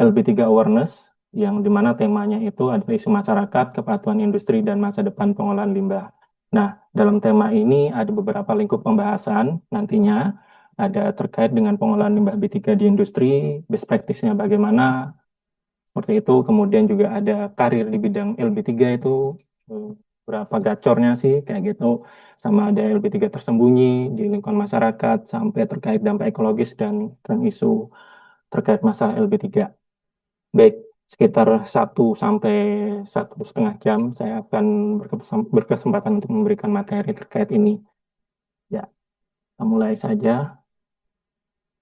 LB3 Awareness, yang dimana temanya itu adalah isu masyarakat, kepatuhan industri, dan masa depan pengolahan limbah. Nah, dalam tema ini ada beberapa lingkup pembahasan nantinya, ada terkait dengan pengolahan limbah B3 di industri, best practice-nya bagaimana, seperti itu. Kemudian juga ada karir di bidang LB3 itu, eh, berapa gacornya sih, kayak gitu. Sama ada LB3 tersembunyi di lingkungan masyarakat, sampai terkait dampak ekologis dan isu terkait masalah LB3. Baik, sekitar 1 sampai 1,5 jam saya akan berkesempatan untuk memberikan materi terkait ini. Ya, kita mulai saja.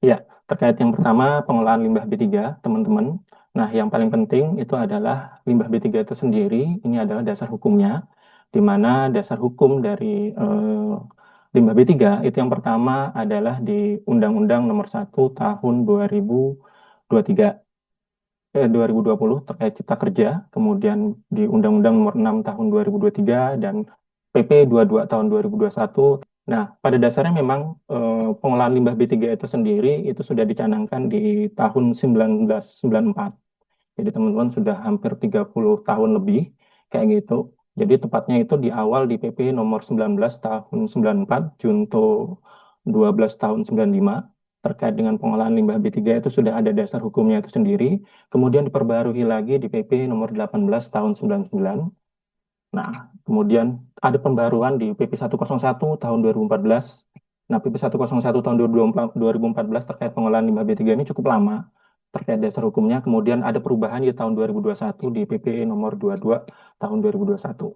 Ya, terkait yang pertama, pengolahan limbah B3, teman-teman. Nah, yang paling penting itu adalah limbah B3 itu sendiri, ini adalah dasar hukumnya, di mana dasar hukum dari limbah B3 itu yang pertama adalah di Undang-Undang Nomor 1 Tahun 2023, 2020 terkait Cipta Kerja, kemudian di Undang-Undang Nomor 6 Tahun 2023 dan PP 22 Tahun 2021. Nah, pada dasarnya memang pengolahan limbah B3 itu sendiri itu sudah dicanangkan di tahun 1994. Jadi teman-teman sudah hampir 30 tahun lebih kayak gitu. Jadi tepatnya itu di awal di PP nomor 19 tahun 94, Junto 12 tahun 95, terkait dengan pengolahan limbah B3 itu sudah ada dasar hukumnya itu sendiri. Kemudian diperbarui lagi di PP nomor 18 tahun 99. Nah, kemudian ada pembaruan di PP 101 tahun 2014. Nah, PP 101 tahun 2014 terkait pengolahan limbah B3 ini cukup lama terkait dasar hukumnya. Kemudian ada perubahan di tahun 2021 di PP nomor 22 tahun 2021.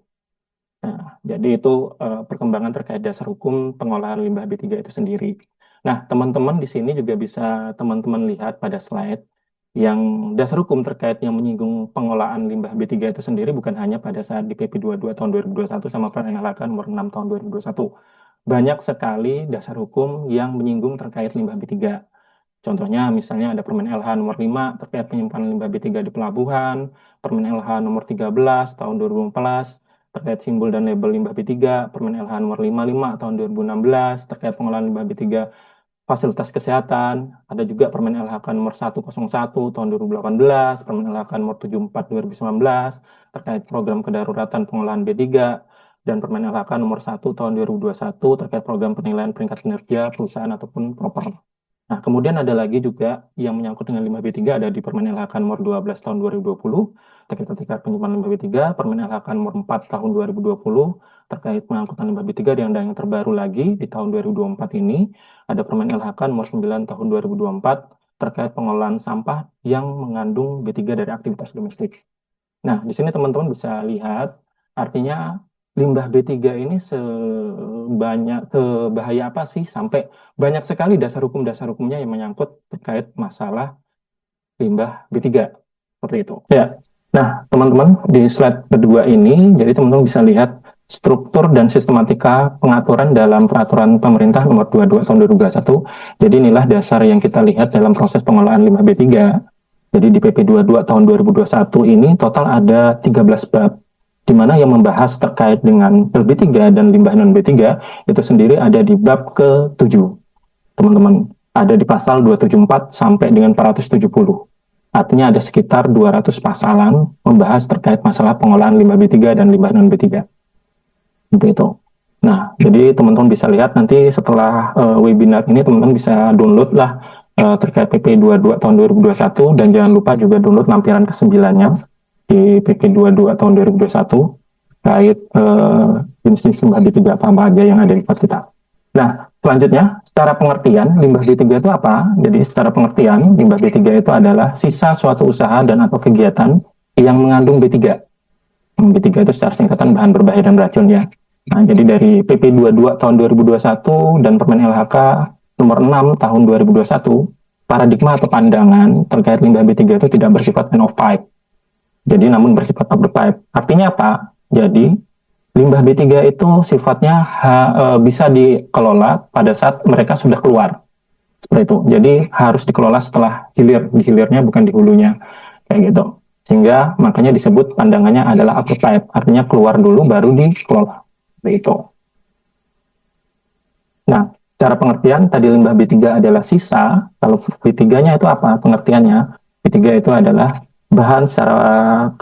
Nah, jadi itu perkembangan terkait dasar hukum pengolahan limbah B3 itu sendiri. Nah, teman-teman di sini juga bisa teman-teman lihat pada slide yang dasar hukum terkait yang menyinggung pengolahan limbah B3 itu sendiri bukan hanya pada saat di PP 22 tahun 2021 sama Permen LHK nomor 6 tahun 2021. Banyak sekali dasar hukum yang menyinggung terkait limbah B3. Contohnya misalnya ada Permen LH nomor 5 terkait penyimpanan limbah B3 di pelabuhan, Permen LH nomor 13 tahun 2014 terkait simbol dan label limbah B3, Permen LH nomor 55 tahun 2016 terkait pengolahan limbah B3 fasilitas kesehatan, ada juga Permen LHK nomor 101 tahun 2018, Permen LHK nomor 74 2019 terkait program kedaruratan pengolahan B3, dan Permen LHK nomor 1 tahun 2021 terkait program penilaian peringkat kinerja perusahaan ataupun proper. Nah, kemudian ada lagi juga yang menyangkut dengan limbah B3 ada di Permen LHK nomor 12 tahun 2020 terkait penyimpanan limbah B3, Permen LHK nomor 4 tahun 2020 terkait pengangkutan limbah B3, dan yang terbaru lagi di tahun 2024 ini ada Permen LHK nomor 9 tahun 2024 terkait pengolahan sampah yang mengandung B3 dari aktivitas domestik. Nah, di sini teman-teman bisa lihat artinya limbah B3 ini sebahaya apa sih sampai banyak sekali dasar hukumnya yang menyangkut terkait masalah limbah B3 seperti itu. Ya. Nah, teman-teman di slide kedua ini jadi teman-teman bisa lihat struktur dan sistematika pengaturan dalam peraturan pemerintah nomor 22 tahun 2021. Jadi inilah dasar yang kita lihat dalam proses pengolahan limbah B3. Jadi di PP 22 tahun 2021 ini total ada 13 bab di mana yang membahas terkait dengan LB3 dan limbah non B3 itu sendiri ada di bab ke-7. Teman-teman, ada di pasal 274 sampai dengan 470. Artinya ada sekitar 200 pasalan membahas terkait masalah pengolahan limbah B3 dan limbah non B3. Seperti itu. Nah, jadi teman-teman bisa lihat nanti setelah webinar ini teman-teman bisa download lah terkait PP 22 tahun 2021, dan jangan lupa juga download lampiran ke-9-nya di PP 22 tahun 2021 terkait jenis-jenis limbah B3 apa aja yang ada di kota kita. Nah, selanjutnya, secara pengertian limbah B3 itu apa? Jadi secara pengertian limbah B3 itu adalah sisa suatu usaha dan atau kegiatan yang mengandung B3. B3 itu secara singkatan bahan berbahaya dan beracun ya. Nah, jadi dari PP 22 tahun 2021 dan Permen LHK nomor 6 tahun 2021, paradigma atau pandangan terkait limbah B3 itu tidak bersifat end of pipe. Jadi namun bersifat up the pipe. Artinya apa? Jadi limbah B3 itu sifatnya bisa dikelola pada saat mereka sudah keluar. Seperti itu. Jadi harus dikelola setelah hilir. Di hilirnya bukan di hulunya. Kayak gitu. Sehingga makanya disebut pandangannya adalah up the pipe. Artinya keluar dulu baru dikelola. Seperti itu. Nah, cara pengertian tadi limbah B3 adalah sisa. Kalau B3-nya itu apa pengertiannya? B3 itu adalah bahan, secara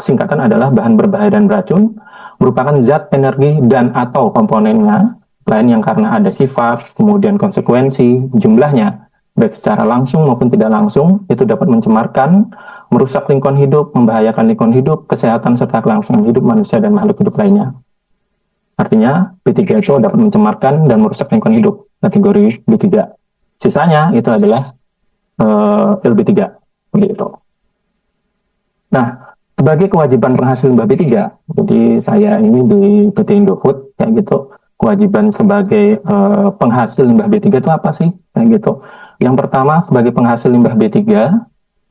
singkatan adalah bahan berbahaya dan beracun, merupakan zat, energi, dan atau komponennya lain yang karena ada sifat, kemudian konsekuensi, jumlahnya, baik secara langsung maupun tidak langsung, itu dapat mencemarkan, merusak lingkungan hidup, membahayakan lingkungan hidup, kesehatan serta kelangsungan hidup manusia dan makhluk hidup lainnya. Artinya, B3 itu dapat mencemarkan dan merusak lingkungan hidup, kategori B3. Sisanya itu adalah LB3, begitu. Nah, sebagai kewajiban penghasil limbah B3, jadi saya ini di PT Indofood, kayak gitu, kewajiban sebagai penghasil limbah B3 itu apa sih? Kayak gitu. Yang pertama, sebagai penghasil limbah B3,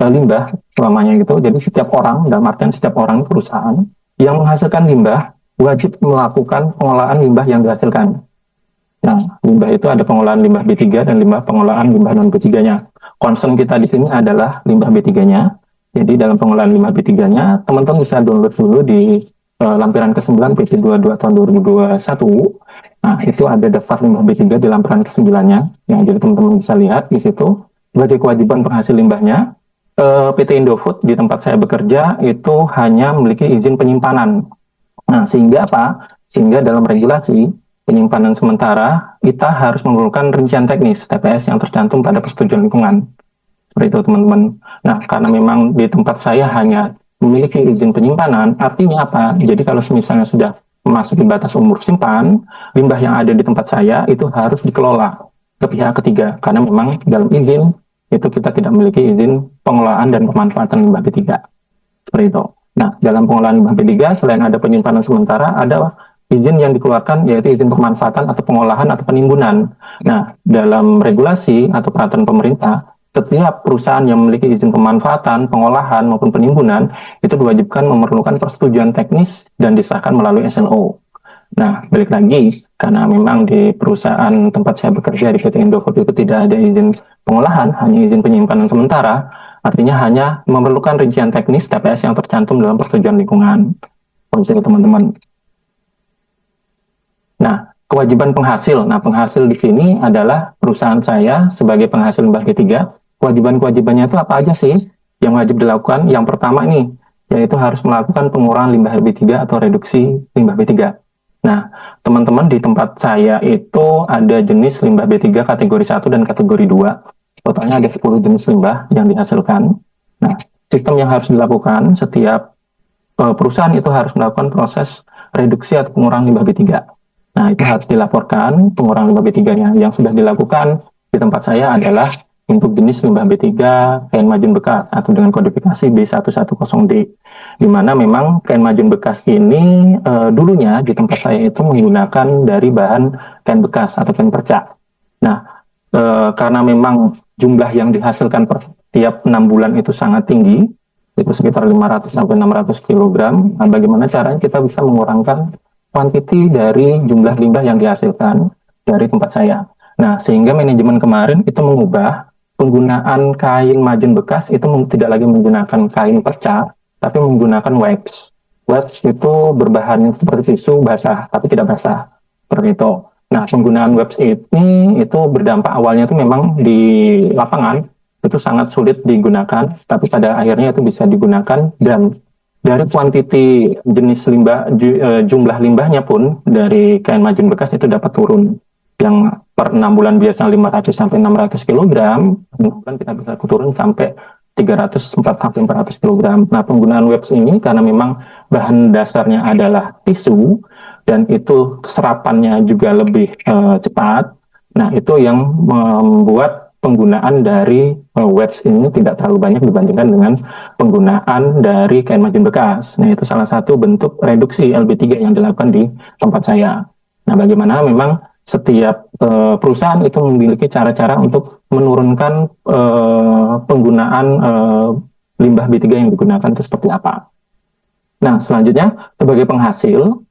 limbah selamanya gitu, jadi setiap orang, dalam artian setiap orang perusahaan, yang menghasilkan limbah, wajib melakukan pengolahan limbah yang dihasilkan. Nah, limbah itu ada pengolahan limbah B3 dan pengolahan limbah non B3-nya. Concern kita di sini adalah limbah B3-nya. Jadi dalam pengolahan limbah B3-nya, teman-teman bisa download dulu di lampiran ke-9 PT 22 tahun 2021. Nah, itu ada daftar limbah B3 di lampiran ke-9-nya. Ya, jadi teman-teman bisa lihat di situ. Sebagai kewajiban penghasil limbahnya, PT Indofood di tempat saya bekerja itu hanya memiliki izin penyimpanan. Nah, sehingga apa? Sehingga dalam regulasi penyimpanan sementara, kita harus memerlukan rincian teknis TPS yang tercantum pada persetujuan lingkungan. Seperti itu teman-teman. Nah, karena memang di tempat saya hanya memiliki izin penyimpanan, artinya apa? Jadi kalau misalnya sudah memasuki batas umur simpan, limbah yang ada di tempat saya itu harus dikelola ke pihak ketiga, karena memang dalam izin itu kita tidak memiliki izin pengolahan dan pemanfaatan limbah B3. Seperti itu. Nah, dalam pengolahan limbah B3, selain ada penyimpanan sementara, ada izin yang dikeluarkan, yaitu izin pemanfaatan atau pengolahan atau penimbunan. Nah, dalam regulasi atau peraturan pemerintah, setiap perusahaan yang memiliki izin pemanfaatan, pengolahan, maupun penimbunan, itu diwajibkan memerlukan persetujuan teknis dan disahkan melalui SLO. Nah, balik lagi, karena memang di perusahaan tempat saya bekerja di PT Indofood itu tidak ada izin pengolahan, hanya izin penyimpanan sementara, artinya hanya memerlukan rincian teknis TPS yang tercantum dalam persetujuan lingkungan. Konsep teman-teman. Nah, kewajiban penghasil. Nah, penghasil di sini adalah perusahaan saya sebagai penghasil limbah B3. Kewajiban-kewajibannya itu apa aja sih yang wajib dilakukan? Yang pertama nih, yaitu harus melakukan pengurangan limbah B3 atau reduksi limbah B3. Nah, teman-teman di tempat saya itu ada jenis limbah B3 kategori 1 dan kategori 2. Totalnya ada 10 jenis limbah yang dihasilkan. Nah, sistem yang harus dilakukan setiap perusahaan itu harus melakukan proses reduksi atau pengurangan limbah B3. Nah, itu harus dilaporkan pengurangan limbah B3-nya. Yang sudah dilakukan di tempat saya adalah untuk jenis limbah B3 kain majun bekas atau dengan kodifikasi B110D, di mana memang kain majun bekas ini dulunya di tempat saya itu menggunakan dari bahan kain bekas atau kain perca. Nah, karena memang jumlah yang dihasilkan per tiap 6 bulan itu sangat tinggi, itu sekitar 500 sampai 600 kg. Nah, bagaimana caranya kita bisa mengurangkan kuantiti dari jumlah limbah yang dihasilkan dari tempat saya. Nah, sehingga manajemen kemarin itu mengubah penggunaan kain majun bekas itu tidak lagi menggunakan kain perca, tapi menggunakan wax. Wax itu berbahan seperti tisu basah, tapi tidak basah. Seperti itu. Nah, penggunaan wax ini itu berdampak awalnya itu memang di lapangan itu sangat sulit digunakan, tapi pada akhirnya itu bisa digunakan, dan dari kuantiti jenis limbah, jumlah limbahnya pun dari kain majun bekas itu dapat turun. Yang per 6 bulan biasa 500 sampai 600 kg, 6 bulan kita bisa turun sampai 300 sampai 400 kg. Nah, penggunaan wax ini karena memang bahan dasarnya adalah tisu dan itu serapannya juga lebih cepat. Nah, itu yang membuat penggunaan dari wax ini tidak terlalu banyak dibandingkan dengan penggunaan dari kain majun bekas. Nah, itu salah satu bentuk reduksi LB3 yang dilakukan di tempat saya. Nah, bagaimana memang setiap perusahaan itu memiliki cara-cara untuk menurunkan penggunaan limbah B3 yang digunakan itu seperti apa. Nah, selanjutnya sebagai penghasil,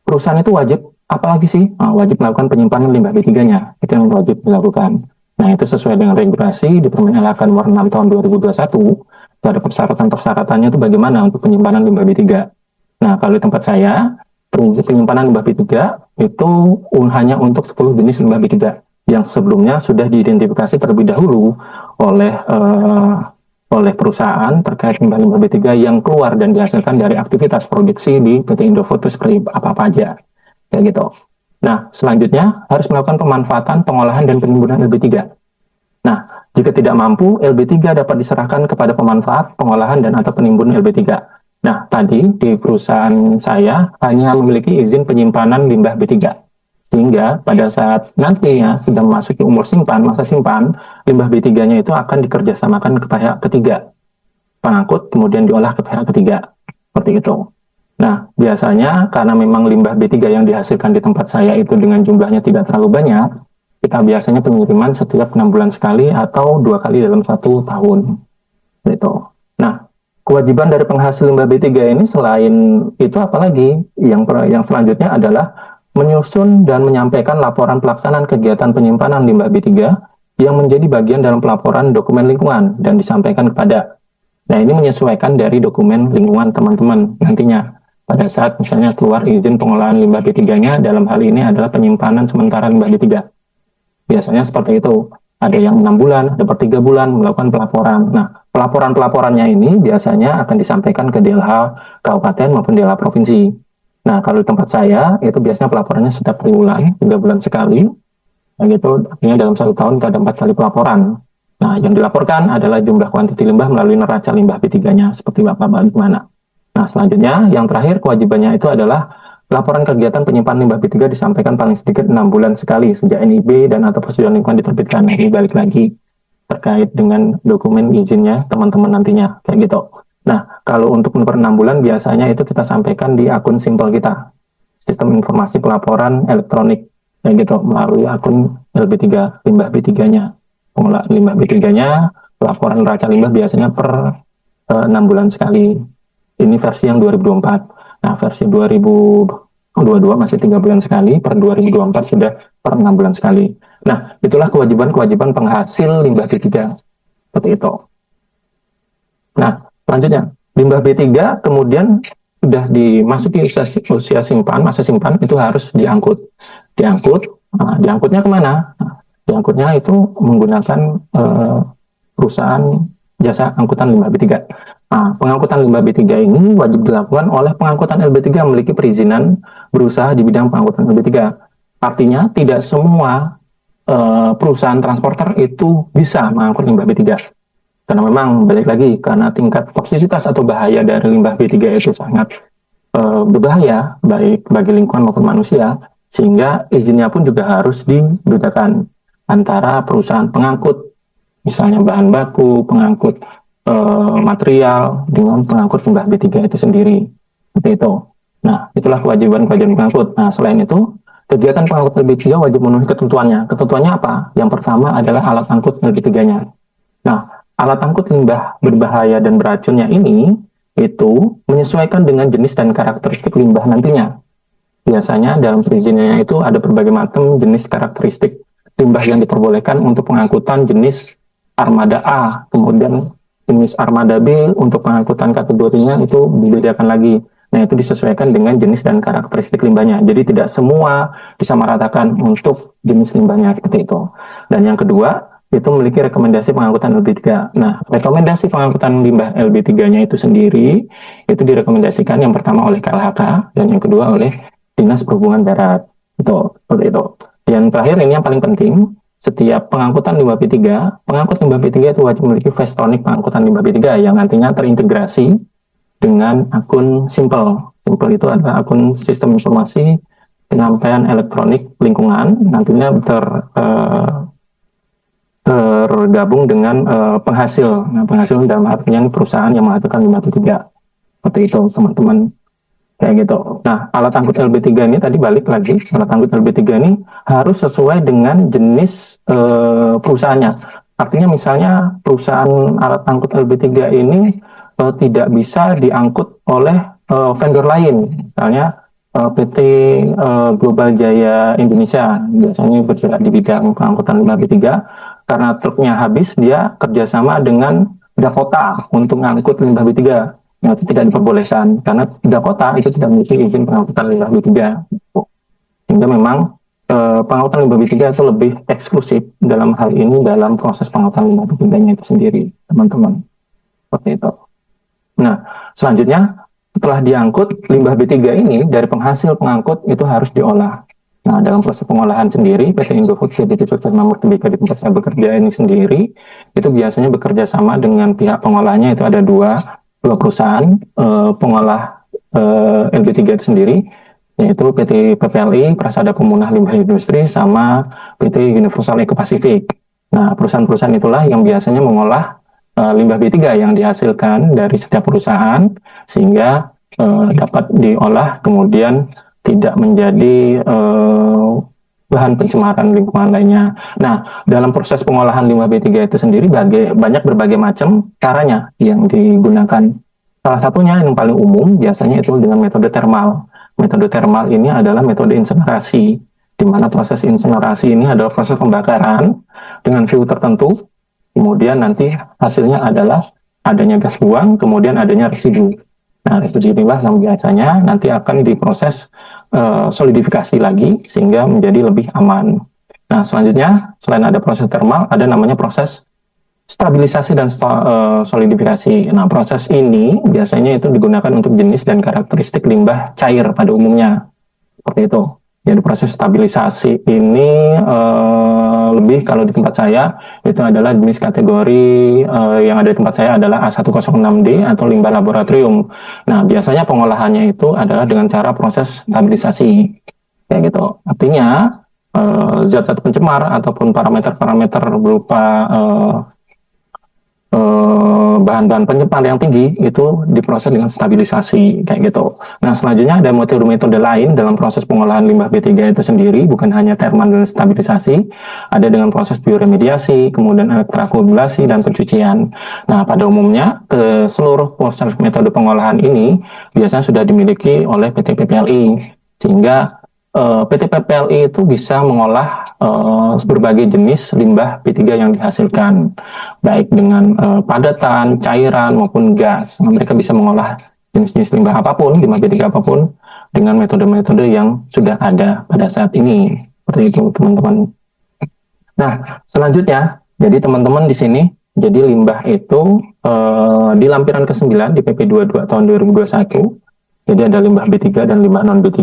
perusahaan itu wajib apalagi sih? Nah, wajib melakukan penyimpanan limbah B3-nya. Itu yang wajib dilakukan. Nah, itu sesuai dengan regulasi di Permen LHK nomor 6 tahun 2021. Ada persyaratan-persyaratannya itu bagaimana untuk penyimpanan limbah B3. Nah, kalau di tempat saya, prinsip penyimpanan limbah B3 itu hanya untuk 10 jenis limbah B3 yang sebelumnya sudah diidentifikasi terlebih dahulu oleh oleh perusahaan terkait limbah-limbah B3 yang keluar dan dihasilkan dari aktivitas produksi di PT Indofood itu seperti apa aja, kayak gitu. Nah, selanjutnya harus melakukan pemanfaatan, pengolahan, dan penimbunan LB3. Nah, jika tidak mampu, LB3 dapat diserahkan kepada pemanfaat, pengolahan, dan atau penimbun LB3. Nah, tadi di perusahaan saya hanya memiliki izin penyimpanan limbah B3. Sehingga pada saat nantinya sudah memasuki umur simpan, masa simpan, limbah B3-nya itu akan dikerjasamakan ke pihak ketiga. Pengangkut kemudian diolah ke pihak ketiga. Seperti itu. Nah, biasanya karena memang limbah B3 yang dihasilkan di tempat saya itu dengan jumlahnya tidak terlalu banyak, kita biasanya pengiriman setiap 6 bulan sekali atau 2 kali dalam 1 tahun. Gitu. Nah, kewajiban dari penghasil limbah B3 ini selain itu apalagi yang selanjutnya adalah menyusun dan menyampaikan laporan pelaksanaan kegiatan penyimpanan limbah B3 yang menjadi bagian dalam pelaporan dokumen lingkungan dan disampaikan kepada. Nah, ini menyesuaikan dari dokumen lingkungan teman-teman nantinya pada saat misalnya keluar izin pengolahan limbah B3-nya, dalam hal ini adalah penyimpanan sementara limbah B3. Biasanya seperti itu. Ada yang 6 bulan, ada per 3 bulan melakukan pelaporan. Nah, pelaporan-pelaporannya ini biasanya akan disampaikan ke DLH Kabupaten maupun DLH Provinsi. Nah, kalau di tempat saya, itu biasanya pelaporannya setiap triwulan, 3 bulan sekali. Nah, gitu, artinya dalam 1 tahun ada 4 kali pelaporan. Nah, yang dilaporkan adalah jumlah kuantiti limbah melalui neraca limbah B3-nya, seperti Bapak bagaimana. Nah, selanjutnya, yang terakhir kewajibannya itu adalah laporan kegiatan penyimpanan limbah B3 disampaikan paling sedikit 6 bulan sekali sejak NIB dan atau persetujuan lingkungan diterbitkan. Nah, ini balik lagi terkait dengan dokumen izinnya teman-teman nantinya, kayak gitu. Nah, kalau untuk per 6 bulan biasanya itu kita sampaikan di akun simpel kita, sistem informasi pelaporan elektronik, kayak gitu, melalui akun LB3, limbah B3-nya. Pengelolaan limbah B3-nya, laporan neraca limbah biasanya per 6 bulan sekali. Ini versi yang 2024. Nah, versi 2022 masih 3 bulan sekali, per 2024 sudah per 6 bulan sekali. Nah, itulah kewajiban-kewajiban penghasil limbah B3. Seperti itu. Nah, selanjutnya, limbah B3 kemudian sudah dimasuki usia simpan, masa simpan, itu harus diangkut. Nah, diangkutnya kemana? Nah, diangkutnya itu menggunakan perusahaan jasa angkutan limbah B3. Nah, pengangkutan limbah B3 ini wajib dilakukan oleh pengangkutan LB3 yang memiliki perizinan berusaha di bidang pengangkutan LB3. Artinya, tidak semua perusahaan transporter itu bisa mengangkut limbah B3. Karena memang, balik lagi, karena tingkat toksisitas atau bahaya dari limbah B3 itu sangat berbahaya, baik bagi lingkungan maupun manusia, sehingga izinnya pun juga harus dibedakan antara perusahaan pengangkut, misalnya bahan baku, pengangkut material dengan pengangkut limbah B3 itu sendiri. Seperti itu. Nah, itulah kewajiban-kewajiban pengangkut. Nah, selain itu, kegiatan pengangkut LB3 wajib memenuhi ketentuannya. Ketentuannya apa? Yang pertama adalah alat angkut LB3-nya. Nah, alat angkut limbah berbahaya dan beracunnya ini itu menyesuaikan dengan jenis dan karakteristik limbah nantinya. Biasanya dalam perizinannya itu ada berbagai macam jenis karakteristik limbah yang diperbolehkan untuk pengangkutan jenis armada A, kemudian jenis armada B untuk pengangkutan kategorinya itu dibedakan lagi. Nah, itu disesuaikan dengan jenis dan karakteristik limbahnya. Jadi tidak semua disamaratakan untuk jenis limbahnya seperti itu. Dan yang kedua, itu memiliki rekomendasi pengangkutan LB3. Nah, rekomendasi pengangkutan limbah LB3-nya itu sendiri, itu direkomendasikan yang pertama oleh KLHK, dan yang kedua oleh Dinas Perhubungan Darat. Itu, seperti itu. Yang terakhir, ini yang paling penting, setiap pengangkutan limbah B3, pengangkut limbah B3 itu wajib memiliki Vestonik pengangkutan limbah B3 yang nantinya terintegrasi dengan akun Simple. Simple itu adalah akun sistem informasi penyampaian elektronik lingkungan, nantinya tergabung dengan penghasil. Nah, penghasil dalam artinya perusahaan yang menghasilkan limbah B3. Seperti itu, teman-teman. Kayak gitu. Nah, alat angkut LB3 ini tadi balik lagi, alat angkut LB3 ini harus sesuai dengan jenis perusahaannya. Artinya misalnya perusahaan alat angkut LB3 ini tidak bisa diangkut oleh vendor lain. Misalnya PT Global Jaya Indonesia, biasanya bergerak di bidang pengangkutan limbah B3, karena truknya habis, dia kerjasama dengan Dakota untuk mengangkut limbah B3. Nah, itu tidak diperbolehkan karena Dakota itu tidak memiliki izin pengangkutan limbah B3. Sehingga memang pengangkutan limbah B3 itu lebih eksklusif dalam hal ini dalam proses pengangkutan limbah B3-nya itu sendiri, teman-teman. seperti itu. Nah, selanjutnya setelah diangkut, limbah B3 ini dari penghasil pengangkut itu harus diolah. Nah, dalam proses pengolahan sendiri, PT Indofood City Sukses Mamur Tembika di tempat saya bekerja ini sendiri, itu biasanya bekerja sama dengan pihak pengolahnya, itu ada dua perusahaan pengolah LB3 itu sendiri, yaitu PT PPLI, Prasada Pemunah Limbah Industri, sama PT Universal Eco Pacific. Nah, perusahaan-perusahaan itulah yang biasanya mengolah limbah B3 yang dihasilkan dari setiap perusahaan, sehingga dapat diolah kemudian tidak menjadi bahan pencemaran lingkungan lainnya. Nah, dalam proses pengolahan limbah B3 itu sendiri banyak berbagai macam caranya yang digunakan. Salah satunya yang paling umum biasanya itu dengan metode termal. Metode termal ini adalah metode insinerasi, di mana proses insinerasi ini adalah proses pembakaran dengan suhu tertentu, kemudian nanti hasilnya adalah adanya gas buang, kemudian adanya residu. Nah, residu inilah yang biasanya nanti akan diproses solidifikasi lagi sehingga menjadi lebih aman. Nah, selanjutnya selain ada proses termal, ada namanya proses stabilisasi dan solidifikasi. Nah, proses ini biasanya itu digunakan untuk jenis dan karakteristik limbah cair pada umumnya. Seperti itu. Jadi proses stabilisasi ini lebih kalau di tempat saya itu adalah jenis kategori yang ada di tempat saya adalah A106D atau limbah laboratorium. Nah, biasanya pengolahannya itu adalah dengan cara proses stabilisasi. Kayak gitu. Artinya zat-zat pencemar ataupun parameter-parameter berupa bahan-bahan pencemar yang tinggi itu diproses dengan stabilisasi kayak gitu. Nah, selanjutnya ada metode-metode lain dalam proses pengolahan limbah B3 itu sendiri, bukan hanya termal dan stabilisasi, ada dengan proses bioremediasi, kemudian elektroakumulasi dan pencucian. Nah, pada umumnya seluruh proses metode pengolahan ini biasanya sudah dimiliki oleh PT PPLI, sehingga PT PPLI itu bisa mengolah berbagai jenis limbah B3 yang dihasilkan, baik dengan padatan, cairan, maupun gas. Nah, mereka bisa mengolah jenis-jenis limbah apapun, limbah B3 apapun, dengan metode-metode yang sudah ada pada saat ini. Seperti itu, teman-teman. Nah, selanjutnya, jadi teman-teman di sini, jadi limbah itu di lampiran ke-9 di PP 22 tahun 2021, jadi ada limbah B3 dan limbah non-B3,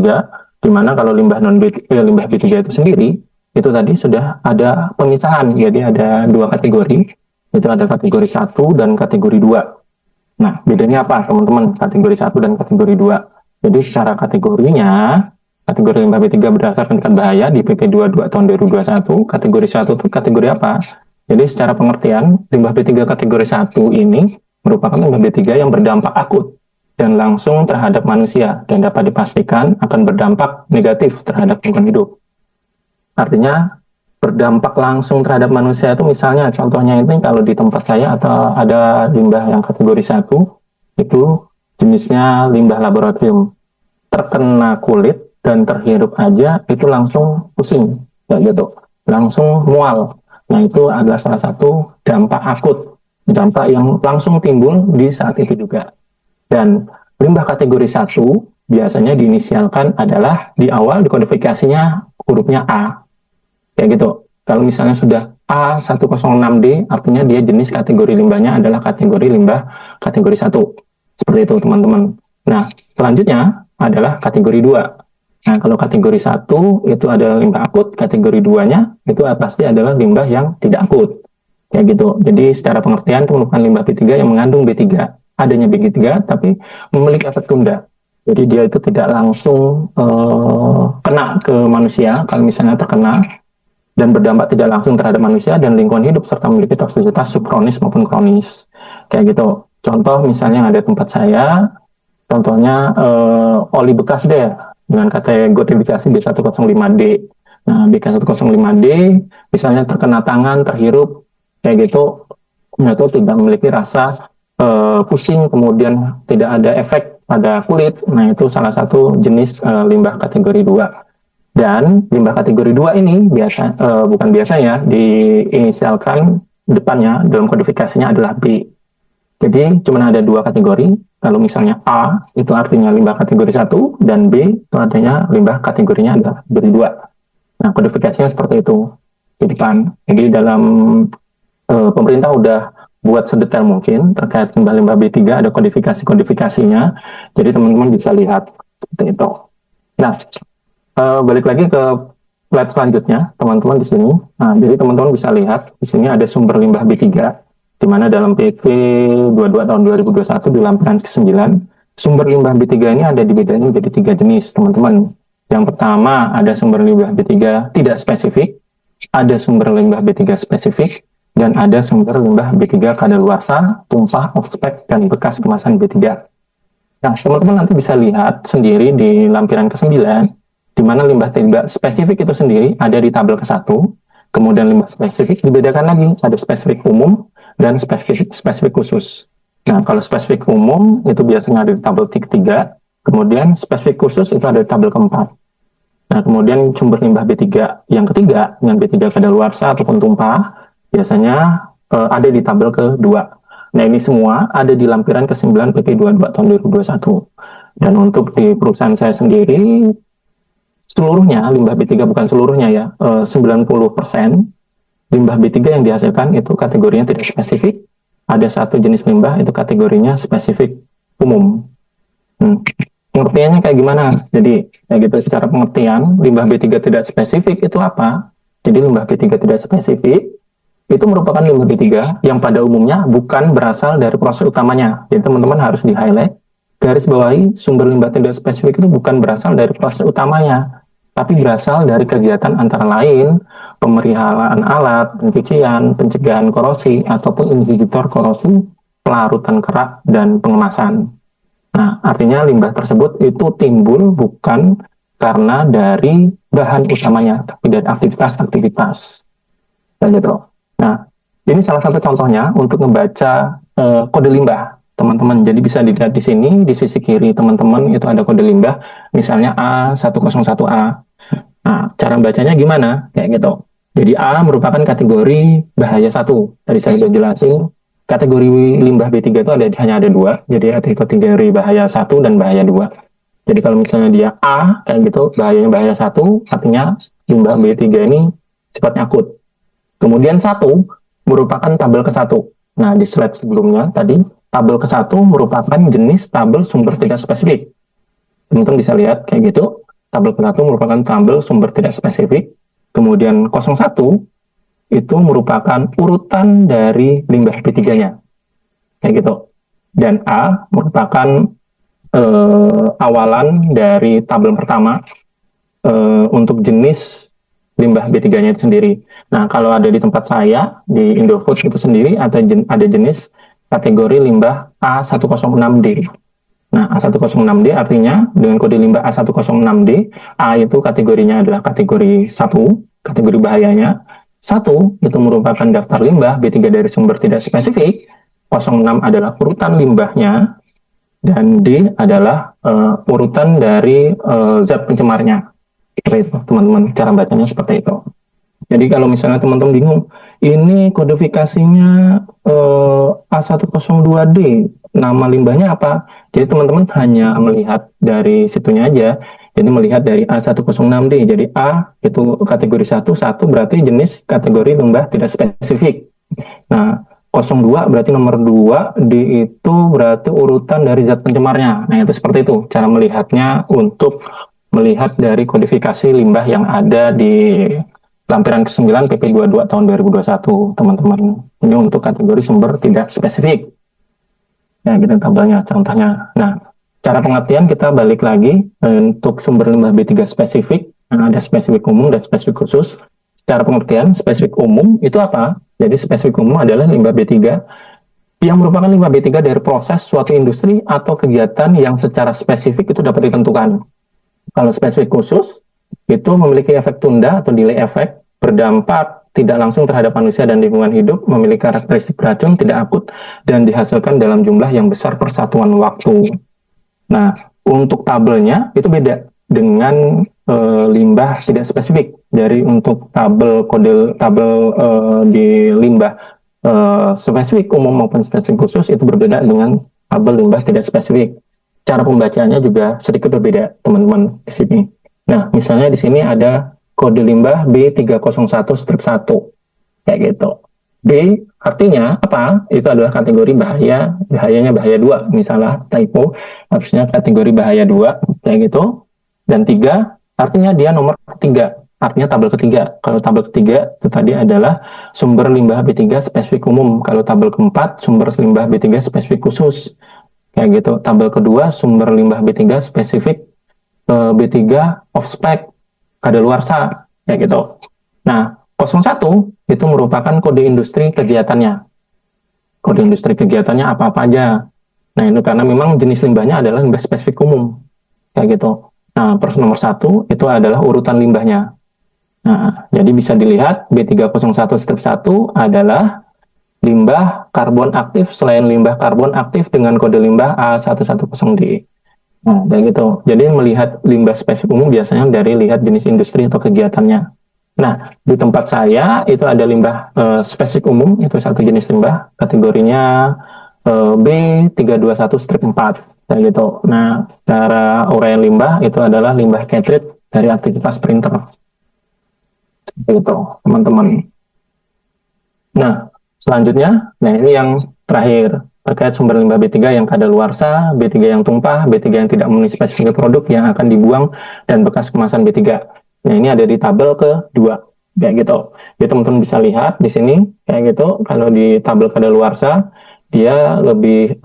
di mana kalau limbah limbah B3 itu sendiri itu tadi sudah ada pemisahan, jadi ada dua kategori, itu ada kategori 1 dan kategori 2. Nah, bedanya apa teman-teman kategori 1 dan kategori 2? Jadi secara kategorinya, kategori limbah B3 berdasarkan tingkat bahaya di PP 22 tahun 2021, kategori 1 itu kategori apa? Jadi secara pengertian, limbah B3 kategori 1 ini merupakan limbah B3 yang berdampak akut dan langsung terhadap manusia dan dapat dipastikan akan berdampak negatif terhadap lingkungan hidup. Artinya berdampak langsung terhadap manusia itu misalnya contohnya ini kalau di tempat saya atau ada limbah yang kategori 1 itu jenisnya limbah laboratorium, terkena kulit dan terhirup aja itu langsung pusing kayak gitu, langsung mual. Nah, itu adalah salah satu dampak akut, dampak yang langsung timbul di saat itu juga. Dan limbah kategori 1 biasanya diinisialkan adalah di awal dikodifikasinya hurufnya A. Kayak gitu. Kalau misalnya sudah A106D, artinya dia jenis kategori limbahnya adalah kategori limbah kategori 1. Seperti itu, teman-teman. Nah, selanjutnya adalah kategori 2. Nah, kalau kategori 1 itu adalah limbah akut, kategori 2-nya itu pasti adalah limbah yang tidak akut. Kayak gitu. Jadi secara pengertian itu merupakan limbah B3 yang mengandung B3. Adanya B3 tapi memiliki efek tunda. Jadi dia itu tidak langsung kena ke manusia kalau misalnya terkena, dan berdampak tidak langsung terhadap manusia dan lingkungan hidup, serta memiliki toksisitas subkronis maupun kronis. Kayak gitu. Contoh misalnya yang ada tempat saya, contohnya oli bekas deh dengan kategorifikasi B105D. Nah, B105D misalnya terkena tangan, terhirup, kayak gitu, itu tidak memiliki rasa pusing, kemudian tidak ada efek pada kulit. Nah, itu salah satu jenis limbah kategori 2. Dan limbah kategori 2 ini bukan biasanya diinisialkan depannya dalam kodifikasinya adalah B. Jadi cuma ada dua kategori. Kalau misalnya A itu artinya limbah kategori 1 dan B itu artinya limbah kategorinya adalah kategori 2. Nah, kodifikasinya seperti itu di depan. Jadi dalam pemerintah udah buat sedetail mungkin terkait limbah-limbah B3, ada kodifikasi-kodifikasinya. Jadi teman-teman bisa lihat seperti itu. Nah, balik lagi ke slide selanjutnya, teman-teman di sini. Nah, jadi teman-teman bisa lihat di sini ada sumber limbah B3, di mana dalam PP 22 tahun 2021 di lampiran ke-9, sumber limbah B3 ini ada dibedain menjadi 3 jenis, teman-teman. Yang pertama ada sumber limbah B3 tidak spesifik, ada sumber limbah B3 spesifik, dan ada sumber limbah B3 kadaluarsa, tumpah, ospek, dan bekas kemasan B3. Nah, teman-teman nanti bisa lihat sendiri di lampiran ke-9, di mana limbah tidak spesifik itu sendiri ada di tabel ke-1, kemudian limbah spesifik dibedakan lagi, ada spesifik umum dan spesifik khusus. Nah, kalau spesifik umum itu biasanya ada di tabel ke-3, kemudian spesifik khusus itu ada di tabel ke-4. Nah, kemudian sumber limbah B3 yang ketiga, dengan B3 kadaluarsa ataupun tumpah, biasanya ada di tabel ke-2. Nah, ini semua ada di lampiran ke-9 PP 22 tahun 2021. Dan untuk di perusahaan saya sendiri, seluruhnya limbah B3, bukan seluruhnya ya, 90% limbah B3 yang dihasilkan itu kategorinya tidak spesifik. Ada satu jenis limbah itu kategorinya spesifik umum. Pengertiannya kayak gimana? Jadi, kayak gitu secara pengertian, limbah B3 tidak spesifik itu apa? Jadi, limbah B3 tidak spesifik itu merupakan limbah B3 yang pada umumnya bukan berasal dari proses utamanya. Jadi, teman-teman harus di-highlight, garis bawahi, sumber limbah tidak spesifik itu bukan berasal dari proses utamanya, tapi berasal dari kegiatan antara lain pemeliharaan alat, pencucian, pencegahan korosi, ataupun inhibitor korosi, pelarutan kerak, dan pengemasan. Nah, artinya limbah tersebut itu timbul bukan karena dari bahan utamanya, tapi dari aktivitas-aktivitas. Dan gitu. Nah, ini salah satu contohnya untuk membaca kode limbah, teman-teman. Jadi bisa dilihat di sini, di sisi kiri teman-teman itu ada kode limbah, misalnya A101A. Nah, cara bacanya gimana? Kayak gitu. Jadi A merupakan kategori bahaya 1. Tadi saya sudah jelasin. Kategori limbah B3 itu hanya ada 2, jadi ada kategori bahaya 1 dan bahaya 2. Jadi kalau misalnya dia A, kayak gitu, bahayanya bahaya 1, artinya limbah B3 ini sifatnya akut. Kemudian 1 merupakan tabel ke-1. Nah, di slide sebelumnya tadi, tabel ke-1 merupakan jenis tabel sumber tidak spesifik. Teman-teman bisa lihat kayak gitu, tabel ke-1 merupakan tabel sumber tidak spesifik. Kemudian 01 itu merupakan urutan dari limbah B3-nya. Kayak gitu. Dan A merupakan awalan dari tabel pertama untuk jenis limbah B3-nya itu sendiri. Nah, kalau ada di tempat saya, di Indofood itu sendiri, ada jenis kategori limbah A106D. Nah, A106D artinya dengan kode limbah A106D, A itu kategorinya adalah kategori 1, kategori bahayanya. 1 itu merupakan daftar limbah B3 dari sumber tidak spesifik, 06 adalah urutan limbahnya, dan D adalah urutan dari zat pencemarnya. Seperti itu, teman-teman. Cara bacanya seperti itu. Jadi kalau misalnya teman-teman bingung, ini kodifikasinya A102D, nama limbahnya apa? Jadi teman-teman hanya melihat dari situnya aja. Jadi melihat dari A106D. Jadi A itu kategori 1, 1 berarti jenis kategori limbah tidak spesifik. Nah, 02 berarti nomor 2, D itu berarti urutan dari zat pencemarnya. Nah, itu seperti itu cara melihatnya untuk melihat dari kodifikasi limbah yang ada di lampiran ke-9 PP 22 tahun 2021, teman-teman. Ini untuk kategori sumber tidak spesifik. Ya, gitu tabelnya, contohnya. Nah, cara pengertian kita balik lagi untuk sumber limbah B3 spesifik, ada spesifik umum dan spesifik khusus. Cara pengertian, spesifik umum itu apa? Jadi spesifik umum adalah limbah B3 yang merupakan limbah B3 dari proses suatu industri atau kegiatan yang secara spesifik itu dapat ditentukan. Kalau spesifik khusus, itu memiliki efek tunda atau delay effect, berdampak tidak langsung terhadap manusia dan lingkungan hidup, memiliki karakteristik racun, tidak akut, dan dihasilkan dalam jumlah yang besar per satuan waktu. Nah, untuk tabelnya itu beda dengan limbah tidak spesifik. Dari untuk tabel di limbah spesifik umum maupun spesifik khusus itu berbeda dengan tabel limbah tidak spesifik. Cara pembacaannya juga sedikit berbeda, teman-teman di sini. Nah, misalnya di sini ada kode limbah B301 strip 1. Kayak gitu. B artinya apa? Itu adalah kategori bahaya, bahayanya bahaya 2, misalnya typo, harusnya kategori bahaya 2, kayak gitu. Dan 3 artinya dia nomor ketiga, artinya tabel ketiga. Kalau tabel ketiga itu tadi adalah sumber limbah B3 spesifik umum. Kalau tabel keempat sumber limbah B3 spesifik khusus. Kayak gitu. Tabel kedua sumber limbah B3 spesifik B3 off spec, kadaluarsa, kayak gitu. Nah, 01 itu merupakan kode industri kegiatannya. Kode industri kegiatannya apa-apa aja. Nah, itu karena memang jenis limbahnya adalah limbah spesifik umum. Kayak gitu. Nah, terus nomor 1 itu adalah urutan limbahnya. Nah, jadi bisa dilihat B301 strip 1 adalah limbah karbon aktif selain limbah karbon aktif dengan kode limbah A110D. Nah, kayak gitu. Jadi melihat limbah spesifik umum biasanya dari lihat jenis industri atau kegiatannya. Nah, di tempat saya itu ada limbah spesifik umum, itu satu jenis limbah, kategorinya B321 strip 4, kayak gitu. Nah, cara uraian limbah itu adalah limbah cartridge dari aktivitas printer, gitu, teman-teman. Nah, selanjutnya, nah ini yang terakhir, terkait sumber limbah B3 yang kadaluarsa, B3 yang tumpah, B3 yang tidak memenuhi spesifikasi produk yang akan dibuang, dan bekas kemasan B3. Nah, ini ada di tabel kedua, kayak gitu. Jadi teman-teman bisa lihat di sini, kayak gitu, kalau di tabel kadaluarsa, dia lebih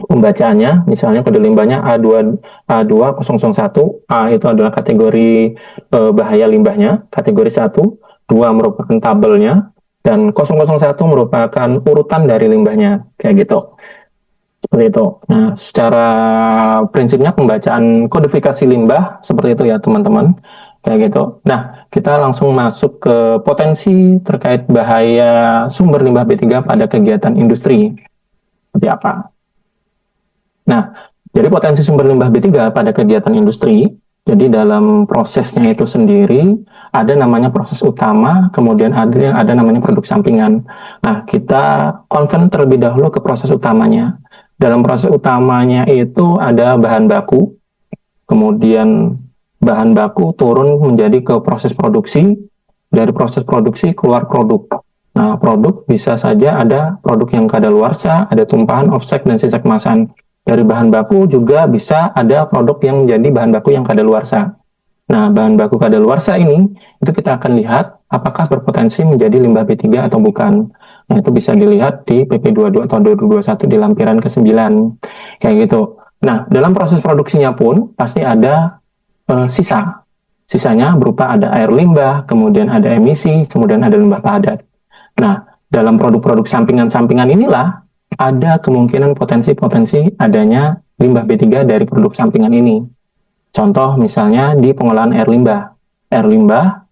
pembacaannya, misalnya kode limbahnya A2001, A itu adalah kategori bahaya limbahnya, kategori 1, 2 merupakan tabelnya, dan 001 merupakan urutan dari limbahnya, kayak gitu. Seperti itu. Nah, secara prinsipnya pembacaan kodifikasi limbah seperti itu ya teman-teman, kayak gitu. Nah, kita langsung masuk ke potensi terkait bahaya sumber limbah B3 pada kegiatan industri. Seperti apa? Nah, jadi potensi sumber limbah B3 pada kegiatan industri, jadi dalam prosesnya itu sendiri, ada namanya proses utama, kemudian ada namanya produk sampingan. Nah, kita concern terlebih dahulu ke proses utamanya. Dalam proses utamanya itu ada bahan baku, kemudian bahan baku turun menjadi ke proses produksi, dari proses produksi keluar produk. Nah, produk bisa saja ada produk yang kadaluarsa, ada tumpahan, offset, dan sisa kemasan. Dari bahan baku juga bisa ada produk yang menjadi bahan baku yang kadaluarsa. Nah, bahan baku kadaluarsa ini, itu kita akan lihat apakah berpotensi menjadi limbah B3 atau bukan. Nah, itu bisa dilihat di PP22 tahun 2021 di lampiran ke-9. Kayak gitu. Nah, dalam proses produksinya pun pasti ada sisa. Sisanya berupa ada air limbah, kemudian ada emisi, kemudian ada limbah padat. Nah, dalam produk-produk sampingan-sampingan inilah ada kemungkinan potensi-potensi adanya limbah B3 dari produk sampingan ini. Contoh misalnya di pengolahan air limbah. Air limbah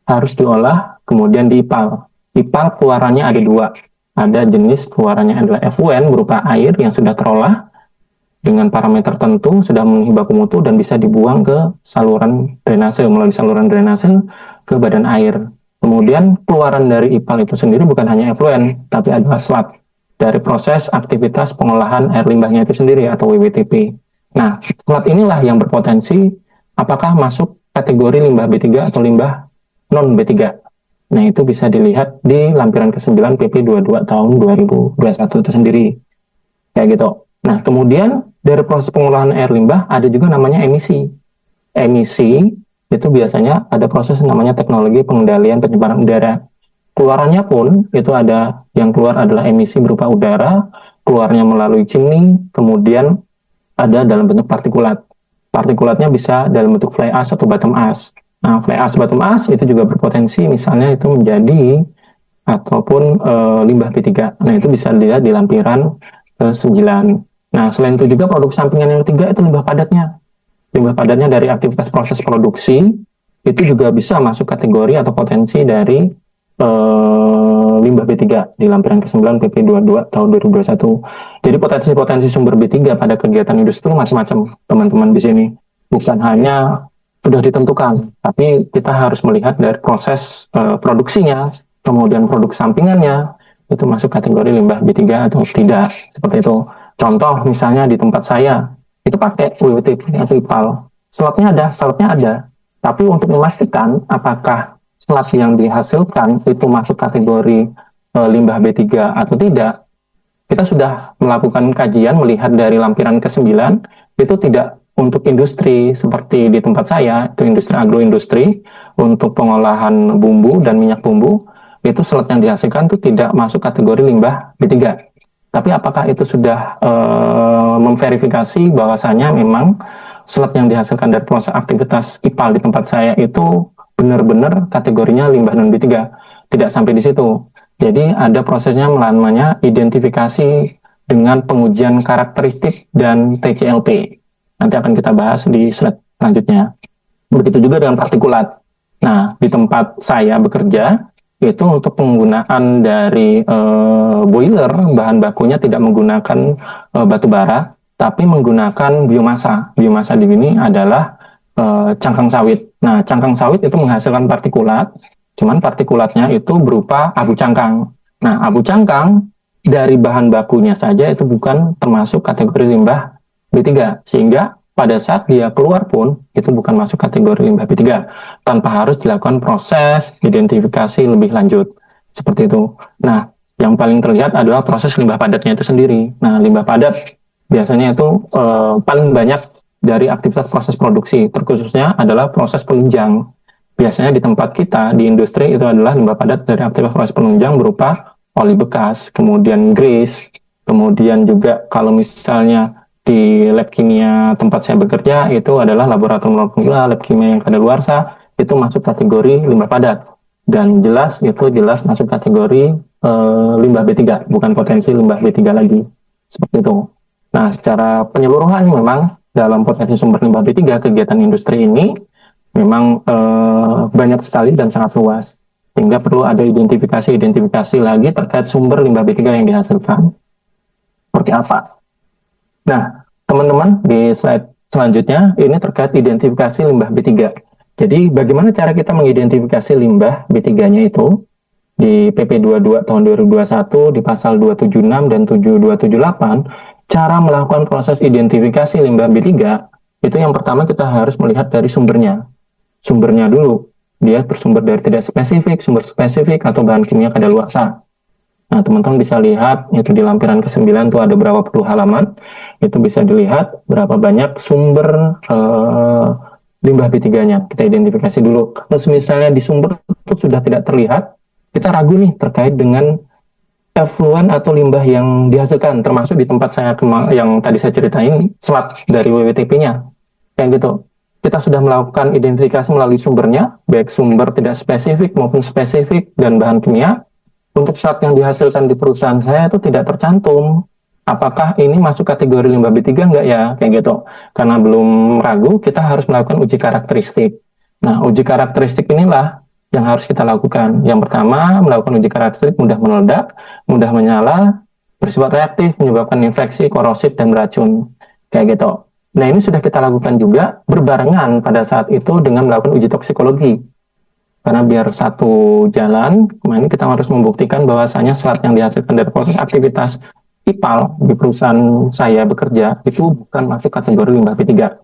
harus diolah, kemudian diipal. Ipal keluarannya ada dua. Ada jenis keluarannya adalah effluent berupa air yang sudah terolah dengan parameter tertentu, sudah memenuhi baku mutu dan bisa dibuang ke saluran drainase, melalui saluran drainase ke badan air. Kemudian keluaran dari IPAL itu sendiri bukan hanya effluent, tapi adalah sludge dari proses aktivitas pengolahan air limbahnya itu sendiri atau WWTP. Nah, sludge inilah yang berpotensi apakah masuk kategori limbah B3 atau limbah non B3. Nah, itu bisa dilihat di lampiran ke-9 PP22 tahun 2021 itu sendiri. Kayak gitu. Nah, kemudian dari proses pengolahan air limbah ada juga namanya emisi. Emisi itu biasanya ada proses namanya teknologi pengendalian pencemaran udara. Keluarannya pun itu ada yang keluar adalah emisi berupa udara, keluarnya melalui chimney, kemudian ada dalam bentuk partikulat. Partikulatnya bisa dalam bentuk fly ash atau bottom ash. Nah, fly ash, bottom ash itu juga berpotensi misalnya itu menjadi ataupun limbah B3. Nah, itu bisa dilihat di lampiran ke-9. Nah, selain itu juga produk sampingan yang ketiga itu limbah padatnya. Limbah padatnya dari aktivitas proses produksi itu juga bisa masuk kategori atau potensi dari limbah B3 di lampiran ke-9 PP22 tahun 2021. Jadi potensi-potensi sumber B3 pada kegiatan industri macam-macam, teman-teman di sini. Bukan hanya sudah ditentukan, tapi kita harus melihat dari proses produksinya, kemudian produk sampingannya, itu masuk kategori limbah B3 atau tidak, seperti itu. Contoh misalnya di tempat saya, itu pakai WWTP atau IPAL. Slotnya ada, tapi untuk memastikan apakah selat yang dihasilkan itu masuk kategori limbah B3 atau tidak, kita sudah melakukan kajian melihat dari lampiran ke-9, itu tidak untuk industri seperti di tempat saya, itu industri agroindustri, untuk pengolahan bumbu dan minyak bumbu, itu selat yang dihasilkan itu tidak masuk kategori limbah B3. Tapi apakah itu sudah memverifikasi bahwasanya memang selat yang dihasilkan dari proses aktivitas IPAL di tempat saya itu benar-benar kategorinya limbah non B3? Tidak sampai di situ. Jadi ada prosesnya namanya identifikasi dengan pengujian karakteristik dan TCLP. Nanti akan kita bahas di slide selanjutnya. Begitu juga dengan partikulat. Nah, di tempat saya bekerja, itu untuk penggunaan dari boiler, bahan bakunya tidak menggunakan batu bara, tapi menggunakan biomasa. Biomasa di sini adalah cangkang sawit. Nah, cangkang sawit itu menghasilkan partikulat, cuman partikulatnya itu berupa abu cangkang. Nah, abu cangkang dari bahan bakunya saja itu bukan termasuk kategori limbah B3, sehingga pada saat dia keluar pun itu bukan masuk kategori limbah B3 tanpa harus dilakukan proses identifikasi lebih lanjut. Seperti itu. Nah, yang paling terlihat adalah proses limbah padatnya itu sendiri. Nah, limbah padat biasanya itu paling banyak dari aktivitas proses produksi, terkhususnya adalah proses penunjang. Biasanya di tempat kita, di industri, itu adalah limbah padat dari aktivitas proses penunjang berupa oli bekas, kemudian grease, kemudian juga kalau misalnya di lab kimia tempat saya bekerja, itu adalah laboratorium formula, lab kimia yang kadaluarsa, itu masuk kategori limbah padat. Dan jelas, itu jelas masuk kategori limbah B3, bukan potensi limbah B3 lagi. Seperti itu. Nah, secara penyeluruhan memang dalam potensi sumber limbah B3, kegiatan industri ini memang banyak sekali dan sangat luas, sehingga perlu ada identifikasi lagi terkait sumber limbah B3 yang dihasilkan. Seperti apa? Nah, teman-teman, di slide selanjutnya ini terkait identifikasi limbah B3. Jadi, bagaimana cara kita mengidentifikasi limbah B3-nya itu? Di PP 22 tahun 2021, di pasal 276 dan 7278, cara melakukan proses identifikasi limbah B3, itu yang pertama kita harus melihat dari sumbernya. Sumbernya dulu, dia bersumber dari tidak spesifik, sumber spesifik, atau bahan kimia kadaluarsa. Nah, teman-teman bisa lihat, itu di lampiran ke-9 itu ada berapa puluh halaman, itu bisa dilihat berapa banyak sumber limbah B3-nya. Kita identifikasi dulu. Kalau misalnya di sumber itu sudah tidak terlihat, kita ragu nih terkait dengan effluent atau limbah yang dihasilkan, termasuk di tempat saya yang tadi saya ceritain, selat dari WWTP-nya. Kayak gitu. Kita sudah melakukan identifikasi melalui sumbernya, baik sumber tidak spesifik maupun spesifik dan bahan kimia. Untuk selat yang dihasilkan di perusahaan saya itu tidak tercantum. Apakah ini masuk kategori limbah B3 enggak ya? Kayak gitu. Karena belum ragu, kita harus melakukan uji karakteristik. Nah, uji karakteristik inilah yang harus kita lakukan. Yang pertama, melakukan uji karakteristik mudah meledak, mudah menyala, bersifat reaktif, menyebabkan infeksi, korosif, dan beracun. Kayak gitu. Nah, ini sudah kita lakukan juga berbarengan pada saat itu dengan melakukan uji toksikologi. Karena biar satu jalan, kemarin kita harus membuktikan bahwasanya selat yang dihasilkan dari proses aktivitas IPAL di perusahaan saya bekerja, itu bukan masuk kategori limbah B3.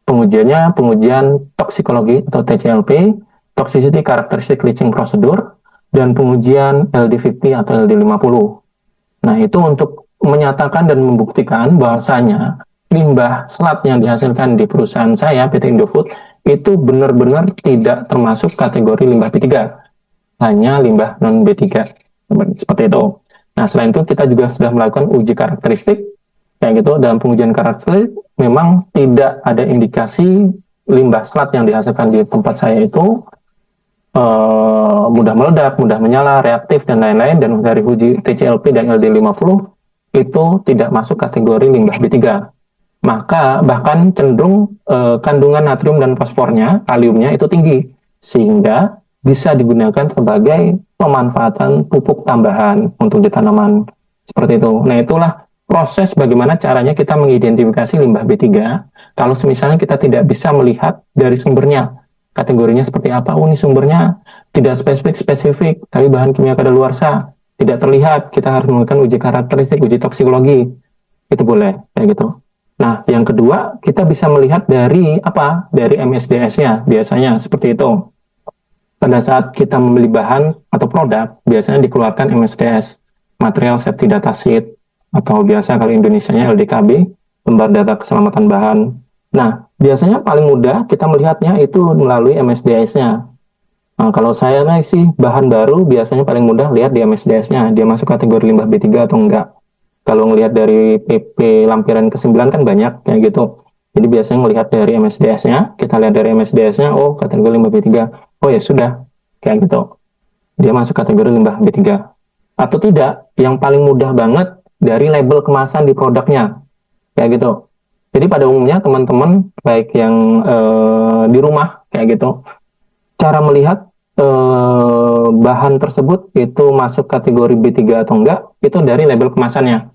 Pengujiannya pengujian toksikologi atau TCLP, Toxicity Characteristic Leaching Procedure, dan pengujian LD50 atau LD50. Nah, itu untuk menyatakan dan membuktikan bahwasanya limbah selat yang dihasilkan di perusahaan saya, PT Indofood, itu benar-benar tidak termasuk kategori limbah B3. Hanya limbah non-B3. Seperti itu. Nah, selain itu kita juga sudah melakukan uji karakteristik. Kayak gitu, dalam pengujian karakteristik, memang tidak ada indikasi limbah selat yang dihasilkan di tempat saya itu mudah meledak, mudah menyala, reaktif, dan lain-lain. Dan dari uji TCLP dan LD50, itu tidak masuk kategori limbah B3. Maka bahkan cenderung kandungan natrium dan fosfornya, kaliumnya itu tinggi, sehingga bisa digunakan sebagai pemanfaatan pupuk tambahan untuk di tanaman. Seperti itu. Nah, itulah proses bagaimana caranya kita mengidentifikasi limbah B3 kalau misalnya kita tidak bisa melihat dari sumbernya. Kategorinya seperti apa? Oh, ini sumbernya tidak spesifik, tapi bahan kimia kadaluarsa. Tidak terlihat, kita harus melakukan uji karakteristik, uji toksikologi. Itu boleh, kayak gitu. Nah, yang kedua, kita bisa melihat dari apa? Dari MSDS-nya, biasanya seperti itu. pada saat kita membeli bahan atau produk, biasanya dikeluarkan MSDS, Material Safety Data Sheet, atau biasa kalau Indonesianya LDKB, lembar data keselamatan bahan. Nah, biasanya paling mudah kita melihatnya itu melalui MSDS-nya. Nah, kalau saya sih bahan baru biasanya paling mudah lihat di MSDS-nya, dia masuk kategori limbah B3 atau enggak. Kalau ngelihat dari PP lampiran ke-9 kan banyak kayak gitu. Jadi biasanya melihat dari MSDS-nya, kita lihat dari MSDS-nya, oh kategori limbah B3. Oh ya sudah, kayak gitu. Dia masuk kategori limbah B3. Atau tidak, yang paling mudah banget dari label kemasan di produknya. Kayak gitu. Jadi pada umumnya teman-teman, baik yang di rumah, kayak gitu, cara melihat bahan tersebut itu masuk kategori B3 atau enggak, itu dari label kemasannya.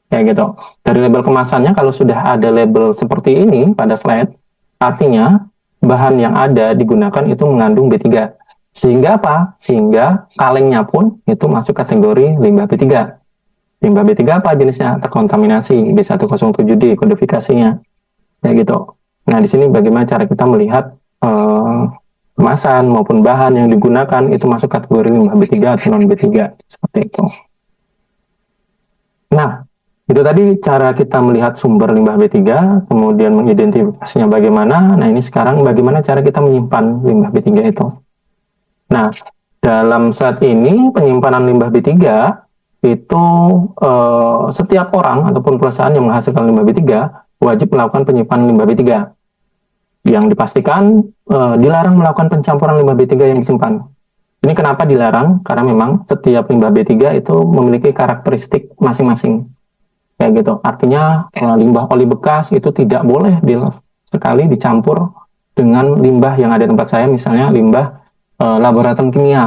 Kayak gitu. Dari label kemasannya, kalau sudah ada label seperti ini pada slide, artinya bahan yang ada digunakan itu mengandung B3. Sehingga apa? Sehingga kalengnya pun itu masuk kategori limbah B3. Limbah B3 apa jenisnya? Terkontaminasi B107D kodifikasinya. Kayak gitu. Nah, di sini bagaimana cara kita melihat kemasan maupun bahan yang digunakan itu masuk kategori limbah B3 atau non B3. Seperti itu. Nah, itu tadi cara kita melihat sumber limbah B3, kemudian mengidentifikasinya bagaimana. Nah, ini sekarang bagaimana cara kita menyimpan limbah B3 itu. Nah, dalam saat ini penyimpanan limbah B3 itu setiap orang ataupun perusahaan yang menghasilkan limbah B3 wajib melakukan penyimpanan limbah B3. Yang dipastikan dilarang melakukan pencampuran limbah B3 yang disimpan. Ini kenapa dilarang? Karena memang setiap limbah B3 itu memiliki karakteristik masing-masing. Kayak gitu. Artinya limbah oli bekas itu tidak boleh sekali dicampur dengan limbah yang ada di tempat saya, misalnya limbah laboratorium kimia.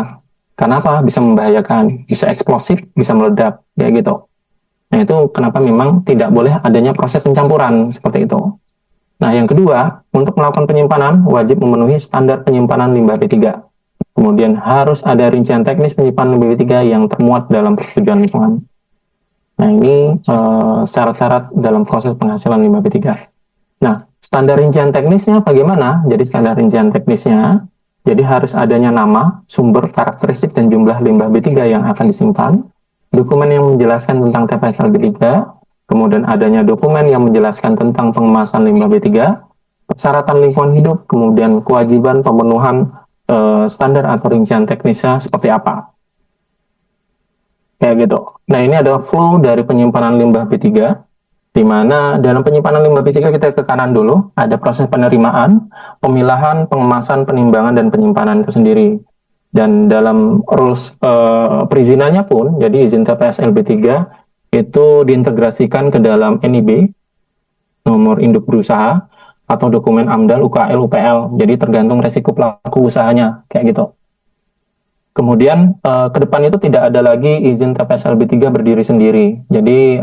Kenapa? Bisa membahayakan, bisa eksplosif, bisa meledak, kayak gitu. Nah, itu kenapa memang tidak boleh adanya proses pencampuran seperti itu. Nah, yang kedua, untuk melakukan penyimpanan wajib memenuhi standar penyimpanan limbah B3. Kemudian harus ada rincian teknis penyimpanan limbah B3 yang termuat dalam persetujuan lingkungan. Nah, ini syarat-syarat dalam proses penghasilan limbah B3. Nah, standar rincian teknisnya bagaimana? Jadi standar rincian teknisnya, jadi harus adanya nama, sumber, karakteristik, dan jumlah limbah B3 yang akan disimpan, dokumen yang menjelaskan tentang TPS B3, kemudian adanya dokumen yang menjelaskan tentang pengemasan limbah B3, persyaratan lingkungan hidup, kemudian kewajiban pemenuhan standar atau rincian teknisnya seperti apa. Kayak gitu. Nah, ini adalah flow dari penyimpanan limbah B3, di mana dalam penyimpanan limbah B3 kita ke kanan dulu, ada proses penerimaan, pemilahan, pengemasan, penimbangan, dan penyimpanan itu sendiri. Dan dalam rules perizinannya pun, jadi izin TPS LB3 itu diintegrasikan ke dalam NIB, nomor induk berusaha, atau dokumen AMDAL, UKL, UPL. Jadi tergantung resiko pelaku usahanya, kayak gitu. Kemudian ke depan itu tidak ada lagi izin TPS LB3 berdiri sendiri. Jadi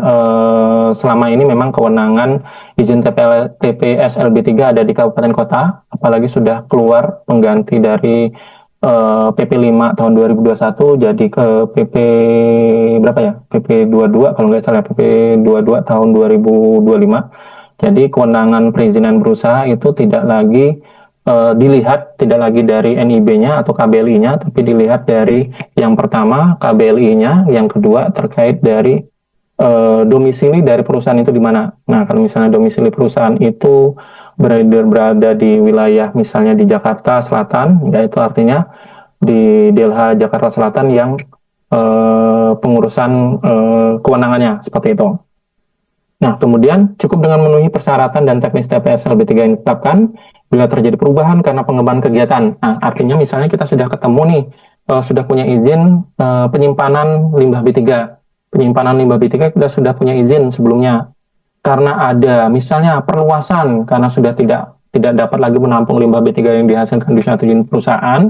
selama ini memang kewenangan izin TPS LB3 ada di kabupaten kota, apalagi sudah keluar pengganti dari PP 5 tahun 2021 jadi ke PP berapa ya? PP 22 kalau nggak salah, PP 22 tahun 2025. Jadi kewenangan perizinan berusaha itu tidak lagi dilihat tidak lagi dari NIB-nya atau KBLI-nya, tapi dilihat dari yang pertama KBLI-nya, yang kedua terkait dari domisili dari perusahaan itu di mana. Nah, kalau misalnya domisili perusahaan itu berada di wilayah misalnya di Jakarta Selatan, yaitu artinya di DLH Jakarta Selatan yang pengurusan kewenangannya seperti itu. Nah, kemudian cukup dengan memenuhi persyaratan dan teknis TPS LB3 yang ditetapkan bila terjadi perubahan karena pengembangan kegiatan. Nah, artinya misalnya kita sudah ketemu nih, sudah punya izin penyimpanan limbah B3. Penyimpanan limbah B3 kita sudah punya izin sebelumnya. Karena ada misalnya perluasan, karena sudah tidak dapat lagi menampung limbah B3 yang dihasilkan di suatu unit perusahaan,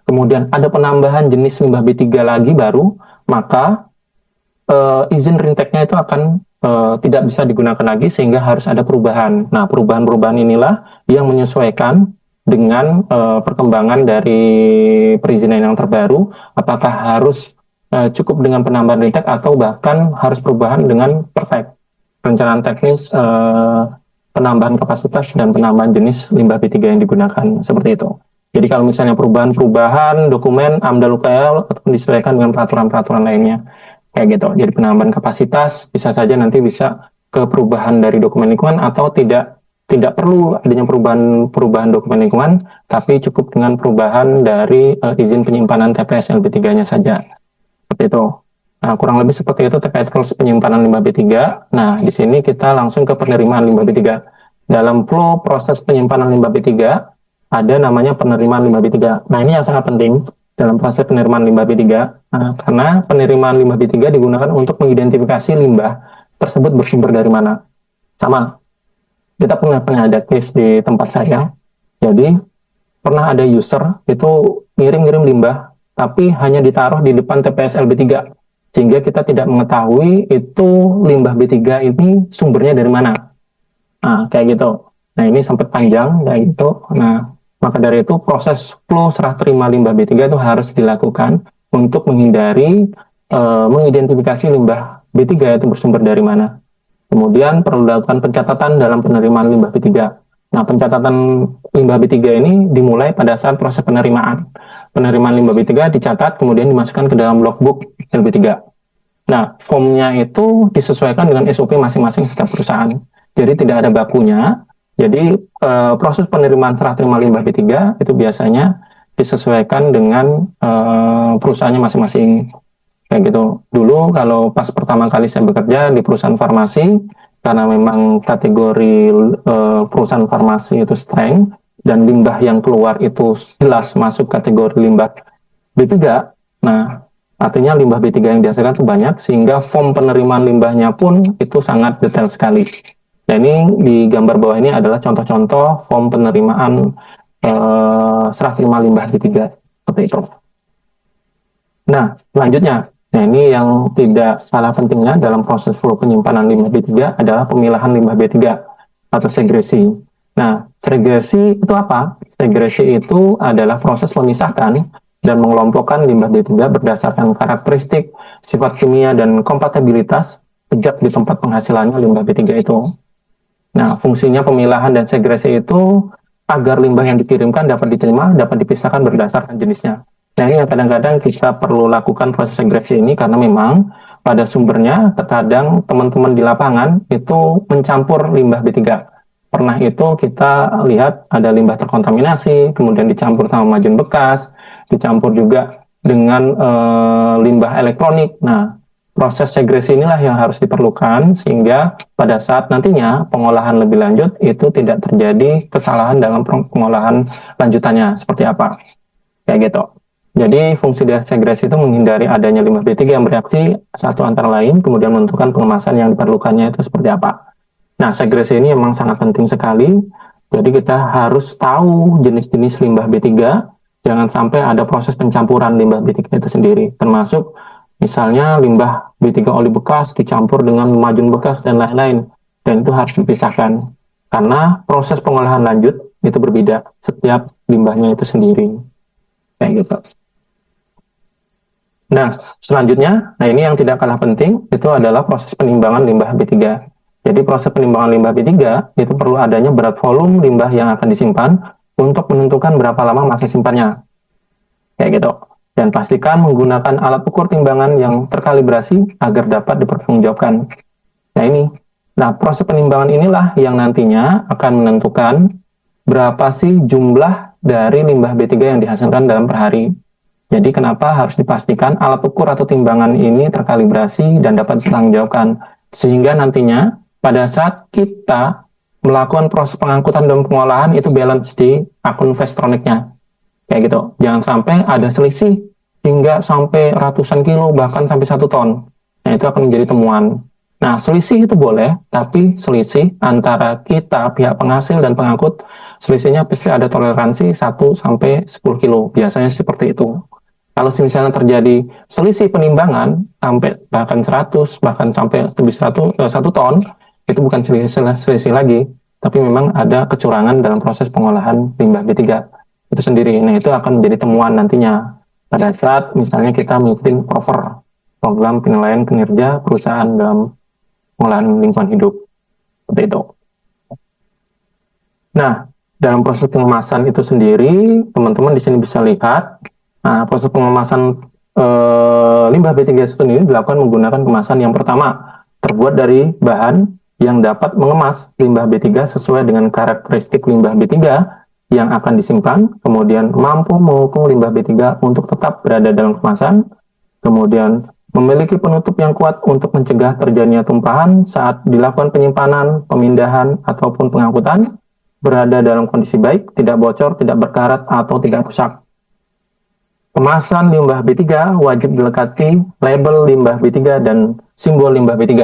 kemudian ada penambahan jenis limbah B3 lagi baru, maka izin rinteknya itu akan tidak bisa digunakan lagi sehingga harus ada perubahan. Nah, perubahan-perubahan inilah yang menyesuaikan dengan perkembangan dari perizinan yang terbaru, apakah harus cukup dengan penambahan rintek atau bahkan harus perubahan dengan perfect perencanaan teknis penambahan kapasitas dan penambahan jenis limbah B3 yang digunakan seperti itu. Jadi kalau misalnya perubahan-perubahan dokumen AMDAL UKL ataupun disesuaikan dengan peraturan-peraturan lainnya. Kayak gitu. Jadi penambahan kapasitas bisa saja nanti bisa ke perubahan dari dokumen lingkungan atau tidak perlu adanya perubahan dokumen lingkungan, tapi cukup dengan perubahan dari izin penyimpanan TPS LB3-nya saja. Seperti itu. Nah, kurang lebih seperti itu terkait proses penyimpanan limbah B3. Nah, di sini kita langsung ke penerimaan limbah B3. Dalam flow proses penyimpanan limbah B3, ada namanya penerimaan limbah B3. Nah, ini yang sangat penting dalam proses penerimaan limbah B3, karena penerimaan limbah B3 digunakan untuk mengidentifikasi limbah tersebut bersumber dari mana. Sama, kita pernah ada case di tempat saya, jadi pernah ada user itu ngirim-ngirim limbah, tapi hanya ditaruh di depan TPS LB3, sehingga kita tidak mengetahui itu limbah B3 ini sumbernya dari mana. Nah, kayak gitu. Nah, ini sampai panjang, kayak gitu. Nah, maka dari itu proses flow serah terima limbah B3 itu harus dilakukan untuk menghindari mengidentifikasi limbah B3 itu bersumber dari mana. Kemudian perlu dilakukan pencatatan dalam penerimaan limbah B3. Nah, pencatatan limbah B3 ini dimulai pada saat proses penerimaan. Penerimaan limbah B3 dicatat, kemudian dimasukkan ke dalam logbook LB3. Nah, formnya itu disesuaikan dengan SOP masing-masing setiap perusahaan. Jadi tidak ada bakunya. Jadi proses penerimaan serah terima limbah B3 itu biasanya disesuaikan dengan perusahaannya masing-masing. Kayak gitu. Dulu kalau pas pertama kali saya bekerja di perusahaan farmasi, karena memang kategori perusahaan farmasi itu strength dan limbah yang keluar itu jelas masuk kategori limbah B3. Nah, artinya limbah B3 yang dihasilkan itu banyak, sehingga form penerimaan limbahnya pun itu sangat detail sekali. Nah, ini di gambar bawah ini adalah contoh-contoh form penerimaan serah terima limbah B3. Seperti itu. Nah, selanjutnya, nah ini yang tidak salah pentingnya dalam proses flow penyimpanan limbah B3 adalah pemilahan limbah B3 atau segresi. Nah, segresi itu apa? Segresi itu adalah proses memisahkan dan mengelompokkan limbah B3 berdasarkan karakteristik, sifat kimia, dan kompatibilitas sejak di tempat penghasilannya limbah B3 itu. Nah, fungsinya pemilahan dan segresi itu agar limbah yang dikirimkan dapat diterima, dapat dipisahkan berdasarkan jenisnya. Nah, ini yang kadang-kadang kita perlu lakukan proses segresi ini karena memang pada sumbernya terkadang teman-teman di lapangan itu mencampur limbah B3. Pernah itu kita lihat ada limbah terkontaminasi, kemudian dicampur sama majun bekas, dicampur juga dengan limbah elektronik. Nah, proses segresi inilah yang harus diperlukan sehingga pada saat nantinya pengolahan lebih lanjut itu tidak terjadi kesalahan dalam pengolahan lanjutannya seperti apa. Kayak gitu. Jadi fungsi dari segresi itu menghindari adanya limbah B3 yang bereaksi satu antara lain, kemudian menentukan pengemasan yang diperlukannya itu seperti apa. Nah, segresi ini memang sangat penting sekali. Jadi kita harus tahu jenis-jenis limbah B3, jangan sampai ada proses pencampuran limbah B3 itu sendiri, termasuk misalnya limbah B3 oli bekas dicampur dengan majun bekas dan lain-lain. Dan itu harus dipisahkan. Karena proses pengolahan lanjut itu berbeda setiap limbahnya itu sendiri. Kayak gitu. Nah, selanjutnya, nah ini yang tidak kalah penting, itu adalah proses penimbangan limbah B3. Jadi proses penimbangan limbah B3 itu perlu adanya berat volume limbah yang akan disimpan untuk menentukan berapa lama masa simpannya. Kayak gitu. Dan pastikan menggunakan alat ukur timbangan yang terkalibrasi agar dapat dipertanggungjawabkan. Nah ini, nah proses penimbangan inilah yang nantinya akan menentukan berapa sih jumlah dari limbah B3 yang dihasilkan dalam per hari. Jadi kenapa harus dipastikan alat ukur atau timbangan ini terkalibrasi dan dapat dipertanggungjawabkan. Sehingga nantinya pada saat kita melakukan proses pengangkutan dan pengolahan itu balance di akun Vestroniknya. Kayak gitu. Jangan sampai ada selisih hingga sampai ratusan kilo, bahkan sampai 1 ton. Nah, itu akan menjadi temuan. Nah, selisih itu boleh, tapi selisih antara kita, pihak penghasil dan pengangkut, selisihnya pasti ada toleransi 1 sampai 10 kilo. Biasanya seperti itu. Kalau misalnya terjadi selisih penimbangan sampai bahkan 100, bahkan sampai lebih 1 ton, itu bukan selisih lagi, tapi memang ada kecurangan dalam proses pengolahan limbah B3 itu sendiri. Nah, itu akan menjadi temuan nantinya pada saat misalnya kita mengikuti program penilaian kinerja perusahaan dalam pengolahan lingkungan hidup. Seperti itu. Nah, Dalam proses pengemasan itu sendiri, teman-teman di sini bisa lihat, nah, proses pengemasan limbah B3 itu sendiri dilakukan menggunakan kemasan yang pertama, terbuat dari bahan yang dapat mengemas limbah B3 sesuai dengan karakteristik limbah B3 yang akan disimpan, kemudian mampu menghukum limbah B3 untuk tetap berada dalam kemasan, kemudian memiliki penutup yang kuat untuk mencegah terjadinya tumpahan saat dilakukan penyimpanan, pemindahan, ataupun pengangkutan, berada dalam kondisi baik, tidak bocor, tidak berkarat, atau tidak rusak. Kemasan limbah B3 wajib dilekati label limbah B3 dan simbol limbah B3.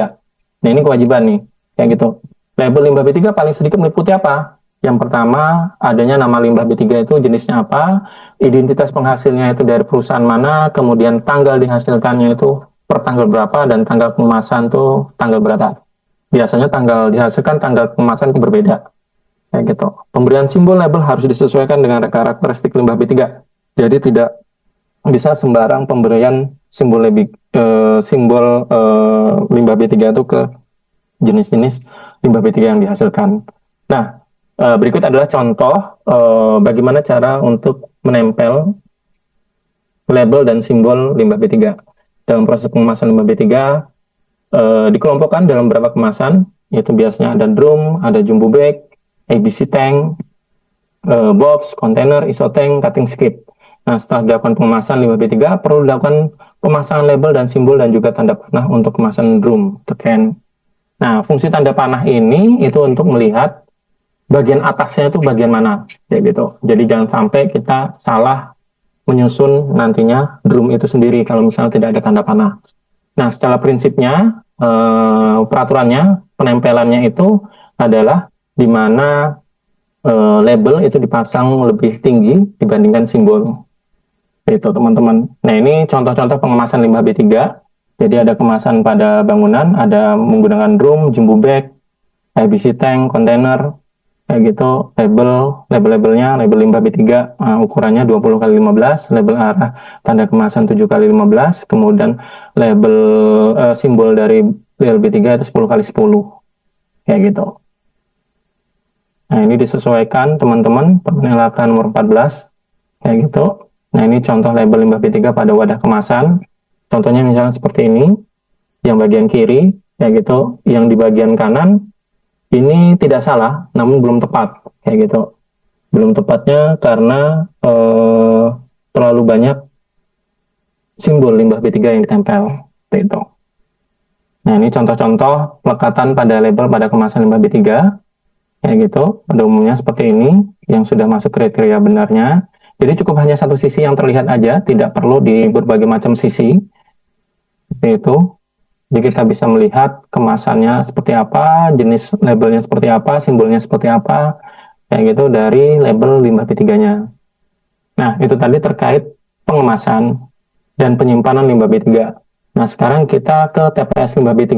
Nah, ini kewajiban nih, kayak gitu. Label limbah B3 paling sedikit meliputi apa? Yang pertama, adanya nama limbah B3 itu jenisnya apa, identitas penghasilnya itu dari perusahaan mana, kemudian tanggal dihasilkannya itu per tanggal berapa, dan tanggal pengemasan itu tanggal berapa. Biasanya tanggal dihasilkan, tanggal pengemasan itu berbeda. Kayak gitu. Pemberian simbol label harus disesuaikan dengan karakteristik limbah B3. Jadi tidak bisa sembarang pemberian simbol limbah B3 itu ke jenis-jenis limbah B3 yang dihasilkan. Nah, berikut adalah contoh bagaimana cara untuk menempel label dan simbol limbah B3. Dalam proses pengemasan limbah B3 dikelompokkan dalam beberapa kemasan, yaitu biasanya ada drum, ada jumbo bag, ABC tank, box, kontainer, isotank, cutting skip. Nah, setelah dilakukan pengemasan limbah B3, perlu dilakukan pemasangan label dan simbol dan juga tanda panah untuk kemasan drum, can. Nah, fungsi tanda panah ini itu untuk melihat bagian atasnya itu bagian mana, kayak gitu. Jadi jangan sampai kita salah menyusun nantinya drum itu sendiri kalau misalnya tidak ada tanda panah. Nah, secara prinsipnya, peraturannya, penempelannya itu adalah di mana label itu dipasang lebih tinggi dibandingkan simbol. Itu teman-teman. Nah, ini contoh-contoh pengemasan limbah B3. Jadi ada kemasan pada bangunan, ada menggunakan drum, jumbo bag, IBC tank, kontainer, kayak gitu. Label-labelnya, label limbah B3 ukurannya 20 kali 15, label arah tanda kemasan 7 kali 15, kemudian label simbol dari label B3 itu 10 kali 10. Kayak gitu. Nah, ini disesuaikan teman-teman, Permen LHK nomor 14, kayak gitu. Nah, ini contoh label limbah B3 pada wadah kemasan. Contohnya misalnya seperti ini, yang bagian kiri, kayak gitu. Yang di bagian kanan, ini tidak salah, namun belum tepat, kayak gitu. Belum tepatnya karena terlalu banyak simbol limbah B3 yang ditempel, itu. Nah, ini contoh-contoh pelekatan pada label pada kemasan limbah B3, kayak gitu. Pada umumnya seperti ini, yang sudah masuk kriteria benarnya. Jadi cukup hanya satu sisi yang terlihat aja, tidak perlu di berbagai macam sisi. Seperti itu. Jadi kita bisa melihat kemasannya seperti apa, jenis labelnya seperti apa, simbolnya seperti apa, kayak gitu dari label limbah B3-nya. Nah, itu tadi terkait pengemasan dan penyimpanan limbah B3. Nah, sekarang kita ke TPS limbah B3.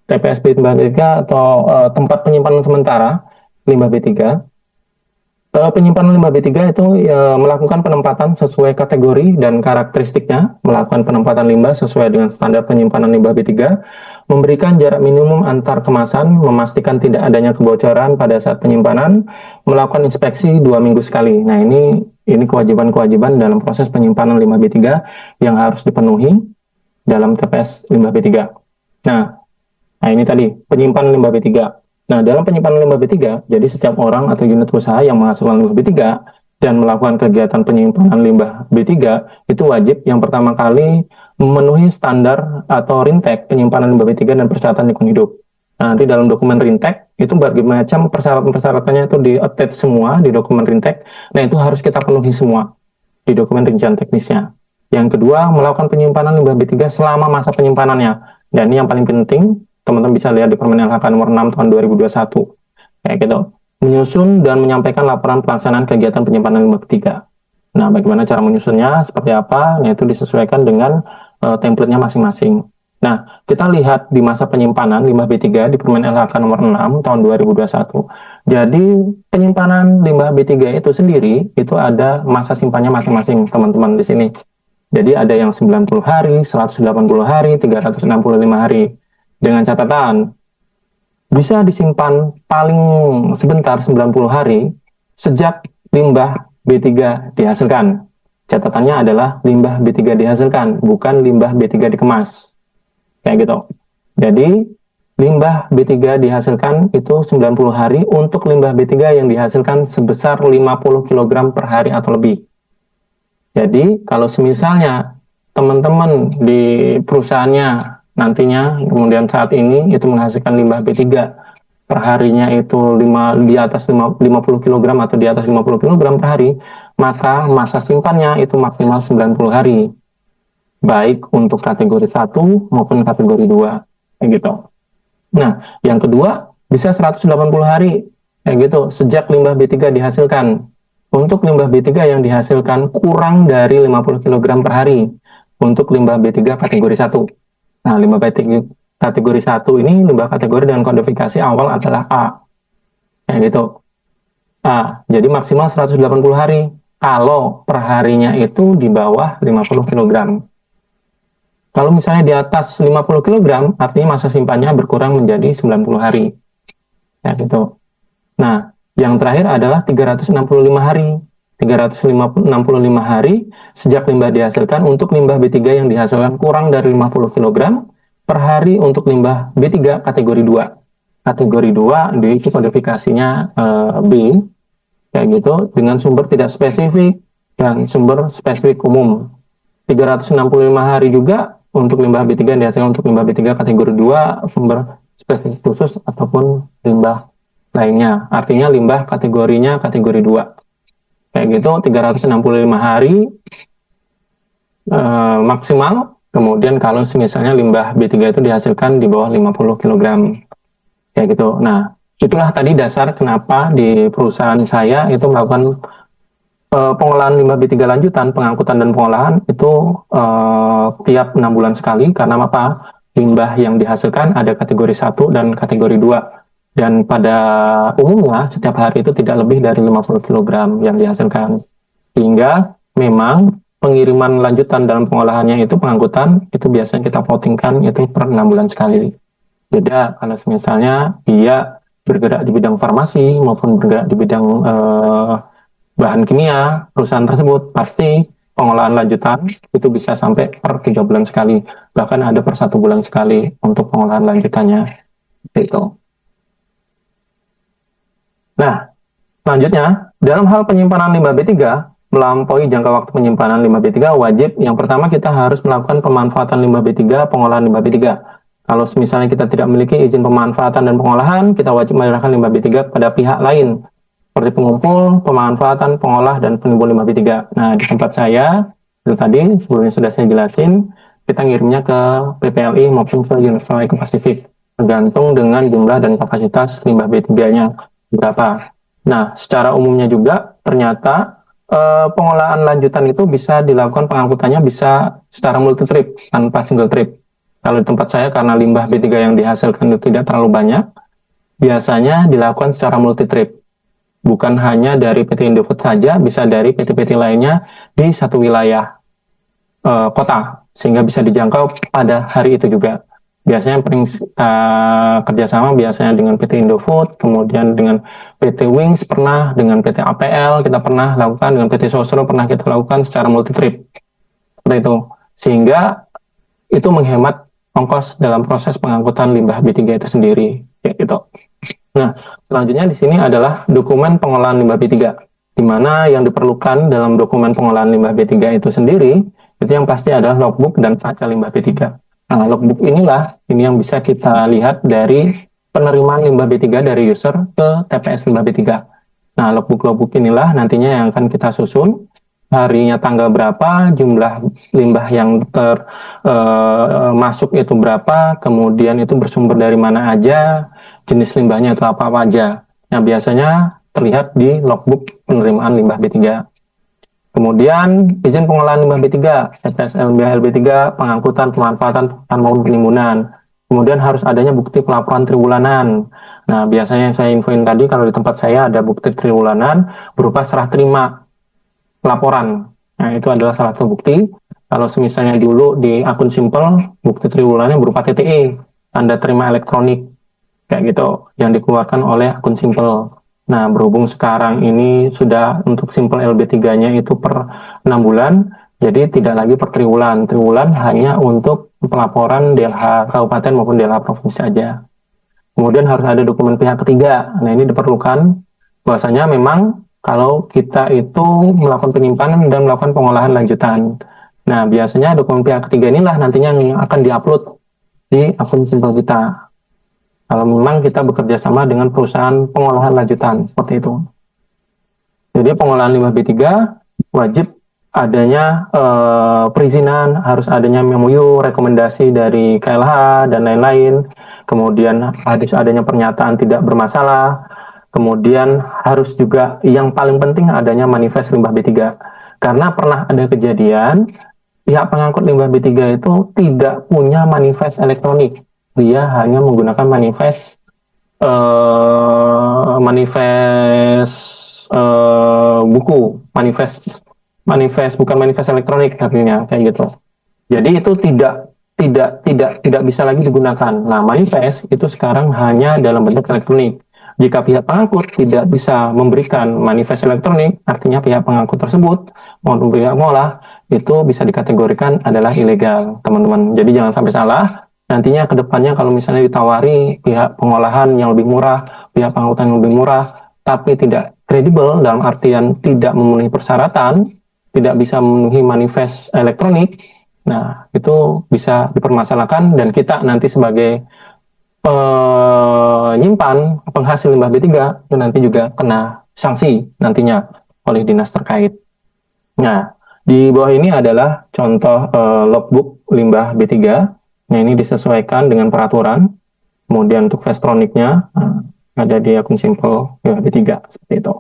TPS limbah B3 atau tempat penyimpanan sementara limbah B3. Penyimpanan limbah B3 itu melakukan penempatan sesuai kategori dan karakteristiknya, melakukan penempatan limbah sesuai dengan standar penyimpanan limbah B3, memberikan jarak minimum antar kemasan, memastikan tidak adanya kebocoran pada saat penyimpanan, melakukan inspeksi 2 minggu sekali. Nah, ini kewajiban-kewajiban dalam proses penyimpanan limbah B3 yang harus dipenuhi dalam TPS limbah B3. Nah, ini tadi penyimpanan limbah B3. Nah, dalam penyimpanan limbah B3, jadi setiap orang atau unit usaha yang menghasilkan limbah B3 dan melakukan kegiatan penyimpanan limbah B3 itu wajib yang pertama kali memenuhi standar atau Rintek penyimpanan limbah B3 dan persyaratan lingkungan hidup. Nah, nanti dalam dokumen Rintek itu berbagai macam persyaratan-persyaratannya itu di-attach semua di dokumen Rintek. Nah, itu harus kita penuhi semua di dokumen rincian teknisnya. Yang kedua, melakukan penyimpanan limbah B3 selama masa penyimpanannya. Dan ini yang paling penting, teman-teman bisa lihat di Permen LHK nomor 6 tahun 2021. Kayak gitu. Menyusun dan menyampaikan laporan pelaksanaan kegiatan penyimpanan limbah B3. Nah, bagaimana cara menyusunnya, seperti apa, yaitu disesuaikan dengan template-nya masing-masing. Nah, kita lihat di masa penyimpanan limbah B3 di Permen LHK nomor 6 tahun 2021. Jadi, penyimpanan limbah B3 itu sendiri, itu ada masa simpannya masing-masing, teman-teman di sini. Jadi, ada yang 90 hari, 180 hari, 365 hari. Dengan catatan, bisa disimpan paling sebentar 90 hari, sejak limbah B3 dihasilkan. Catatannya adalah limbah B3 dihasilkan, bukan limbah B3 dikemas. Kayak gitu. Jadi, limbah B3 dihasilkan itu 90 hari untuk limbah B3 yang dihasilkan sebesar 50 kg per hari atau lebih. Jadi, kalau semisalnya teman-teman di perusahaannya nantinya, kemudian saat ini itu menghasilkan limbah B3 per harinya itu di atas 50 kg atau di atas 50 kg per hari, maka masa simpannya itu maksimal 90 hari. Baik untuk kategori 1 maupun kategori 2. Kayak gitu. Nah, yang kedua bisa 180 hari. Kayak gitu, sejak limbah B3 dihasilkan. Untuk limbah B3 yang dihasilkan kurang dari 50 kg per hari. Untuk limbah B3 kategori 1. Nah, limbah B3 kategori 1 ini limbah kategori dengan kodifikasi awal adalah A. Kayak gitu. A. Jadi maksimal 180 hari. Kalau perharinya itu di bawah 50 kg. Kalau misalnya di atas 50 kg, artinya masa simpannya berkurang menjadi 90 hari. Ya gitu. Nah, yang terakhir adalah 365 hari. 365 hari sejak limbah dihasilkan untuk limbah B3 yang dihasilkan kurang dari 50 kg per hari untuk limbah B3 kategori 2. Kategori 2 di kodifikasinya B, kayak gitu, dengan sumber tidak spesifik dan sumber spesifik umum. 365 hari juga untuk limbah B3 yang dihasilkan untuk limbah B3 kategori 2 sumber spesifik khusus ataupun limbah lainnya. Artinya limbah kategorinya kategori 2. Kayak gitu 365 hari maksimal. Kemudian kalau misalnya limbah B3 itu dihasilkan di bawah 50 kg. Kayak gitu. Nah, itulah tadi dasar kenapa di perusahaan saya itu melakukan pengolahan limbah B3 lanjutan, pengangkutan dan pengolahan itu tiap 6 bulan sekali. Karena apa? Limbah yang dihasilkan ada kategori 1 dan kategori 2. Dan pada umumnya setiap hari itu tidak lebih dari 50 kg yang dihasilkan. Sehingga memang pengiriman lanjutan dalam pengolahannya itu pengangkutan itu biasanya kita plottingkan itu per 6 bulan sekali. Beda kalau misalnya dia bergerak di bidang farmasi maupun bergerak di bidang bahan kimia, perusahaan tersebut pasti pengolahan lanjutan itu bisa sampai per 3 bulan sekali, bahkan ada per 1 bulan sekali untuk pengolahan lanjutannya. Itu. Nah, selanjutnya, dalam hal penyimpanan limbah B3, melampaui jangka waktu penyimpanan limbah B3, wajib yang pertama kita harus melakukan pemanfaatan limbah B3, pengolahan limbah B3. Kalau misalnya kita tidak memiliki izin pemanfaatan dan pengolahan, kita wajib menyerahkan limbah B3 kepada pihak lain, seperti pengumpul, pemanfaatan, pengolah, dan penimbun limbah B3. Nah, di tempat saya, itu tadi sebelumnya sudah saya jelasin, kita ngirimnya ke PPLI maupun ke Universal Eco Pacific, tergantung dengan jumlah dan kapasitas limbah B3-nya berapa. Nah, secara umumnya juga ternyata pengolahan lanjutan itu bisa dilakukan pengangkutannya bisa secara multi trip tanpa single trip. Kalau di tempat saya karena limbah B3 yang dihasilkan itu tidak terlalu banyak, biasanya dilakukan secara multi trip. Bukan hanya dari PT Indofood saja, bisa dari PT-PT lainnya di satu wilayah kota, sehingga bisa dijangkau pada hari itu juga. Biasanya paling kerjasama biasanya dengan PT Indofood, kemudian dengan PT Wings pernah, dengan PT APL kita pernah lakukan, dengan PT Sosro pernah kita lakukan secara multi trip. Seperti itu. Sehingga itu menghemat ongkos dalam proses pengangkutan limbah B3 itu sendiri. Ya, gitu. Nah, selanjutnya di sini adalah dokumen pengolahan limbah B3. Di mana yang diperlukan dalam dokumen pengolahan limbah B3 itu sendiri, itu yang pasti adalah logbook dan kaca limbah B3. Nah, logbook inilah ini yang bisa kita lihat dari penerimaan limbah B3 dari user ke TPS limbah B3. Nah, logbook inilah nantinya yang akan kita susun harinya tanggal berapa, jumlah limbah yang masuk itu berapa, kemudian itu bersumber dari mana aja, jenis limbahnya itu apa aja. Nah, biasanya terlihat di logbook penerimaan limbah B3. Kemudian izin pengolahan limbah B3, TPS LB3, pengangkutan, pemanfaatan, maupun penimbunan. Kemudian harus adanya bukti pelaporan triwulanan. Nah, biasanya yang saya infoin tadi kalau di tempat saya ada bukti triwulanan berupa serah terima laporan. Nah, itu adalah salah satu bukti. Kalau misalnya dulu di akun simple, bukti triwulannya berupa TTE, tanda terima elektronik, kayak gitu, yang dikeluarkan oleh akun simple. Nah, berhubung sekarang ini sudah untuk simpel LB3-nya itu per 6 bulan, jadi tidak lagi per triwulan. Triwulan hanya untuk pelaporan DLH kabupaten maupun DLH provinsi saja. Kemudian harus ada dokumen pihak ketiga. Nah, ini diperlukan bahwasanya memang kalau kita itu melakukan penyimpanan dan melakukan pengolahan lanjutan. Nah, biasanya dokumen pihak ketiga inilah nantinya yang akan diupload di akun simpel kita. Kalau memang kita bekerja sama dengan perusahaan pengolahan lanjutan, seperti itu. Jadi pengolahan limbah B3 wajib adanya perizinan, harus adanya MOU, rekomendasi dari KLH, dan lain-lain. Kemudian harus adanya pernyataan tidak bermasalah. Kemudian harus juga yang paling penting adanya manifest limbah B3. Karena pernah ada kejadian, pihak pengangkut limbah B3 itu tidak punya manifest elektronik. Dia hanya menggunakan manifest buku, manifest bukan manifest elektronik artinya kayak gitu. Jadi itu tidak bisa lagi digunakan. Nah, manifest itu sekarang hanya dalam bentuk elektronik. Jika pihak pengangkut tidak bisa memberikan manifest elektronik, artinya pihak pengangkut tersebut maupun pihak pengolah itu bisa dikategorikan adalah ilegal, teman-teman. Jadi jangan sampai salah. Nantinya ke depannya kalau misalnya ditawari pihak pengolahan yang lebih murah, pihak pengangkutan yang lebih murah, tapi tidak kredibel dalam artian tidak memenuhi persyaratan, tidak bisa memenuhi manifest elektronik, nah itu bisa dipermasalahkan dan kita nanti sebagai penyimpan penghasil limbah B3 itu nanti juga kena sanksi nantinya oleh dinas terkait. Nah, di bawah ini adalah contoh logbook limbah B3. Nah, ini disesuaikan dengan peraturan. Kemudian untuk Vestroniknya ada di akun simpel limbah B3 seperti itu.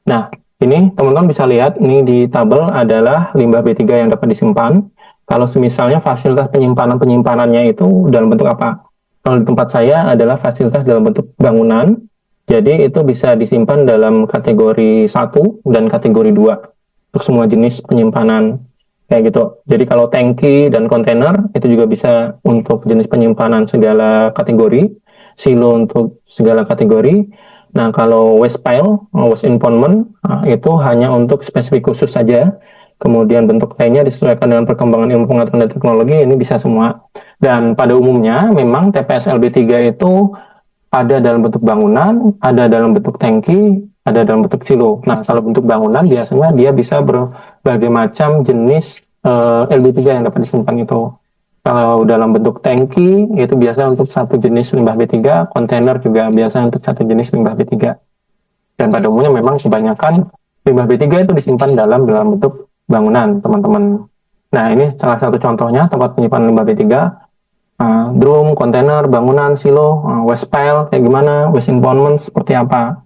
Nah, ini teman-teman bisa lihat ini di tabel adalah limbah B3 yang dapat disimpan. Kalau misalnya fasilitas penyimpanannya itu dalam bentuk apa? Kalau di tempat saya adalah fasilitas dalam bentuk bangunan. Jadi itu bisa disimpan dalam kategori 1 dan kategori 2 untuk semua jenis penyimpanan kayak gitu. Jadi kalau tangki dan kontainer itu juga bisa untuk jenis penyimpanan segala kategori, silo untuk segala kategori. Nah, kalau waste pile, waste impoundment itu hanya untuk spesifik khusus saja. Kemudian bentuk lainnya disesuaikan dengan perkembangan ilmu pengetahuan dan teknologi, ini bisa semua. Dan pada umumnya memang TPS LB3 itu ada dalam bentuk bangunan, ada dalam bentuk tangki, ada dalam bentuk silo. Nah, kalau bentuk bangunan biasanya dia bisa berbagai macam jenis LB3 yang dapat disimpan itu. Kalau dalam bentuk tangki, itu biasa untuk satu jenis limbah B3, kontainer juga biasa untuk satu jenis limbah B3. Dan pada umumnya memang kebanyakan limbah B3 itu disimpan dalam bentuk bangunan, teman-teman. Nah, ini salah satu contohnya tempat penyimpanan limbah B3. Drum, kontainer, bangunan, silo, waste pile, kayak gimana, waste impoundment, seperti apa.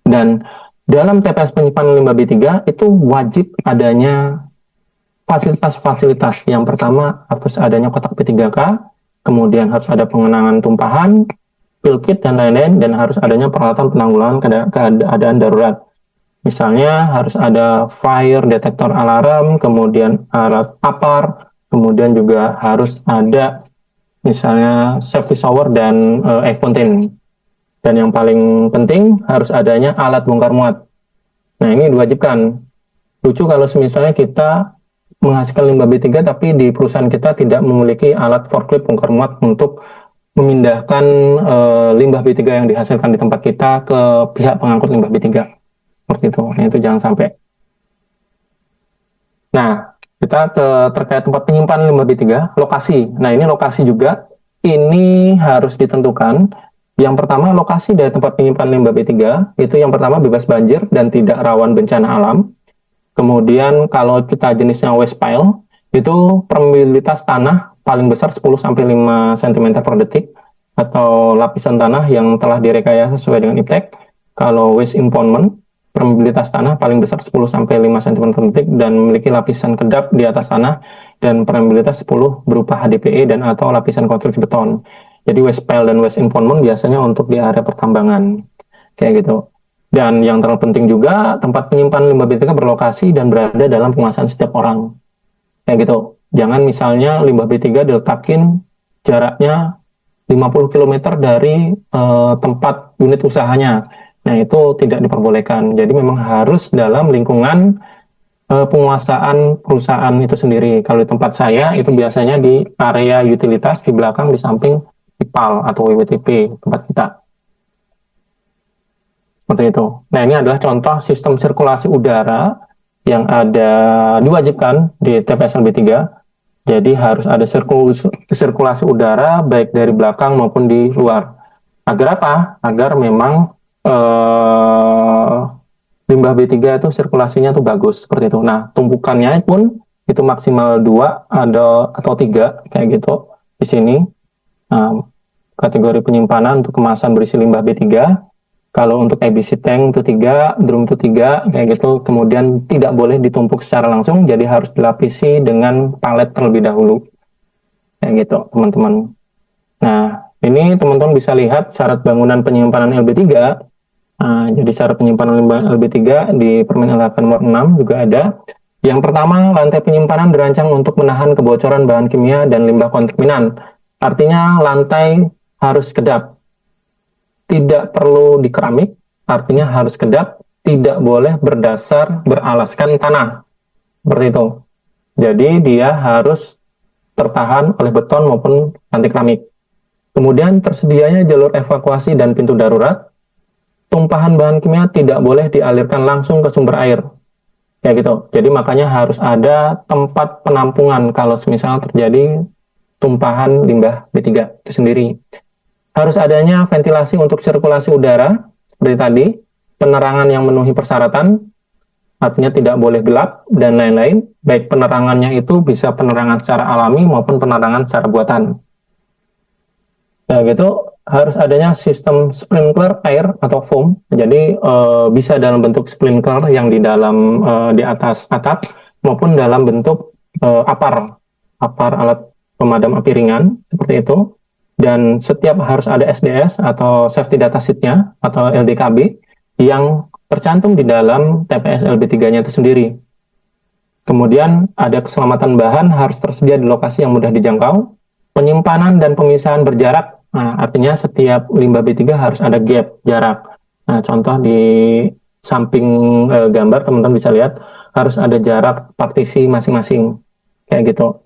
Dan dalam TPS penyimpanan limbah B3 itu wajib adanya fasilitas-fasilitas. Yang pertama harus adanya kotak P3K, kemudian harus ada pengenangan tumpahan, spill kit, dan lain-lain, dan harus adanya peralatan penanggulangan keadaan darurat. Misalnya harus ada fire detector alarm, kemudian alat APAR, kemudian juga harus ada misalnya safety shower dan air fountain. Dan yang paling penting harus adanya alat bongkar muat. Nah, ini diwajibkan. Lucu kalau misalnya kita menghasilkan limbah B3 tapi di perusahaan kita tidak memiliki alat forklift bongkar muat untuk memindahkan limbah B3 yang dihasilkan di tempat kita ke pihak pengangkut limbah B3. Seperti itu. Nah, itu jangan sampai. Nah, kita terkait tempat penyimpanan limbah B3, lokasi. Nah, ini lokasi juga. Ini harus ditentukan. Yang pertama, lokasi dari tempat penyimpanan limbah B3, itu yang pertama bebas banjir dan tidak rawan bencana alam. Kemudian kalau kita jenisnya waste pile, itu permeabilitas tanah paling besar 10-5 cm per detik, atau lapisan tanah yang telah direkayasa sesuai dengan IPTEK. Kalau waste impoundment, permeabilitas tanah paling besar 10-5 cm per detik dan memiliki lapisan kedap di atas tanah dan permeabilitas 10 berupa HDPE dan atau lapisan konstruksi beton. Jadi waste pile dan waste impoundment biasanya untuk di area pertambangan. Kayak gitu. Dan yang terlalu penting juga, tempat penyimpanan limbah B3 berlokasi dan berada dalam penguasaan setiap orang. Kayak gitu. Jangan misalnya limbah B3 diletakin jaraknya 50 km dari tempat unit usahanya. Nah, itu tidak diperbolehkan. Jadi memang harus dalam lingkungan penguasaan perusahaan itu sendiri. Kalau di tempat saya itu biasanya di area utilitas di belakang di samping IPAL atau WWTP tempat kita. Seperti itu. Nah, ini adalah contoh sistem sirkulasi udara yang ada diwajibkan di TPS LB3. Jadi harus ada sirkulasi udara baik dari belakang maupun di luar. Agar apa? Agar memang eh, limbah B3 itu sirkulasinya tuh bagus seperti itu. Nah, tumpukannya pun itu maksimal 2 ada atau 3 kayak gitu di sini. Nah, kategori penyimpanan untuk kemasan berisi limbah B3. Kalau untuk ABC tank itu 3, drum itu 3, kayak gitu. Kemudian tidak boleh ditumpuk secara langsung, jadi harus dilapisi dengan palet terlebih dahulu. Kayak gitu, teman-teman. Nah, ini teman-teman bisa lihat syarat bangunan penyimpanan LB3. Nah, jadi syarat penyimpanan limbah LB3 di Permen LHK nomor 6 juga ada. Yang pertama, lantai penyimpanan dirancang untuk menahan kebocoran bahan kimia dan limbah kontaminan. Artinya lantai harus kedap, tidak perlu di keramik, artinya harus kedap, tidak boleh berdasar beralaskan tanah. Seperti itu. Jadi dia harus tertahan oleh beton maupun lantai keramik. Kemudian tersedianya jalur evakuasi dan pintu darurat. Tumpahan bahan kimia tidak boleh dialirkan langsung ke sumber air. Ya gitu. Jadi makanya harus ada tempat penampungan kalau misalnya terjadi tumpahan limbah B3 itu sendiri. Harus adanya ventilasi untuk sirkulasi udara, seperti tadi, penerangan yang memenuhi persyaratan, artinya tidak boleh gelap, dan lain-lain, baik penerangannya itu bisa penerangan secara alami maupun penerangan secara buatan. Nah, gitu, harus adanya sistem sprinkler air atau foam, jadi bisa dalam bentuk sprinkler yang di dalam, di atas atap, maupun dalam bentuk apar alat pemadam api ringan, seperti itu. Dan setiap harus ada SDS atau safety data sheet-nya atau LDKB yang tercantum di dalam TPS LB3-nya itu sendiri. Kemudian ada keselamatan bahan harus tersedia di lokasi yang mudah dijangkau. Penyimpanan dan pemisahan berjarak, nah, artinya setiap limbah B3 harus ada gap jarak. Nah, contoh di samping gambar teman-teman bisa lihat harus ada jarak partisi masing-masing kayak gitu.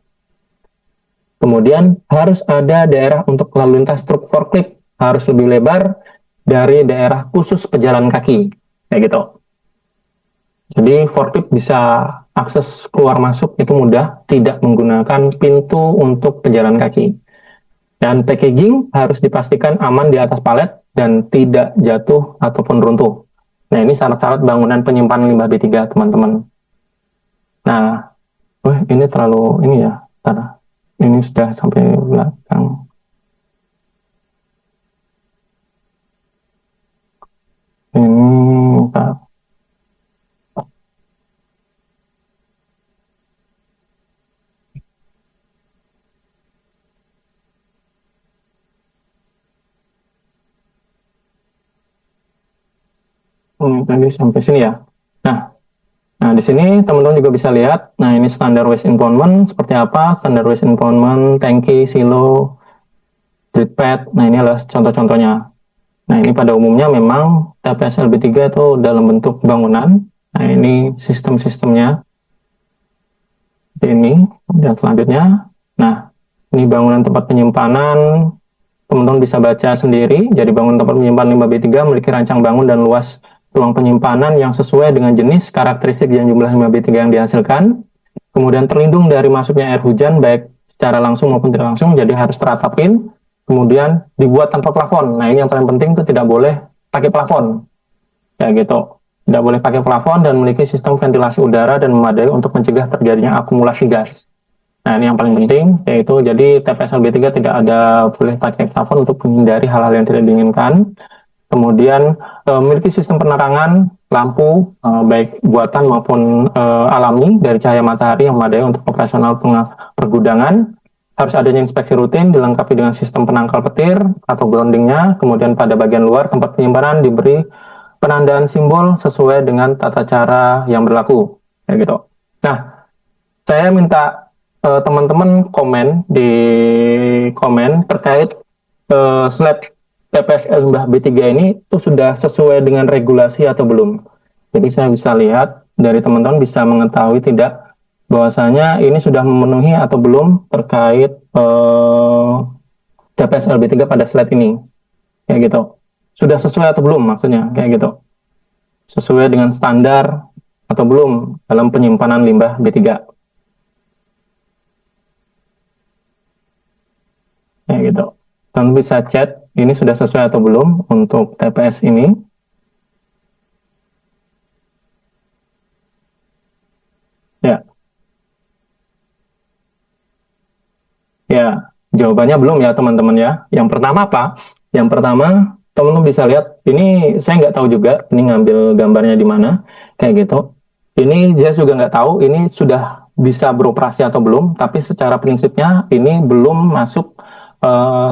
Kemudian harus ada daerah untuk lalu lintas truk forklift, harus lebih lebar dari daerah khusus pejalan kaki, kayak gitu. Jadi forklift bisa akses keluar masuk itu mudah, tidak menggunakan pintu untuk pejalan kaki. Dan packaging harus dipastikan aman di atas palet dan tidak jatuh ataupun runtuh. Nah, ini syarat-syarat bangunan penyimpanan limbah B3, teman-teman. Nah, ini terlalu ini ya, ini sudah sampai belakang. Ini Pak. Tadi sampai sini ya. Nah, di sini teman-teman juga bisa lihat. Nah, ini standar waste impoundment seperti apa? Standar waste impoundment, tangki, silo, drip pad. Nah, ini adalah contoh-contohnya. Nah, ini pada umumnya memang TPS LB3 itu dalam bentuk bangunan. Nah, ini sistem-sistemnya. Ini, kemudian selanjutnya. Nah, ini bangunan tempat penyimpanan. Teman-teman bisa baca sendiri. Jadi bangunan tempat penyimpanan limbah B3 memiliki rancang bangun dan luas ruang penyimpanan yang sesuai dengan jenis, karakteristik, dan jumlah limbah B3 yang dihasilkan. Kemudian terlindung dari masuknya air hujan, baik secara langsung maupun tidak langsung, jadi harus teratapin. Kemudian dibuat tanpa plafon. Nah, ini yang paling penting itu tidak boleh pakai plafon. Ya gitu. Tidak boleh pakai plafon dan memiliki sistem ventilasi udara dan memadai untuk mencegah terjadinya akumulasi gas. Nah, ini yang paling penting, yaitu jadi TPS LB3 tidak ada boleh pakai plafon untuk menghindari hal-hal yang tidak diinginkan. Kemudian memiliki sistem penerangan lampu baik buatan maupun alami dari cahaya matahari yang memadai untuk operasional pergudangan. Harus adanya inspeksi rutin dilengkapi dengan sistem penangkal petir atau groundingnya. Kemudian pada bagian luar tempat penyimpanan diberi penandaan simbol sesuai dengan tata cara yang berlaku. Ya gitu. Nah, saya minta teman-teman komen di komen terkait slide TPS limbah B3 ini itu sudah sesuai dengan regulasi atau belum. Jadi saya bisa lihat dari teman-teman bisa mengetahui tidak bahwasanya ini sudah memenuhi atau belum terkait TPS LB3 pada slide ini. Kayak gitu. Sudah sesuai atau belum maksudnya, kayak gitu. Sesuai dengan standar atau belum dalam penyimpanan limbah B3. Kayak gitu. Teman bisa chat ini sudah sesuai atau belum untuk TPS ini. Ya, ya, jawabannya belum ya teman-teman ya. Yang pertama apa? Yang pertama, teman-teman bisa lihat, ini saya nggak tahu juga, ini ngambil gambarnya di mana, kayak gitu. Ini saya juga nggak tahu, ini sudah bisa beroperasi atau belum, tapi secara prinsipnya ini belum masuk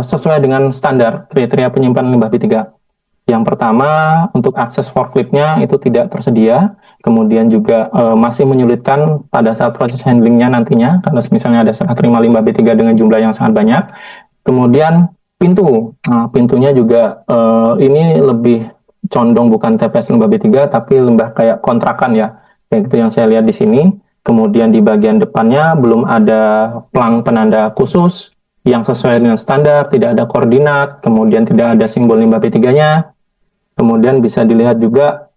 sesuai dengan standar kriteria penyimpanan limbah B3. Yang pertama, untuk akses forkliftnya itu tidak tersedia, kemudian juga masih menyulitkan pada saat proses handlingnya nantinya, kalau misalnya ada serah terima limbah B3 dengan jumlah yang sangat banyak. Kemudian pintunya juga ini lebih condong bukan TPS limbah B3, tapi limbah kayak kontrakan ya, kayak gitu yang saya lihat di sini. Kemudian di bagian depannya belum ada plang penanda khusus yang sesuai dengan standar, tidak ada koordinat, kemudian tidak ada simbol limbah B3-nya. Kemudian bisa dilihat juga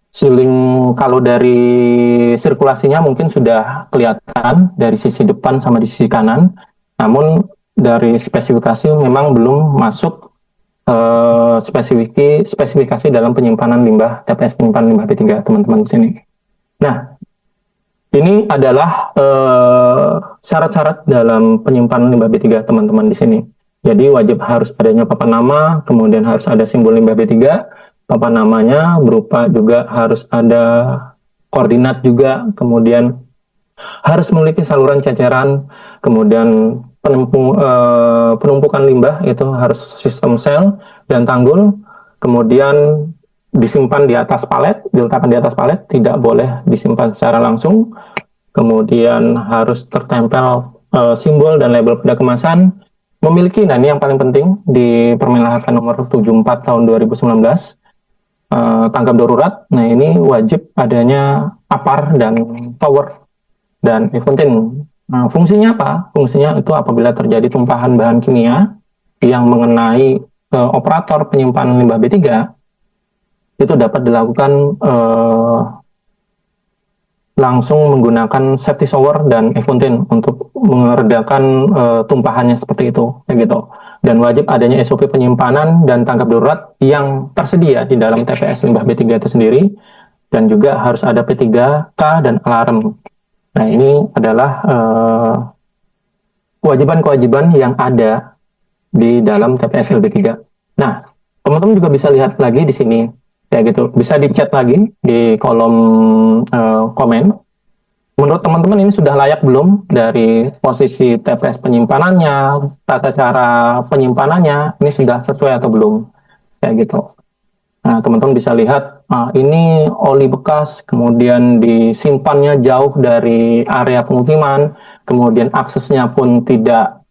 ceiling kalau dari sirkulasinya mungkin sudah kelihatan dari sisi depan sama di sisi kanan. Namun dari spesifikasi memang belum masuk spesifikasi dalam penyimpanan limbah TPS penyimpanan limbah B3 teman-teman di sini. Nah, ini adalah syarat-syarat dalam penyimpanan limbah B3 teman-teman di sini. Jadi wajib harus adanya papan nama, kemudian harus ada simbol limbah B3, papan namanya berupa juga harus ada koordinat juga, kemudian harus memiliki saluran ceceran, kemudian penumpukan limbah itu harus sistem sel dan tanggul, kemudian disimpan di atas palet, diletakkan di atas palet, tidak boleh disimpan secara langsung, kemudian harus tertempel simbol dan label pada kemasan, memiliki, nah ini yang paling penting di Permenlaharkan nomor 74 tahun 2019, tanggap darurat. Nah ini wajib adanya APAR dan tower dan Eventin. Nah, fungsinya apa? Fungsinya itu apabila terjadi tumpahan bahan kimia yang mengenai operator penyimpanan limbah B3, itu dapat dilakukan langsung menggunakan safety shower dan Eventin untuk meredakan tumpahannya seperti itu, kayak gitu. Dan wajib adanya SOP penyimpanan dan tanggap darurat yang tersedia di dalam TPS limbah B3 itu sendiri, dan juga harus ada P3K dan alarm. Nah, ini adalah kewajiban-kewajiban yang ada di dalam TPS LB3. Nah, teman-teman juga bisa lihat lagi di sini, kayak gitu. Bisa di-chat lagi di kolom komen. Menurut teman-teman ini sudah layak belum dari posisi TPS penyimpanannya, tata cara penyimpanannya, ini sudah sesuai atau belum? Kayak gitu. Nah, teman-teman bisa lihat, ini oli bekas, kemudian disimpannya jauh dari area pemukiman, kemudian aksesnya pun tidak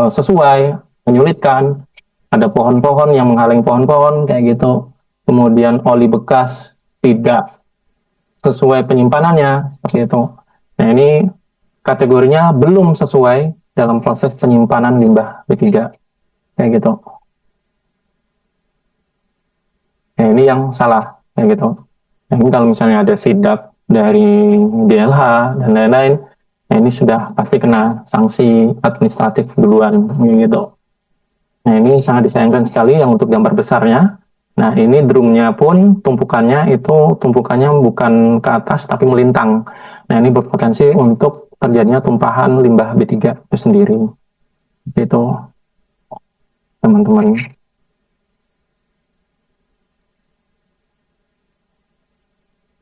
sesuai, menyulitkan, ada pohon-pohon yang menghalangi pohon-pohon, kayak gitu. Kemudian oli bekas tidak sesuai penyimpanannya, seperti itu. Nah, ini kategorinya belum sesuai dalam proses penyimpanan limbah B3, kayak gitu. Nah, ini yang salah, kayak gitu. Nah, ini kalau misalnya ada sidak dari DLH dan lain-lain, nah ini sudah pasti kena sanksi administratif duluan, kayak gitu. Nah, ini sangat disayangkan sekali yang untuk gambar besarnya. Nah, ini drumnya pun tumpukannya bukan ke atas tapi melintang. Nah, ini berpotensi untuk terjadinya tumpahan limbah B3 itu sendiri. Itu, teman-teman.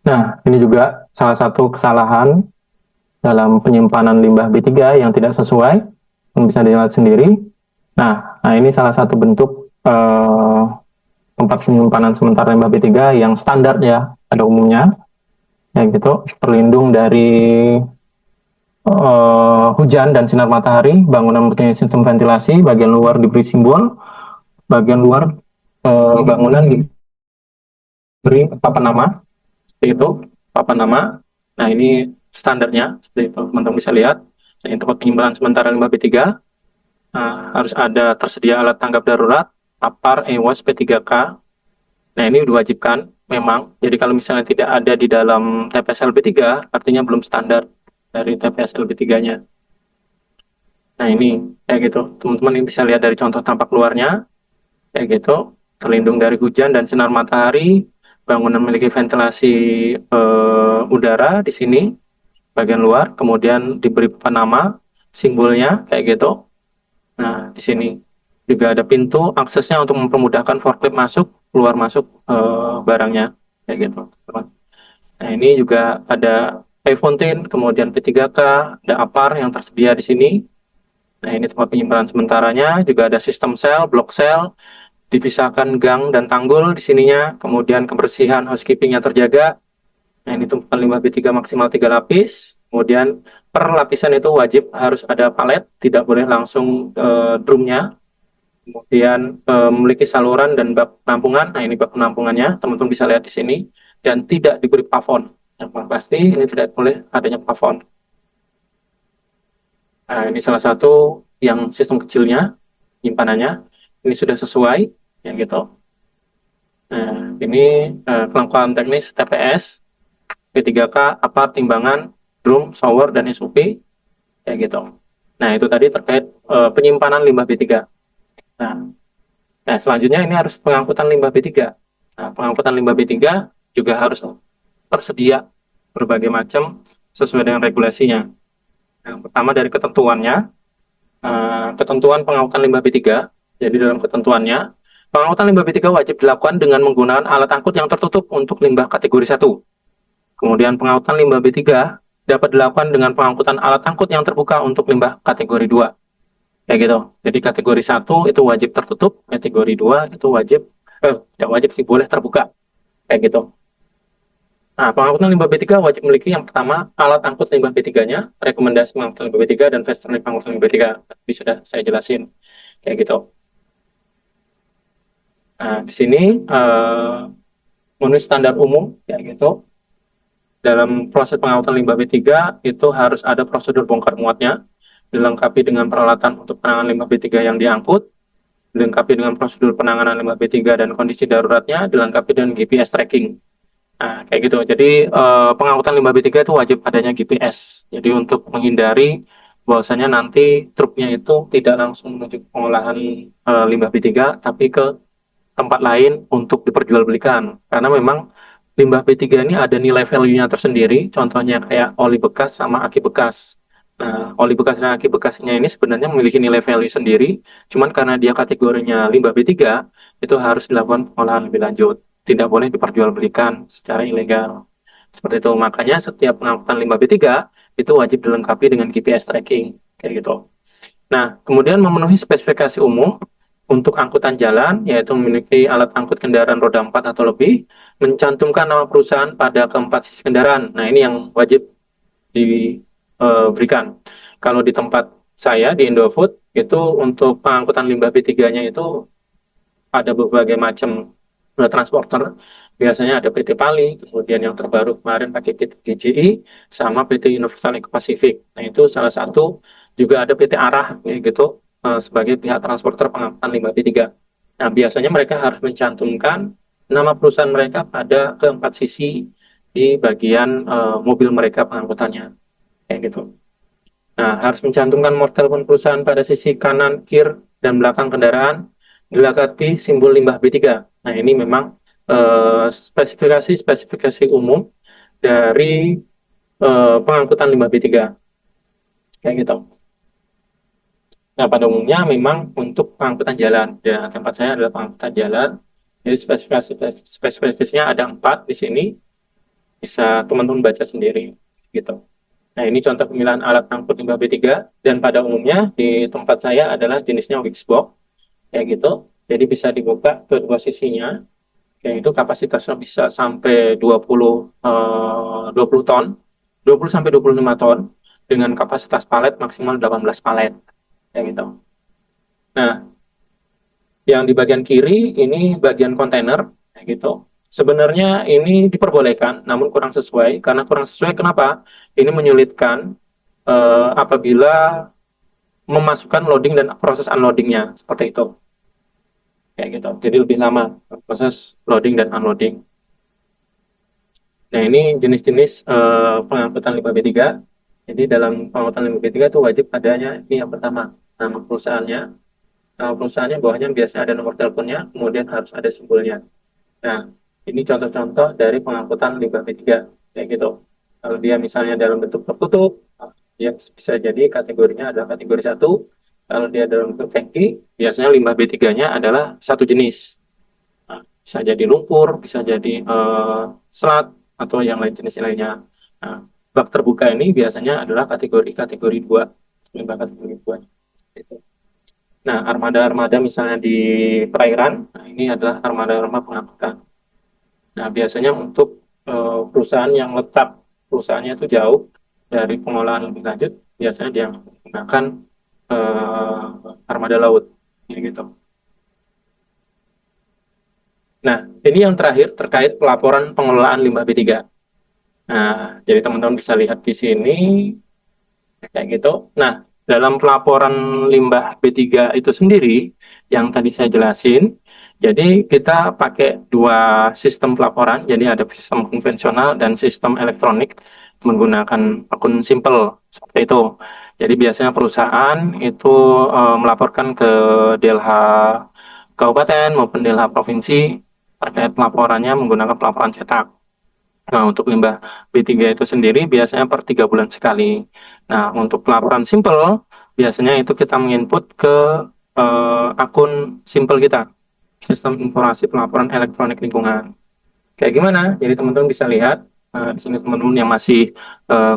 Nah, ini juga salah satu kesalahan dalam penyimpanan limbah B3 yang tidak sesuai, yang bisa dilihat sendiri. Nah, ini salah satu bentuk tempat penyimpanan sementara limbah B3 yang standar ya, pada umumnya. Ya gitu, terlindung dari hujan dan sinar matahari, bangunan mempunyai sistem ventilasi, bagian luar diberi simbol, bagian luar bangunan diberi papan nama, seperti itu, papan nama. Nah, ini standarnya, seperti itu, teman-teman bisa lihat. Nah, ini tempat penyimpanan sementara limbah B3. Nah, harus ada tersedia alat tanggap darurat, APAR, EWAS, P3K. Nah, ini diwajibkan memang. Jadi kalau misalnya tidak ada di dalam TPS LB3, artinya belum standar dari TPS LB3-nya. Nah, ini kayak gitu. Teman-teman ini bisa lihat dari contoh tampak luarnya. Kayak gitu. Terlindung dari hujan dan sinar matahari. Bangunan memiliki ventilasi udara di sini, bagian luar. Kemudian diberi nama, simbolnya, kayak gitu. Nah, di sini juga ada pintu aksesnya untuk mempermudahkan forklift masuk, keluar masuk barangnya, kayak gitu. Nah, ini juga ada Fontaine, kemudian P3K, ada APAR yang tersedia di sini. Nah, ini tempat penyimpanan sementaranya, juga ada sistem sel, blok sel, dipisahkan gang dan tanggul di sininya, kemudian kebersihan housekeeping-nya terjaga. Nah, ini tumpukan limbah B3 maksimal 3 lapis, kemudian per lapisan itu wajib harus ada palet, tidak boleh langsung drumnya. Kemudian memiliki saluran dan bak penampungan. Nah, ini bak penampungannya, teman-teman bisa lihat di sini. Dan tidak diberi plafon. Yang pasti ini tidak boleh adanya plafon. Nah, ini salah satu yang sistem kecilnya, nyimpanannya. Ini sudah sesuai, ya gitu. Nah, ini kelengkapan teknis TPS, P3K, apa timbangan, drum, shower, dan SOP, ya gitu. Nah, itu tadi terkait penyimpanan limbah B3. Nah, selanjutnya ini harus pengangkutan limbah B3. Nah, pengangkutan limbah B3 juga harus tersedia berbagai macam sesuai dengan regulasinya. Yang pertama dari ketentuannya, ketentuan pengangkutan limbah B3. Jadi dalam ketentuannya, pengangkutan limbah B3 wajib dilakukan dengan menggunakan alat angkut yang tertutup untuk limbah kategori 1. Kemudian pengangkutan limbah B3 dapat dilakukan dengan pengangkutan alat angkut yang terbuka untuk limbah kategori 2. Kayak gitu. Jadi kategori 1 itu wajib tertutup, kategori 2 itu wajib, tidak wajib sih, boleh terbuka. Kayak gitu. Nah, pengangkutan limbah B3 wajib memiliki yang pertama, alat angkut limbah B3-nya, rekomendasi pengangkutan limbah B3, dan faster pengangkutan limbah B3. Tadi sudah saya jelasin. Kayak gitu. Nah, di sini memenuhi standar umum, kayak gitu. Dalam proses pengangkutan limbah B3, itu harus ada prosedur bongkar muatnya, dilengkapi dengan peralatan untuk penanganan limbah B3 yang diangkut, dilengkapi dengan prosedur penanganan limbah B3 dan kondisi daruratnya, dilengkapi dengan GPS tracking. Nah, kayak gitu. Jadi pengangkutan limbah B3 itu wajib adanya GPS. Jadi untuk menghindari bahwasanya nanti truknya itu tidak langsung menuju pengolahan limbah B3, tapi ke tempat lain untuk diperjualbelikan. Karena memang limbah B3 ini ada nilai value-nya tersendiri, contohnya kayak oli bekas sama aki bekas. Nah, oli bekas dan aki bekasnya ini sebenarnya memiliki nilai value sendiri, cuman karena dia kategorinya limbah B3, itu harus dilakukan pengolahan lebih lanjut. Tidak boleh diperjualbelikan secara ilegal. Seperti itu, makanya setiap pengangkutan limbah B3 itu wajib dilengkapi dengan GPS tracking, kayak gitu. Nah, kemudian memenuhi spesifikasi umum, untuk angkutan jalan, yaitu memiliki alat angkut kendaraan roda 4 atau lebih, mencantumkan nama perusahaan pada keempat sisi kendaraan. Nah, ini yang wajib diberikan. Kalau di tempat saya, di Indofood, itu untuk pengangkutan limbah B3-nya itu ada berbagai macam transporter. Biasanya ada PT Pali, kemudian yang terbaru kemarin pakai PT GJI, sama PT Universal Eco Pacific. Nah, itu salah satu, juga ada PT Arah, ya gitu, sebagai pihak transporter pengangkutan limbah B3. Nah, biasanya mereka harus mencantumkan nama perusahaan mereka pada keempat sisi di bagian mobil mereka pengangkutannya, kayak gitu. Nah, harus mencantumkan nomor telepon perusahaan pada sisi kanan, kiri, dan belakang kendaraan, dilengkapi simbol limbah B3. Nah, ini memang spesifikasi umum dari pengangkutan limbah B3. Kayak gitu. Nah, pada umumnya memang untuk pengangkutan jalan. Ya, tempat saya adalah pengangkutan jalan. Jadi spesifikasinya ada 4 di sini. Bisa teman-teman baca sendiri. Gitu. Nah, ini contoh pemilihan alat angkut limbah B3, dan pada umumnya di tempat saya adalah jenisnya Wixbox, kayak gitu. Jadi bisa dibuka kedua sisinya, kayak itu kapasitasnya bisa sampai 20 ton, 20 sampai 25 ton. dengan kapasitas palet maksimal 18 palet, kayak gitu. Nah, yang di bagian kiri ini bagian kontainer, kayak gitu. Sebenarnya ini diperbolehkan, namun kurang sesuai. Karena kurang sesuai, kenapa? Ini menyulitkan apabila memasukkan loading dan proses unloadingnya, seperti itu. Kayak gitu. Jadi lebih lama proses loading dan unloading. Nah, ini jenis-jenis pengangkutan limbah B3. Jadi dalam pengangkutan limbah B3 itu wajib adanya ini yang pertama, nama perusahaannya. Nama perusahaannya bawahnya biasanya ada nomor teleponnya, kemudian harus ada simbolnya. Nah, ini contoh-contoh dari pengangkutan limbah B3. Kayak gitu. Kalau dia misalnya dalam bentuk tertutup, dia bisa jadi kategorinya adalah kategori satu. Kalau dia dalam bentuk tangki, biasanya limbah B3-nya adalah satu jenis. Nah, bisa jadi lumpur, bisa jadi serat, atau yang lain jenis lainnya. Nah, bak terbuka ini biasanya adalah kategori 2, limbah kategori 2. Gitu. Nah, armada-armada misalnya di perairan, nah ini adalah armada-armada pengangkutan. Nah, biasanya untuk perusahaan yang letak perusahaannya itu jauh dari pengolahan lebih lanjut, biasanya dia menggunakan armada laut, ya gitu. Nah, ini yang terakhir terkait pelaporan pengelolaan limbah B3. Nah, jadi teman-teman bisa lihat di sini kayak gitu. Nah, dalam pelaporan limbah B3 itu sendiri yang tadi saya jelasin, jadi kita pakai dua sistem pelaporan, jadi ada sistem konvensional dan sistem elektronik menggunakan akun simple seperti itu. Jadi biasanya perusahaan itu melaporkan ke DLH kabupaten maupun DLH provinsi terkait pelaporannya menggunakan pelaporan cetak. Nah, untuk limbah B3 itu sendiri biasanya per 3 bulan sekali. Nah, untuk pelaporan simple, biasanya itu kita menginput ke akun simple kita, sistem informasi pelaporan elektronik lingkungan. Kayak gimana? Jadi teman-teman bisa lihat, di sini teman-teman yang masih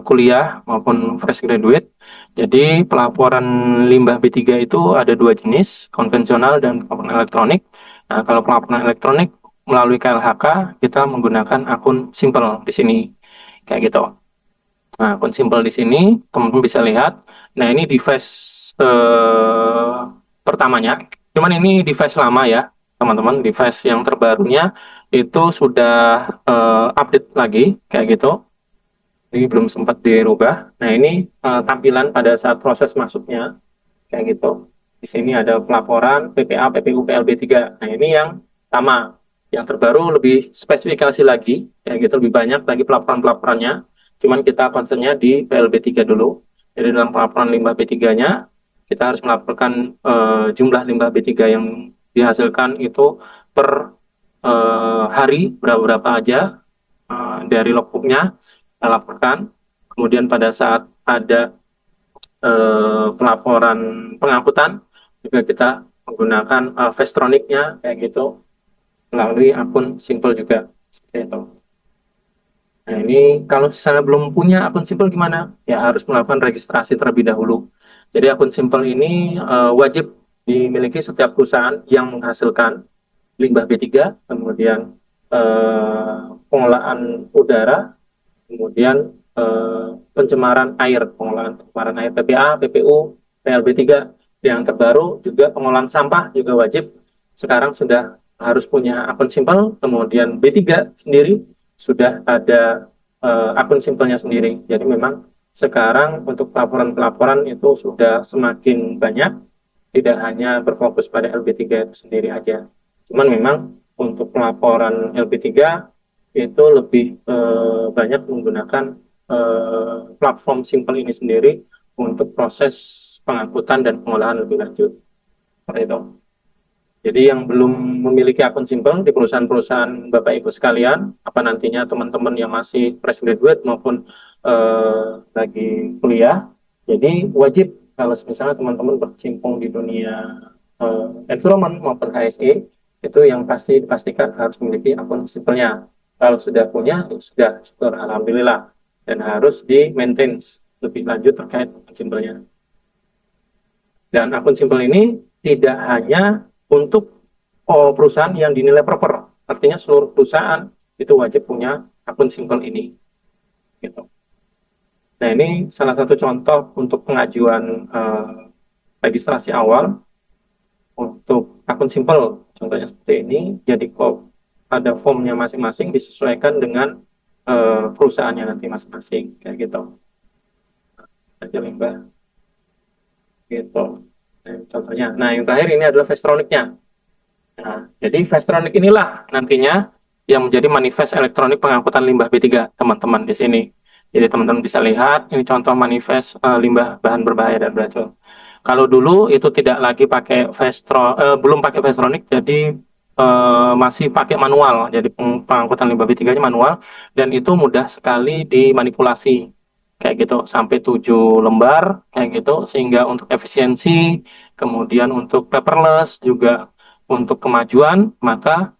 kuliah maupun fresh graduate. Jadi pelaporan limbah B3 itu ada dua jenis, konvensional dan pelaporan elektronik. Nah, kalau pelaporan elektronik melalui KLHK, kita menggunakan akun simple di sini. Kayak gitu. Nah, akun simple di sini, teman-teman bisa lihat. Nah, ini device pertamanya. Cuman ini device lama ya, teman-teman. Device yang terbarunya itu sudah update lagi, kayak gitu. Ini belum sempat dirubah. Nah, ini tampilan pada saat proses masuknya, kayak gitu. Di sini ada pelaporan PPA, PPU, PLB3. Nah, ini yang sama. Yang terbaru lebih spesifikasi lagi, kayak gitu, lebih banyak lagi pelaporan-pelaporannya. Cuman kita concernnya di PLB3 dulu. Jadi dalam pelaporan limbah B3-nya, kita harus melaporkan jumlah limbah B3 yang dihasilkan itu per hari, berapa-berapa aja dari logbooknya kita laporkan. Kemudian pada saat ada pelaporan pengangkutan juga kita menggunakan Vestroniknya kayak gitu melalui akun simple juga seperti itu. Nah, ini kalau misalnya belum punya akun simple gimana? Ya harus melakukan registrasi terlebih dahulu. Jadi akun simple ini wajib dimiliki setiap perusahaan yang menghasilkan limbah B3, kemudian pengolahan udara, kemudian pencemaran air, pengolahan pencemaran air PPA, PPU, PLB3. Yang terbaru juga pengolahan sampah juga wajib. Sekarang sudah harus punya akun simple, kemudian B3 sendiri sudah ada akun simpelnya sendiri. Jadi memang sekarang untuk pelaporan-pelaporan itu sudah semakin banyak, tidak hanya berfokus pada LB3 itu sendiri aja. Cuman memang untuk pelaporan LB3 itu lebih banyak menggunakan platform simple ini sendiri untuk proses pengangkutan dan pengolahan lebih lanjut. Seperti itu. Jadi yang belum memiliki akun simple di perusahaan-perusahaan Bapak Ibu sekalian, apa nantinya teman-teman yang masih fresh graduate maupun lagi kuliah, jadi wajib kalau misalnya teman-teman berkecimpung di dunia environment maupun HSE, itu yang pasti dipastikan harus memiliki akun simple-nya. Kalau sudah punya, ya sudah, syukur, alhamdulillah. Dan harus di-maintain lebih lanjut terkait akun simple-nya. Dan akun simple ini tidak hanya untuk perusahaan yang dinilai proper. Artinya seluruh perusahaan itu wajib punya akun simple ini. Gitu. Nah, ini salah satu contoh untuk pengajuan registrasi awal untuk akun simple. Contohnya seperti ini. Jadi kok ada formnya masing-masing disesuaikan dengan perusahaannya nanti masing-masing kayak gitu. Aja limbah gitu. Nah, contohnya. Nah, yang terakhir ini adalah Vestroniknya. Nah, jadi Vestronik inilah nantinya yang menjadi manifest elektronik pengangkutan limbah B3, teman-teman di sini. Jadi teman-teman bisa lihat ini contoh manifest limbah bahan berbahaya dan beracun. Kalau dulu itu tidak lagi pakai belum pakai Vestronik, jadi masih pakai manual. Jadi pengangkutan limbah B3-nya manual dan itu mudah sekali dimanipulasi kayak gitu sampai 7 lembar kayak gitu sehingga untuk efisiensi, kemudian untuk paperless juga untuk kemajuan, maka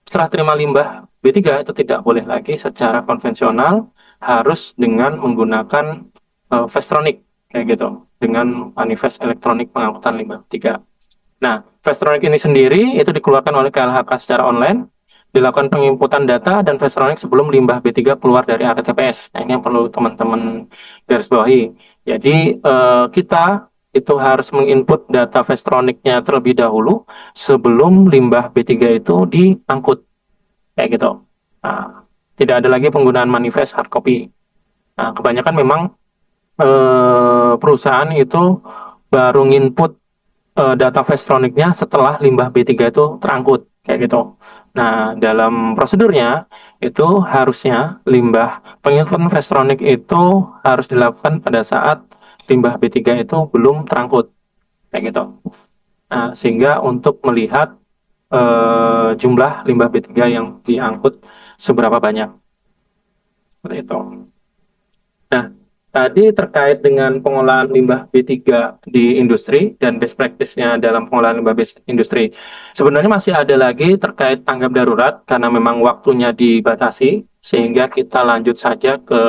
serah terima limbah B3 itu tidak boleh lagi secara konvensional, harus dengan menggunakan Vestronik kayak gitu dengan manifest elektronik pengangkutan limbah B3. Nah, Vestronik ini sendiri itu dikeluarkan oleh KLHK secara online, dilakukan penginputan data dan Vestronik sebelum limbah B3 keluar dari area TPS. Nah, ini yang perlu teman-teman garis bawahi. Jadi kita itu harus menginput data Vestroniknya terlebih dahulu sebelum limbah B3 itu diangkut kayak gitu. Nah, tidak ada lagi penggunaan manifest hard copy. Nah, kebanyakan memang perusahaan itu baru nginput data Vestroniknya setelah limbah B3 itu terangkut kayak gitu. Nah, dalam prosedurnya itu harusnya limbah penginputan Vestronik itu harus dilakukan pada saat limbah B3 itu belum terangkut kayak gitu. Nah, sehingga untuk melihat jumlah limbah B3 yang diangkut seberapa banyak seperti itu. Nah, tadi terkait dengan pengolahan limbah B3 di industri dan best practice-nya dalam pengolahan limbah industri. Sebenarnya masih ada lagi terkait tanggap darurat karena memang waktunya dibatasi, sehingga kita lanjut saja ke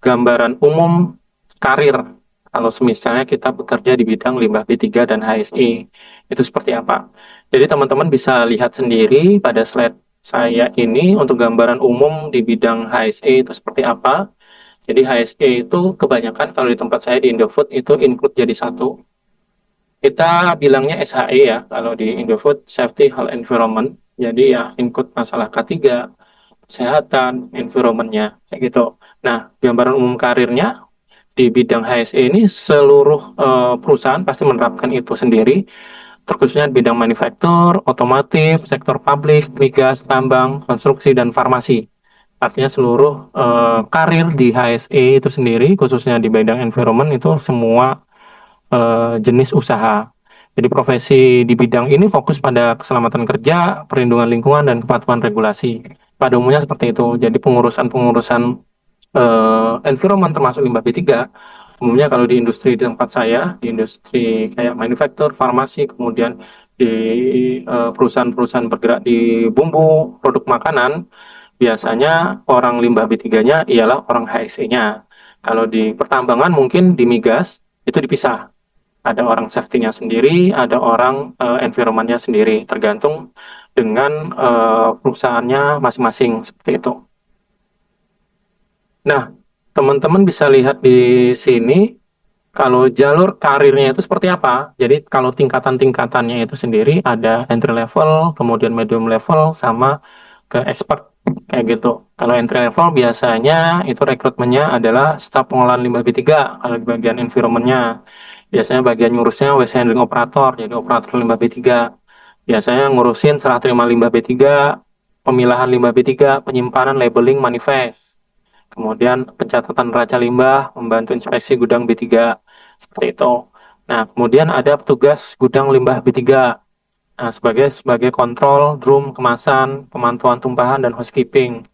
gambaran umum karir. Kalau misalnya kita bekerja di bidang limbah B3 dan HSE, itu seperti apa? Jadi teman-teman bisa lihat sendiri pada slide saya ini untuk gambaran umum di bidang HSE itu seperti apa. Jadi HSE itu kebanyakan kalau di tempat saya di Indofood itu include jadi satu. Kita bilangnya SHE ya, kalau di Indofood Safety Health Environment. Jadi ya include masalah K3, kesehatan, environment-nya, kayak gitu. Nah, gambaran umum karirnya di bidang HSE ini seluruh perusahaan pasti menerapkan itu sendiri, terkhususnya di bidang manufaktur, otomotif, sektor publik, migas, tambang, konstruksi, dan farmasi. Artinya seluruh karir di HSE itu sendiri, khususnya di bidang environment itu semua jenis usaha. Jadi profesi di bidang ini fokus pada keselamatan kerja, perlindungan lingkungan, dan kepatuhan regulasi. Pada umumnya seperti itu. Jadi pengurusan-pengurusan environment termasuk limbah B3, umumnya kalau di industri di tempat saya, di industri kayak manufaktur, farmasi, kemudian di perusahaan-perusahaan bergerak di bumbu, produk makanan, biasanya orang limbah B3-nya ialah orang HSE-nya. Kalau di pertambangan mungkin di migas itu dipisah. Ada orang safety-nya sendiri, ada orang environment-nya sendiri, tergantung dengan perusahaannya masing-masing seperti itu. Nah, teman-teman bisa lihat di sini kalau jalur karirnya itu seperti apa. Jadi kalau tingkatan-tingkatannya itu sendiri ada entry level, kemudian medium level, sama ke expert kayak gitu. Kalau entry level biasanya itu rekrutmennya adalah staf pengolahan limbah B3 kalau di bagian environmentnya. Biasanya bagian ngurusnya waste handling operator, jadi operator limbah B3. Biasanya ngurusin serah terima limbah B3, pemilahan limbah B3, penyimpanan, labeling, manifest. Kemudian pencatatan neraca limbah, membantu inspeksi gudang B3, seperti itu. Nah, kemudian ada petugas gudang limbah B3. Nah, sebagai kontrol, drum, kemasan, pemantauan tumpahan, dan housekeeping.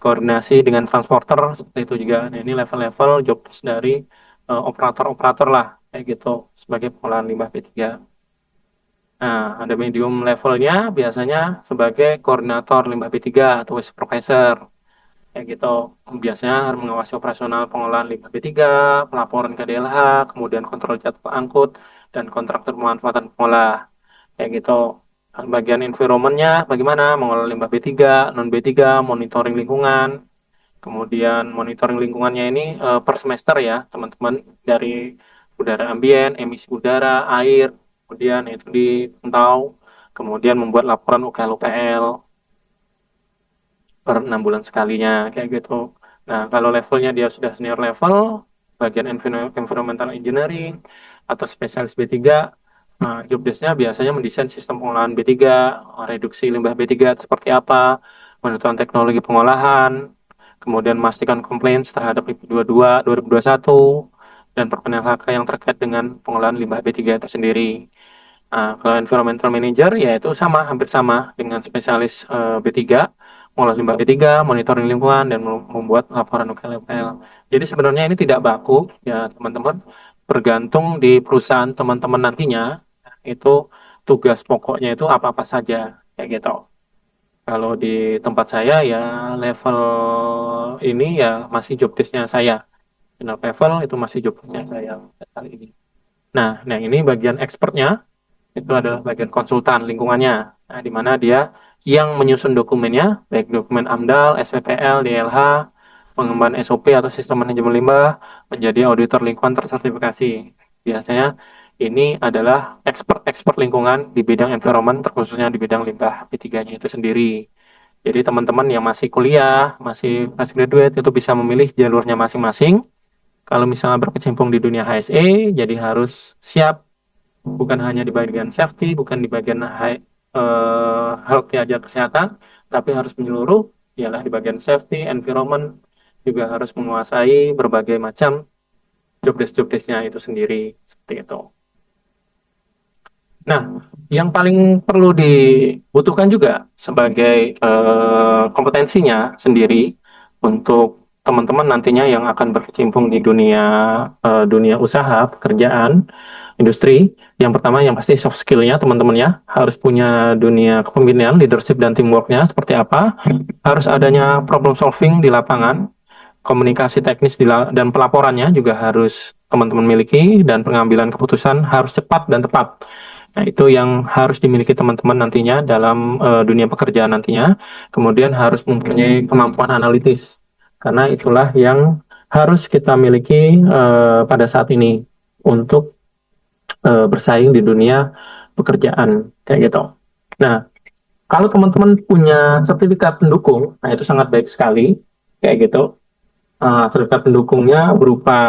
Koordinasi dengan transporter, seperti itu juga. Nah, ini level-level job dari operator-operator lah, kayak gitu, sebagai pengolahan limbah B3. Nah, ada medium levelnya, biasanya sebagai koordinator limbah B3 atau waste supervisor kayak gitu. Biasanya harus mengawasi operasional pengolahan limbah B3, pelaporan ke DLH, kemudian kontrol jadwal angkut, dan kontraktor pemanfaatan pengolah kayak gitu. Bagian environment-nya bagaimana mengolah limbah B3, non B3, monitoring lingkungan Kemudian monitoring lingkungannya ini per semester ya, teman-teman, dari udara ambien, emisi udara, air, kemudian itu dipantau, kemudian membuat laporan UKL-UPL per 6 bulan sekalinya, kayak gitu. Nah, kalau levelnya dia sudah senior level, bagian environmental engineering atau spesialis B3, job desk-nya biasanya mendesain sistem pengolahan B3, reduksi limbah B3 seperti apa, menentukan teknologi pengolahan, kemudian memastikan compliance terhadap IP 22 2021, dan perkenalan hak yang terkait dengan pengolahan limbah B3 itu sendiri. Kalau environmental manager ya itu sama, hampir sama dengan spesialis B3, mengolah limbah B3, monitoring lingkungan, dan membuat laporan UKL-UKL. Jadi sebenarnya ini tidak baku ya teman-teman, bergantung di perusahaan teman-teman nantinya, itu tugas pokoknya itu apa-apa saja, kayak gitu. Kalau di tempat saya ya level ini ya masih job desk-nya saya. Final level itu masih job desk-nya saya kali ini. Nah, ini bagian expertnya itu adalah bagian konsultan lingkungannya. Nah, di mana dia yang menyusun dokumennya, baik dokumen AMDAL, SPPL, DLH, pengembangan SOP atau sistem manajemen limbah, menjadi auditor lingkungan tersertifikasi. Biasanya ini adalah expert lingkungan di bidang environment, terkhususnya di bidang limbah B3-nya itu sendiri. Jadi teman-teman yang masih kuliah, masih fresh graduate itu bisa memilih jalurnya masing-masing. Kalau misalnya berkecimpung di dunia HSE, jadi harus siap bukan hanya di bagian safety, bukan di bagian health aja kesehatan, tapi harus menyeluruh, ialah di bagian safety, environment, juga harus menguasai berbagai macam job desk-nya itu sendiri, seperti itu. Nah, yang paling perlu dibutuhkan juga sebagai kompetensinya sendiri untuk teman-teman nantinya yang akan berkecimpung di dunia usaha, pekerjaan, industri. Yang pertama yang pasti soft skill-nya teman-temannya harus punya dunia kepemimpinan, leadership dan teamwork-nya seperti apa. Harus adanya problem solving di lapangan, komunikasi teknis dan pelaporannya juga harus teman-teman miliki, dan pengambilan keputusan harus cepat dan tepat. Nah, itu yang harus dimiliki teman-teman nantinya dalam dunia pekerjaan nantinya. Kemudian harus mempunyai kemampuan analitis, karena itulah yang harus kita miliki pada saat ini untuk bersaing di dunia pekerjaan, kayak gitu. Nah, kalau teman-teman punya sertifikat pendukung, nah itu sangat baik sekali, kayak gitu. Sertifikat pendukungnya berupa,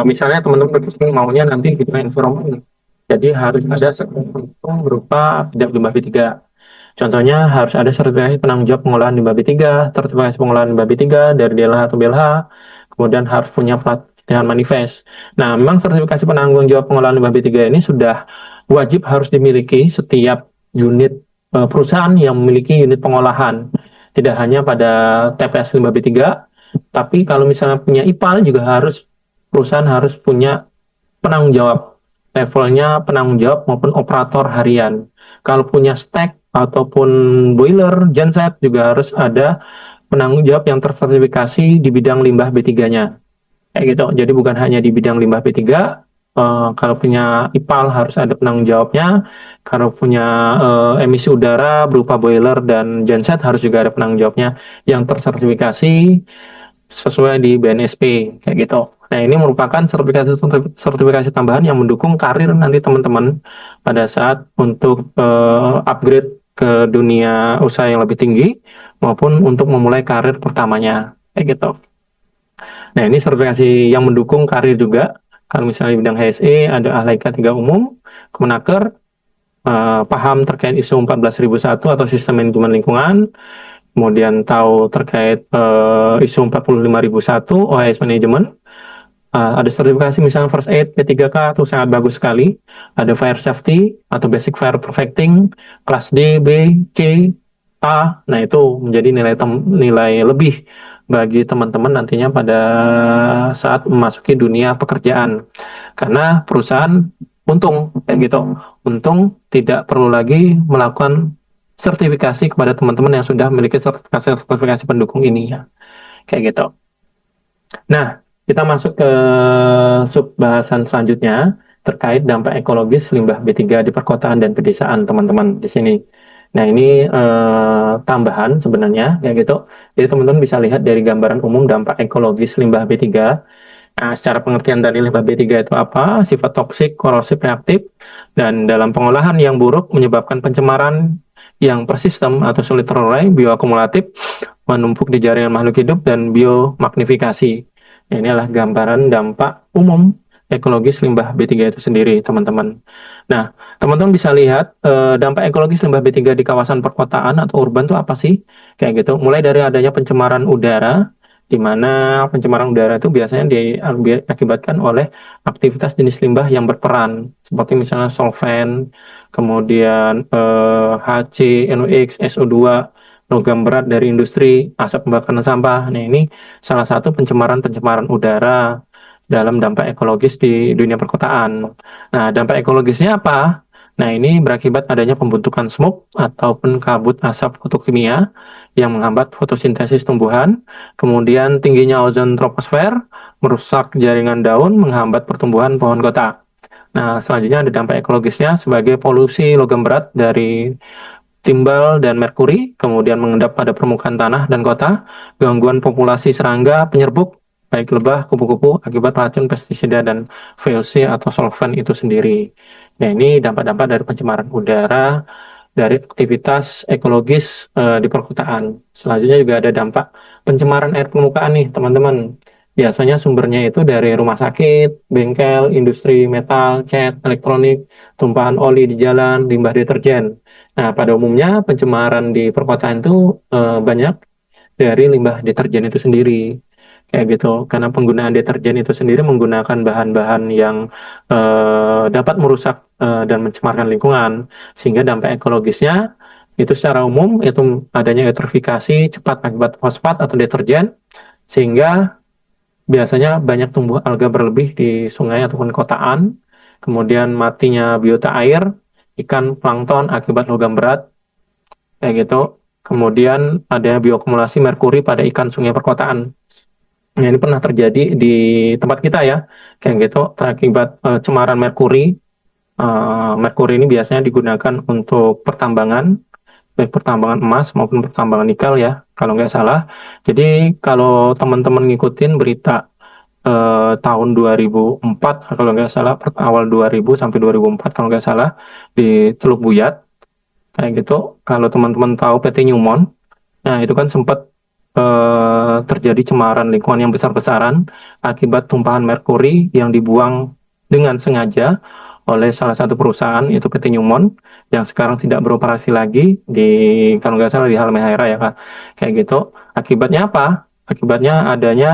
misalnya teman-teman maunya nanti di environment, jadi harus ada sertifikat pendukung berupa tidak limbah B3. Contohnya harus ada sertifikasi penanggung jawab pengolahan limbah B3, sertifikasi pengolahan limbah B3 dari DLH atau BLH, kemudian harus punya pelatihan manifest. Nah, memang sertifikasi penanggung jawab pengolahan limbah B3 ini sudah wajib harus dimiliki setiap unit perusahaan yang memiliki unit pengolahan. Tidak hanya pada TPS limbah B3, tapi kalau misalnya punya IPAL juga harus, perusahaan harus punya penanggung jawab, levelnya penanggung jawab maupun operator harian. Kalau punya stack ataupun boiler, genset juga harus ada penanggung jawab yang tersertifikasi di bidang limbah B3-nya. Kayak gitu. Jadi bukan hanya di bidang limbah B3, kalau punya IPAL harus ada penanggung jawabnya. Kalau punya emisi udara berupa boiler dan genset harus juga ada penanggung jawabnya yang tersertifikasi sesuai di BNSP, kayak gitu. Nah, ini merupakan sertifikasi tambahan yang mendukung karir nanti teman-teman pada saat untuk upgrade ke dunia usaha yang lebih tinggi maupun untuk memulai karir pertamanya, kayak gitu. Nah, ini sertifikasi yang mendukung karir juga. Kalau misalnya di bidang HSE ada ahli K3 umum, Kemenaker, paham terkait ISO 14001 atau sistem manajemen lingkungan, kemudian tahu terkait ISO 45001 OHS Management. Ada sertifikasi misalnya First Aid P3K itu sangat bagus sekali. Ada Fire Safety atau Basic Fire Perfecting kelas D, B, C, A. Nah, itu menjadi nilai lebih bagi teman-teman nantinya pada saat memasuki dunia pekerjaan. Karena perusahaan untung kayak gitu. Untung tidak perlu lagi melakukan sertifikasi kepada teman-teman yang sudah memiliki sertifikasi pendukung ini ya. Kayak gitu. Nah, kita masuk ke sub bahasan selanjutnya terkait dampak ekologis limbah B3 di perkotaan dan pedesaan, teman-teman di sini. Nah, ini tambahan sebenarnya kayak gitu. Jadi teman-teman bisa lihat dari gambaran umum dampak ekologis limbah B3. Nah, secara pengertian dari limbah B3 itu apa? Sifat toksik, korosif, reaktif, dan dalam pengolahan yang buruk menyebabkan pencemaran yang persistem atau sulit terurai, bioakumulatif, menumpuk di jaringan makhluk hidup, dan biomagnifikasi. Nah, inilah gambaran dampak umum ekologis limbah B3 itu sendiri, teman-teman. Nah, teman-teman bisa lihat dampak ekologis limbah B3 di kawasan perkotaan atau urban itu apa sih? Kayak gitu. Mulai dari adanya pencemaran udara, di mana pencemaran udara itu biasanya diakibatkan oleh aktivitas jenis limbah yang berperan, seperti misalnya solvent, kemudian HC, NOx, SO2, logam berat dari industri, asap pembakaran sampah. Nah, ini salah satu pencemaran-pencemaran udara dalam dampak ekologis di dunia perkotaan. Nah, dampak ekologisnya apa? Nah, ini berakibat adanya pembentukan smog ataupun kabut asap fotokimia yang menghambat fotosintesis tumbuhan, kemudian tingginya ozon troposfer, merusak jaringan daun, menghambat pertumbuhan pohon kota. Nah, selanjutnya ada dampak ekologisnya sebagai polusi logam berat dari timbal dan merkuri, kemudian mengendap pada permukaan tanah dan kota, gangguan populasi serangga, penyerbuk, baik lebah, kupu-kupu, akibat racun pestisida dan VOC atau solvent itu sendiri. Nah, ini dampak-dampak dari pencemaran udara, dari aktivitas ekologis di perkotaan. Selanjutnya juga ada dampak pencemaran air permukaan nih, teman-teman. Biasanya sumbernya itu dari rumah sakit, bengkel, industri metal, cat, elektronik, tumpahan oli di jalan, limbah deterjen. Nah, pada umumnya pencemaran di perkotaan itu banyak dari limbah deterjen itu sendiri. Kayak gitu. Karena penggunaan deterjen itu sendiri menggunakan bahan-bahan yang dapat merusak dan mencemarkan lingkungan. Sehingga dampak ekologisnya itu secara umum itu adanya eutrofikasi cepat akibat fosfat atau deterjen. Sehingga biasanya banyak tumbuh alga berlebih di sungai ataupun kotaan. Kemudian matinya biota air, ikan plankton akibat logam berat, kayak gitu. Kemudian ada bioakumulasi merkuri pada ikan sungai perkotaan. Nah, ini pernah terjadi di tempat kita ya, kayak gitu, terakibat cemaran merkuri. Merkuri ini biasanya digunakan untuk pertambangan, baik pertambangan emas maupun pertambangan nikel ya, kalau nggak salah. Jadi kalau teman-teman ngikutin berita tahun 2004, kalau nggak salah, awal 2000 sampai 2004 kalau nggak salah, di Teluk Buyat, kayak gitu. Kalau teman-teman tahu PT Newmont, nah itu kan sempat terjadi cemaran lingkungan yang besar-besaran akibat tumpahan merkuri yang dibuang dengan sengaja oleh salah satu perusahaan, yaitu PT Newmont, yang sekarang tidak beroperasi lagi di, kalau nggak salah, di Halmahera ya Kak. Kayak gitu. Akibatnya apa? Akibatnya adanya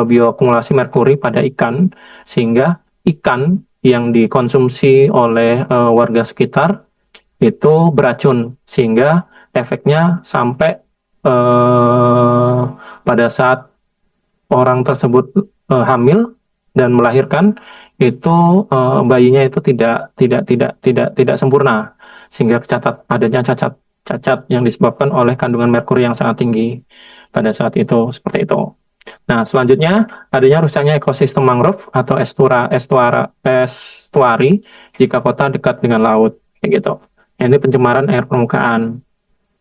bioakumulasi merkuri pada ikan, sehingga ikan yang dikonsumsi oleh warga sekitar itu beracun, sehingga efeknya sampai pada saat orang tersebut hamil dan melahirkan, itu bayinya itu tidak sempurna, sehingga adanya cacat cacat yang disebabkan oleh kandungan merkuri yang sangat tinggi pada saat itu, seperti itu. Nah, selanjutnya adanya rusaknya ekosistem mangrove atau estuari jika kota dekat dengan laut, kayak gitu. Ini pencemaran air permukaan.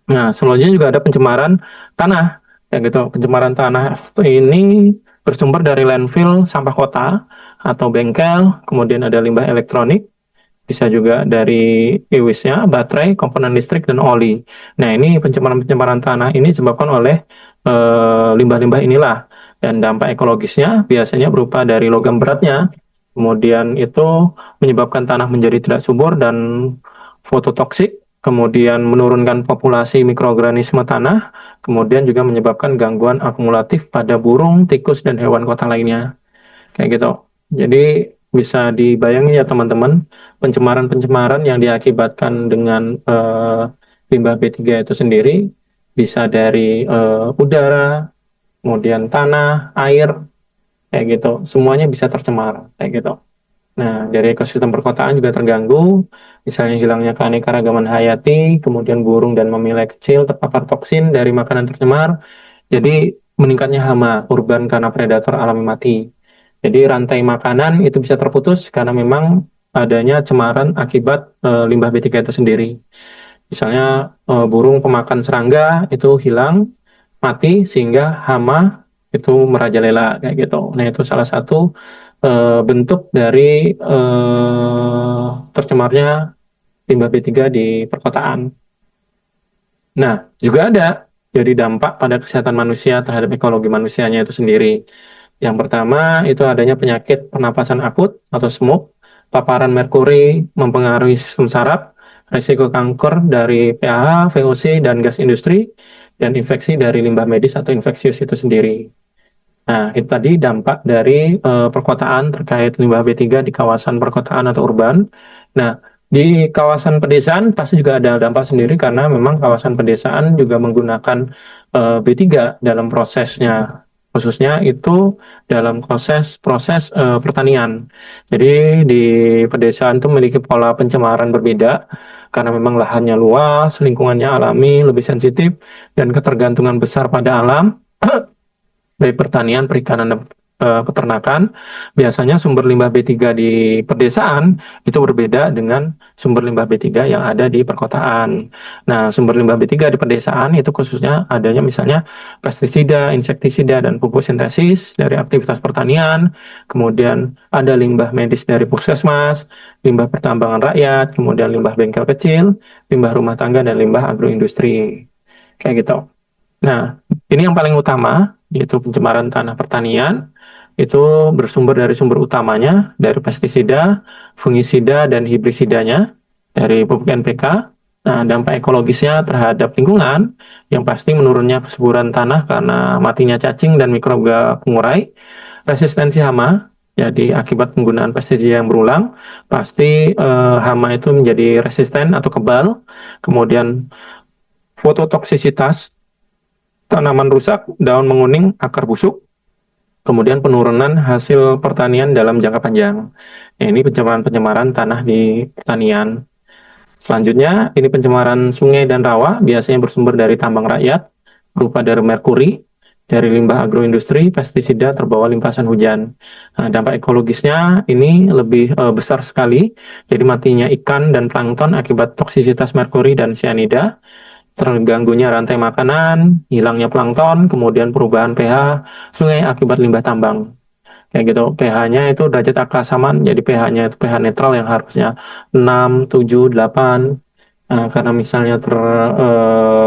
Nah, selanjutnya juga ada pencemaran tanah, kayak gitu. Pencemaran tanah ini bersumber dari landfill, sampah kota, atau bengkel, kemudian ada limbah elektronik, bisa juga dari ewisnya, baterai, komponen listrik, dan oli. Nah, ini pencemaran-pencemaran tanah ini disebabkan oleh limbah-limbah inilah. Dan dampak ekologisnya biasanya berupa dari logam beratnya, kemudian itu menyebabkan tanah menjadi tidak subur dan fototoksik, kemudian menurunkan populasi mikroorganisme tanah, kemudian juga menyebabkan gangguan akumulatif pada burung, tikus, dan hewan kota lainnya. Kayak gitu. Jadi bisa dibayangin ya teman-teman, pencemaran-pencemaran yang diakibatkan dengan limbah B3 itu sendiri bisa dari udara, kemudian tanah, air, kayak gitu. Semuanya bisa tercemar, kayak gitu. Nah, dari ekosistem perkotaan juga terganggu, misalnya hilangnya keanekaragaman hayati, kemudian burung dan mamilai kecil terpapar toksin dari makanan tercemar, jadi meningkatnya hama urban karena predator alami mati. Jadi rantai makanan itu bisa terputus karena memang adanya cemaran akibat limbah B3 itu sendiri. Misalnya burung pemakan serangga itu hilang, mati sehingga hama itu merajalela kayak gitu. Nah, itu salah satu bentuk dari tercemarnya limbah B3 di perkotaan. Nah, juga ada jadi dampak pada kesehatan manusia terhadap ekologi manusianya itu sendiri. Yang pertama itu adanya penyakit pernapasan akut atau stroke, paparan merkuri mempengaruhi sistem saraf, risiko kanker dari pH, VOC, dan gas industri, dan infeksi dari limbah medis atau infeksius itu sendiri. Nah, itu tadi dampak dari perkotaan terkait limbah B3 di kawasan perkotaan atau urban. Nah, di kawasan pedesaan pasti juga ada dampak sendiri karena memang kawasan pedesaan juga menggunakan B3 dalam prosesnya. Khususnya itu dalam proses pertanian. Jadi di pedesaan itu memiliki pola pencemaran berbeda karena memang lahannya luas, lingkungannya alami, lebih sensitif, dan ketergantungan besar pada alam baik pertanian, perikanan, dan peternakan. Biasanya sumber limbah B3 di pedesaan itu berbeda dengan sumber limbah B3 yang ada di perkotaan. Nah, sumber limbah B3 di pedesaan itu khususnya adanya misalnya pestisida, insektisida, dan pupuk sintesis dari aktivitas pertanian. Kemudian ada limbah medis dari puskesmas, limbah pertambangan rakyat, kemudian limbah bengkel kecil, limbah rumah tangga, dan limbah agroindustri. Kayak gitu. Nah, ini yang paling utama, yaitu pencemaran tanah pertanian, itu bersumber dari sumber utamanya, dari pestisida, fungisida, dan hibrisidanya, dari pupuk NPK. Nah, dampak ekologisnya terhadap lingkungan, yang pasti menurunnya kesuburan tanah karena matinya cacing dan mikroba pengurai, resistensi hama, jadi akibat penggunaan pestisida yang berulang, pasti hama itu menjadi resisten atau kebal, kemudian fototoksisitas, tanaman rusak, daun menguning, akar busuk, kemudian penurunan hasil pertanian dalam jangka panjang. Nah, ini pencemaran-pencemaran tanah di pertanian. Selanjutnya, ini pencemaran sungai dan rawa, biasanya bersumber dari tambang rakyat, berupa dari merkuri, dari limbah agroindustri, pestisida terbawa limpasan hujan. Nah, dampak ekologisnya ini lebih besar sekali, jadi matinya ikan dan plankton akibat toksisitas merkuri dan cyanida, terganggunya rantai makanan, hilangnya plankton, kemudian perubahan pH sungai akibat limbah tambang. Kayak gitu, pH-nya itu derajat keasaman, jadi pH-nya itu pH netral yang harusnya 6, 7, 8. Nah, karena misalnya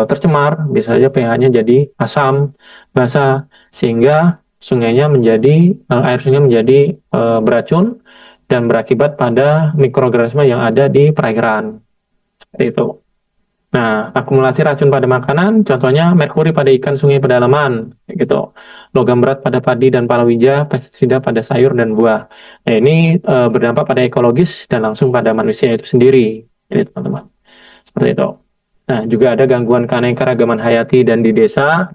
tercemar, bisa saja pH-nya jadi asam, basa, sehingga sungainya menjadi, air sungai menjadi beracun dan berakibat pada mikroorganisme yang ada di perairan. Seperti itu. Nah, akumulasi racun pada makanan, contohnya merkuri pada ikan sungai pedalaman, gitu. Logam berat pada padi dan palawija, pestisida pada sayur dan buah. Nah, ini berdampak pada ekologis dan langsung pada manusia itu sendiri, jadi teman-teman. Seperti itu. Nah, juga ada gangguan keanekaragaman hayati dan di desa,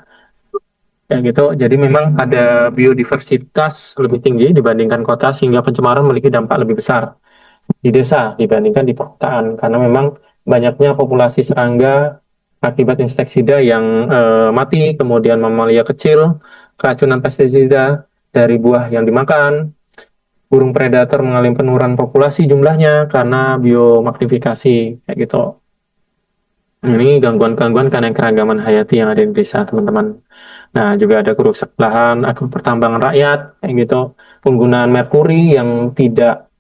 ya gitu. Jadi memang ada biodiversitas lebih tinggi dibandingkan kota, sehingga pencemaran memiliki dampak lebih besar di desa dibandingkan di perkotaan karena memang banyaknya populasi serangga akibat insektisida yang mati, kemudian mamalia kecil, keracunan pestisida dari buah yang dimakan, burung predator mengalami penurunan populasi jumlahnya karena biomagnifikasi kayak gitu. Ini gangguan-gangguan karena keragaman hayati yang ada di desa, teman-teman. Nah, juga ada kerusakan lahan, akibat pertambangan rakyat, kayak gitu. Penggunaan merkuri yang tidak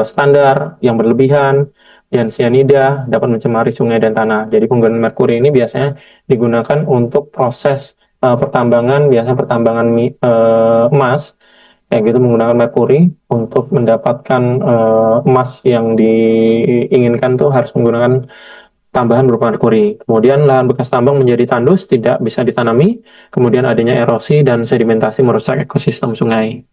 standar, yang berlebihan, dan cyanida dapat mencemari sungai dan tanah. Jadi penggunaan merkuri ini biasanya digunakan untuk proses pertambangan, biasanya pertambangan emas, kayak gitu menggunakan merkuri untuk mendapatkan emas yang diinginkan tuh harus menggunakan tambahan berupa merkuri. Kemudian lahan bekas tambang menjadi tandus, tidak bisa ditanami. Kemudian adanya erosi dan sedimentasi merusak ekosistem sungai.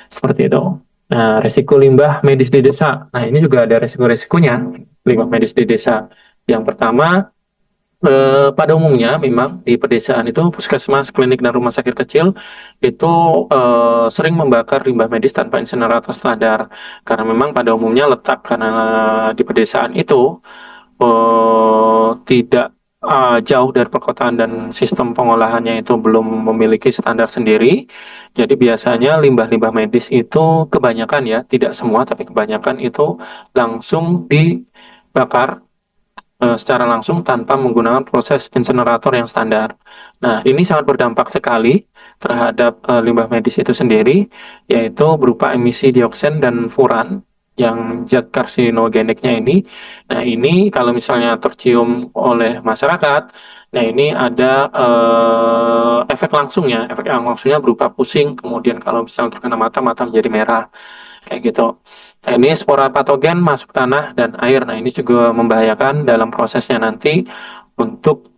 Seperti itu. Nah, resiko limbah medis di desa. Nah, ini juga ada resiko-resikonya, limbah medis di desa. Yang pertama, pada umumnya memang di pedesaan itu puskesmas, klinik, dan rumah sakit kecil itu sering membakar limbah medis tanpa insenerator standar. Karena memang pada umumnya letak karena di pedesaan itu tidak jauh dari perkotaan dan sistem pengolahannya itu belum memiliki standar sendiri. Jadi biasanya limbah-limbah medis itu kebanyakan ya, tidak semua tapi kebanyakan itu langsung dibakar secara langsung tanpa menggunakan proses insenerator yang standar. Nah, ini sangat berdampak sekali terhadap limbah medis itu sendiri, yaitu berupa emisi dioksin dan furan yang zat karsinogeniknya ini. Nah, ini kalau misalnya tercium oleh masyarakat, nah ini ada efek langsungnya. Efek yang langsungnya berupa pusing, kemudian kalau misalnya terkena mata, mata menjadi merah kayak gitu. Nah, ini spora patogen masuk tanah dan air. Nah, ini juga membahayakan dalam prosesnya nanti untuk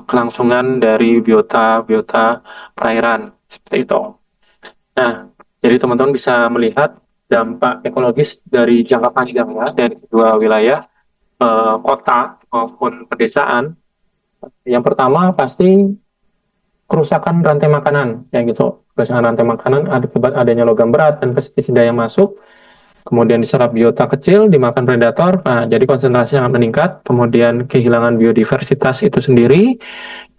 kelangsungan dari biota-biota perairan seperti itu. Nah, jadi teman-teman bisa melihat dampak ekologis dari jangka panjang ya dari kedua wilayah kota maupun pedesaan. Yang pertama pasti kerusakan rantai makanan, ya gitu. Kerusakan rantai makanan akibat adanya logam berat dan pestisida yang masuk, kemudian diserap biota kecil, dimakan predator, nah, jadi konsentrasi sangat meningkat, kemudian kehilangan biodiversitas itu sendiri,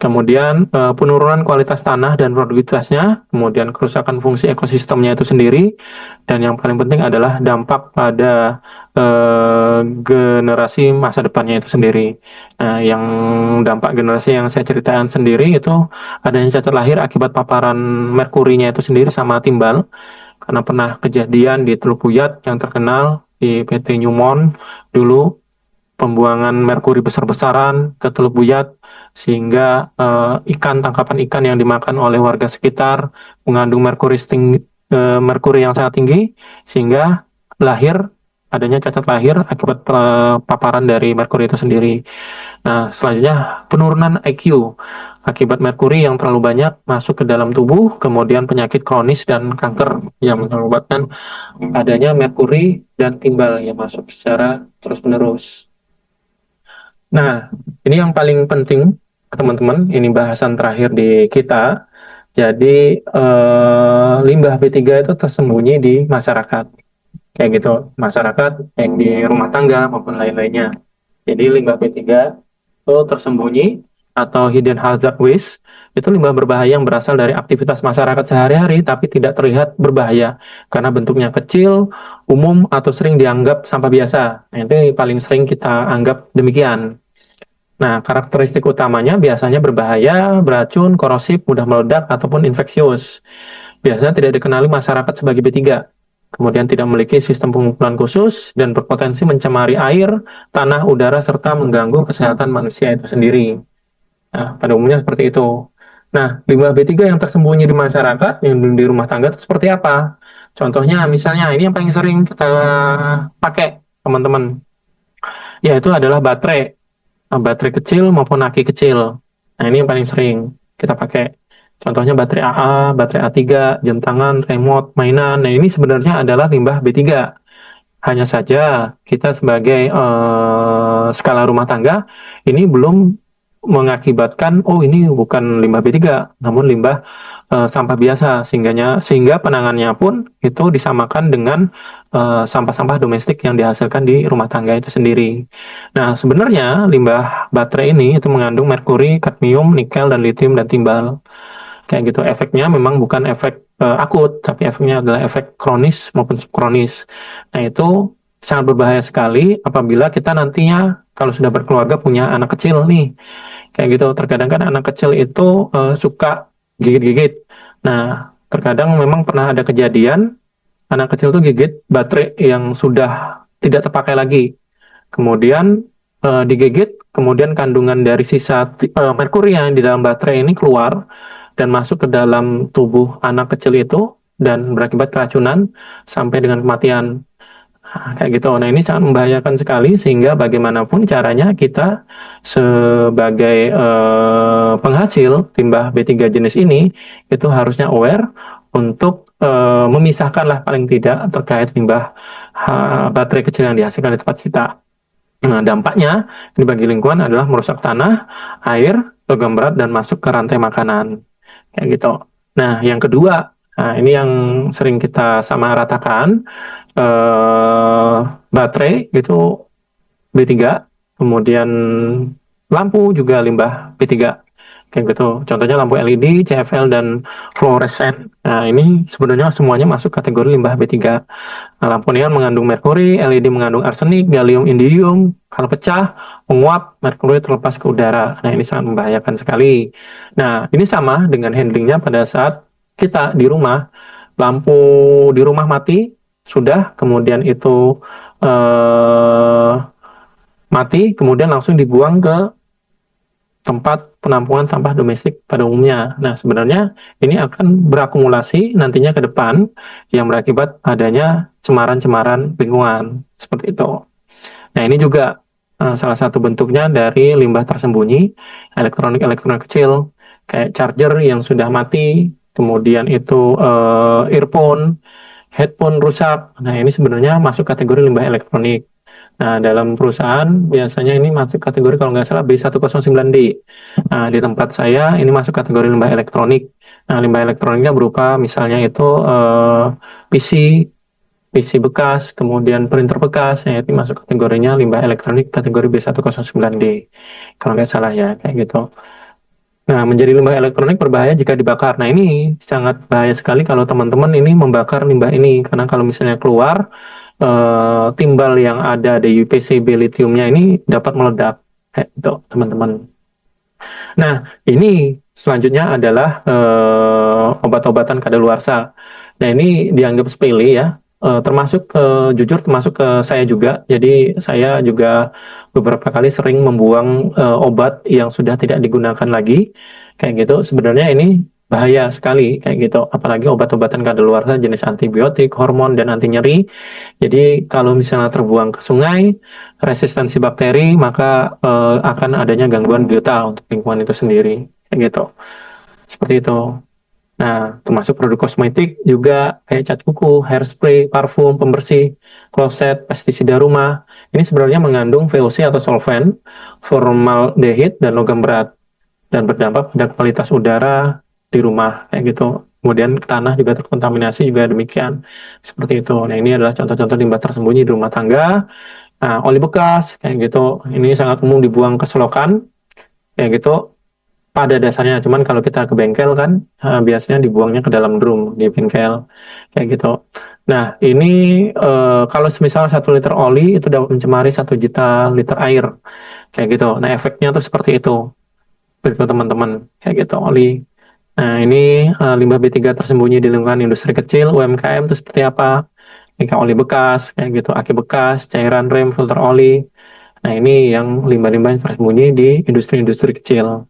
kemudian penurunan kualitas tanah dan produktivitasnya, kemudian kerusakan fungsi ekosistemnya itu sendiri, dan yang paling penting adalah dampak pada generasi masa depannya itu sendiri. Nah, yang dampak generasi yang saya ceritakan sendiri itu adanya cacat lahir akibat paparan merkurinya itu sendiri sama timbal, karena pernah kejadian di Teluk Buyat yang terkenal di PT Newmont dulu pembuangan merkuri besar-besaran ke Teluk Buyat sehingga ikan tangkapan ikan yang dimakan oleh warga sekitar mengandung merkuri yang sangat tinggi sehingga lahir adanya cacat lahir akibat paparan dari merkuri itu sendiri. Nah, selanjutnya penurunan IQ akibat merkuri yang terlalu banyak masuk ke dalam tubuh, kemudian penyakit kronis dan kanker yang mengakibatkan adanya merkuri dan timbal yang masuk secara terus-menerus. Nah, ini yang paling penting, teman-teman. Ini bahasan terakhir di kita. Jadi, limbah B3 itu tersembunyi di masyarakat. Kayak gitu, masyarakat yang di rumah tangga maupun lain-lainnya. Jadi, limbah B3 itu tersembunyi atau hidden hazard waste itu limbah berbahaya yang berasal dari aktivitas masyarakat sehari-hari tapi tidak terlihat berbahaya karena bentuknya kecil, umum atau sering dianggap sampah biasa. Nah, itu paling sering kita anggap demikian. Nah, karakteristik utamanya biasanya berbahaya, beracun, korosif, mudah meledak, ataupun infeksius. Biasanya tidak dikenali masyarakat sebagai B3. Kemudian tidak memiliki sistem pengumpulan khusus dan berpotensi mencemari air, tanah, udara, serta mengganggu kesehatan manusia itu sendiri. Nah, pada umumnya seperti itu. Nah, limbah B3 yang tersembunyi di masyarakat, yang di rumah tangga itu seperti apa? Contohnya, misalnya, ini yang paling sering kita pakai, teman-teman. Yaitu adalah baterai. Baterai kecil maupun aki kecil. Nah, ini yang paling sering kita pakai. Contohnya baterai AA, baterai A3, jam tangan, remote, mainan. Nah, ini sebenarnya adalah limbah B3. Hanya saja kita sebagai skala rumah tangga ini belum mengakibatkan oh ini bukan limbah B3 namun limbah sampah biasa sehingga penanganannya pun itu disamakan dengan sampah-sampah domestik yang dihasilkan di rumah tangga itu sendiri. Nah, sebenarnya limbah baterai ini itu mengandung merkuri, kadmium, nikel dan litium dan timbal. Kayak gitu, efeknya memang bukan efek akut, tapi efeknya adalah efek kronis maupun subkronis. Nah, itu sangat berbahaya sekali apabila kita nantinya kalau sudah berkeluarga punya anak kecil nih. Kayak gitu, terkadang kan anak kecil itu suka gigit-gigit. Nah, terkadang memang pernah ada kejadian anak kecil tuh gigit baterai yang sudah tidak terpakai lagi. Kemudian digigit, kemudian kandungan dari sisa merkuri yang di dalam baterai ini keluar dan masuk ke dalam tubuh anak kecil itu dan berakibat keracunan sampai dengan kematian. Nah, kayak gitu. Nah, ini sangat membahayakan sekali sehingga bagaimanapun caranya kita sebagai penghasil limbah B3 jenis ini itu harusnya aware untuk memisahkan lah paling tidak terkait limbah baterai kecil yang dihasilkan di tempat kita. Nah, dampaknya ini bagi lingkungan adalah merusak tanah, air, logam berat, dan masuk ke rantai makanan. Kayak gitu. Nah, yang kedua, nah ini yang sering kita sama ratakan, baterai itu B3, kemudian lampu juga limbah B3. kayak gitu. Contohnya lampu LED, CFL, dan fluoresen. Nah, ini sebenarnya semuanya masuk kategori limbah B3. Nah, lampu neon mengandung merkuri, LED mengandung arsenik, gallium, indium. Kalau pecah, menguap, merkuri terlepas ke udara. Nah, ini sangat membahayakan sekali. Nah, ini sama dengan handlingnya pada saat kita di rumah, lampu di rumah mati, sudah, kemudian itu eh, mati, kemudian langsung dibuang ke tempat penampungan sampah domestik pada umumnya. Nah, sebenarnya ini akan berakumulasi nantinya ke depan yang berakibat adanya cemaran-cemaran lingkungan seperti itu. Nah, ini juga salah satu bentuknya dari limbah tersembunyi elektronik-elektronik kecil kayak charger yang sudah mati, kemudian itu earphone, headphone rusak. Nah, ini sebenarnya masuk kategori limbah elektronik. Nah, dalam perusahaan biasanya ini masuk kategori kalau nggak salah B109D. Nah, di tempat saya ini masuk kategori limbah elektronik. Nah, limbah elektroniknya berupa misalnya itu PC, PC bekas, kemudian printer bekas, ya, itu masuk kategorinya limbah elektronik kategori B109D. Kalau nggak salah ya, kayak gitu. Nah, menjadi limbah elektronik berbahaya jika dibakar. Nah, ini sangat bahaya sekali kalau teman-teman ini membakar limbah ini, karena kalau misalnya keluar, timbal yang ada di PCB lithiumnya ini dapat meledak, kayak gitu, teman-teman. Nah, ini selanjutnya adalah obat-obatan kadaluarsa. Nah, ini dianggap sepele ya, termasuk jujur termasuk ke saya juga. Jadi saya juga beberapa kali sering membuang obat yang sudah tidak digunakan lagi, kayak gitu. Sebenarnya ini bahaya sekali kayak gitu. Apalagi obat-obatan kadaluarsa jenis antibiotik, hormon, dan anti nyeri. Jadi kalau misalnya terbuang ke sungai, resistensi bakteri, maka akan adanya gangguan biota untuk lingkungan itu sendiri, kayak gitu. Seperti itu. Nah, termasuk produk kosmetik juga kayak cat kuku, hairspray, parfum, pembersih, kloset, pestisida rumah. Ini sebenarnya mengandung VOC atau solvent, formaldehid, dan logam berat dan berdampak pada kualitas udara di rumah kayak gitu. Kemudian tanah juga terkontaminasi juga demikian. Seperti itu. Nah, ini adalah contoh-contoh limbah tersembunyi di rumah tangga. Nah, oli bekas kayak gitu. Ini sangat umum dibuang ke selokan kayak gitu pada dasarnya. Cuman kalau kita ke bengkel kan biasanya dibuangnya ke dalam drum di bengkel kayak gitu. Nah, ini kalau misal 1 liter oli itu dapat mencemari 1 juta liter air kayak gitu. Nah, efeknya tuh seperti itu. Begitu teman-teman, kayak gitu oli. Nah, ini limbah B3 tersembunyi di lingkungan industri kecil, UMKM itu seperti apa? Kayak oli bekas, kayak gitu, aki bekas, cairan rem, filter oli. Nah, ini yang limbah-limbah yang tersembunyi di industri-industri kecil,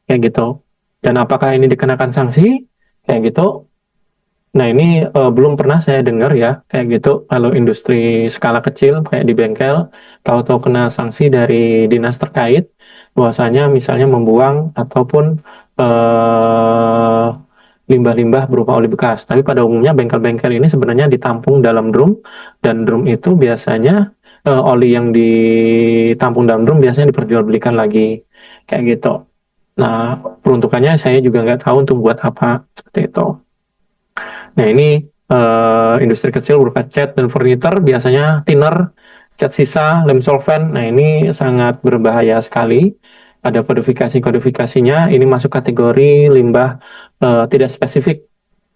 kayak gitu. Dan apakah ini dikenakan sanksi? Kayak gitu. Nah, ini belum pernah saya dengar ya, kayak gitu. Kalau industri skala kecil, kayak di bengkel, tahu-tahu kena sanksi dari dinas terkait, bahwasanya misalnya membuang ataupun eh, limbah-limbah berupa oli bekas. Tapi pada umumnya bengkel-bengkel ini sebenarnya ditampung dalam drum, dan drum itu biasanya oli yang ditampung dalam drum biasanya diperjualbelikan lagi, kayak gitu. Nah, peruntukannya saya juga nggak tahu untuk buat apa, seperti itu. Nah, ini industri kecil berupa cat dan furniture, biasanya thinner, cat sisa, lem solvent. Nah, ini sangat berbahaya sekali. Ada kodifikasi-kodifikasinya, ini masuk kategori limbah tidak spesifik.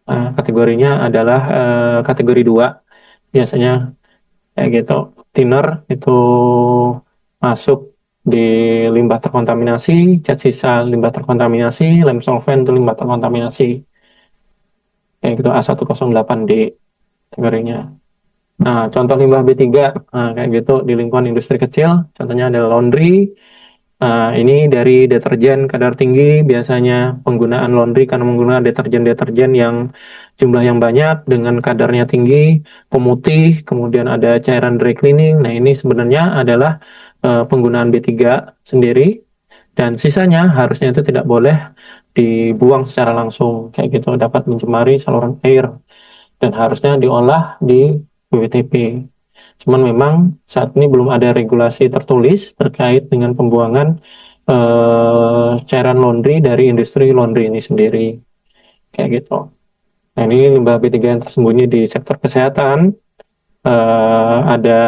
Kategorinya adalah kategori 2, biasanya kayak gitu. Thinner itu masuk di limbah terkontaminasi, cat sisa limbah terkontaminasi, lem solvent itu limbah terkontaminasi. Kayak gitu A108D kategorinya. Nah, contoh limbah B3 kayak gitu di lingkungan industri kecil, contohnya ada laundry. Ini dari deterjen kadar tinggi, biasanya penggunaan laundry karena menggunakan deterjen-deterjen yang jumlah yang banyak dengan kadarnya tinggi, pemutih, kemudian ada cairan dry cleaning. Nah, ini sebenarnya adalah penggunaan B3 sendiri, dan sisanya harusnya itu tidak boleh dibuang secara langsung, kayak gitu dapat mencemari saluran air dan harusnya diolah di BWTP. Cuman memang saat ini belum ada regulasi tertulis terkait dengan pembuangan cairan laundry dari industri laundry ini sendiri, kayak gitu. Nah, ini limbah B3 yang tersembunyi di sektor kesehatan. Ada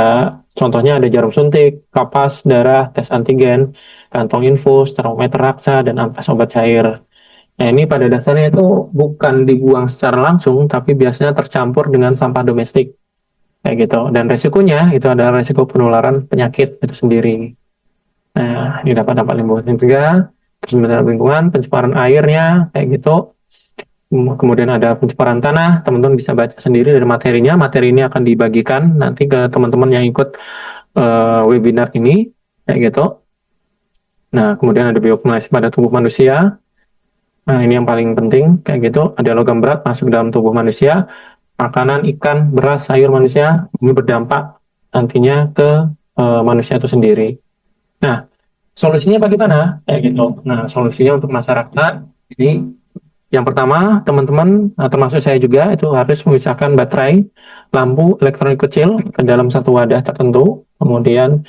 Contohnya ada jarum suntik, kapas, darah, tes antigen, kantong infus, termometer raksa, dan ampas obat cair. Nah, ini pada dasarnya itu bukan dibuang secara langsung, tapi biasanya tercampur dengan sampah domestik, kayak gitu. Dan resikonya itu adalah resiko penularan penyakit itu sendiri. Nah, ini dapat dampak limbah B3, terus lingkungan, pencemaran airnya, kayak gitu. Kemudian ada pencemaran tanah, teman-teman bisa baca sendiri dari materinya. Materi ini akan dibagikan nanti ke teman-teman yang ikut webinar ini, kayak gitu. Nah, kemudian ada bioakumulasi pada tubuh manusia. Nah, ini yang paling penting, kayak gitu. Ada logam berat masuk dalam tubuh manusia, makanan, ikan, beras, sayur manusia, ini berdampak nantinya ke manusia itu sendiri. Nah, solusinya bagaimana? Kayak gitu. Nah, solusinya untuk masyarakat, ini yang pertama, teman-teman, termasuk saya juga, itu harus memisahkan baterai, lampu, elektronik kecil ke dalam satu wadah tertentu, kemudian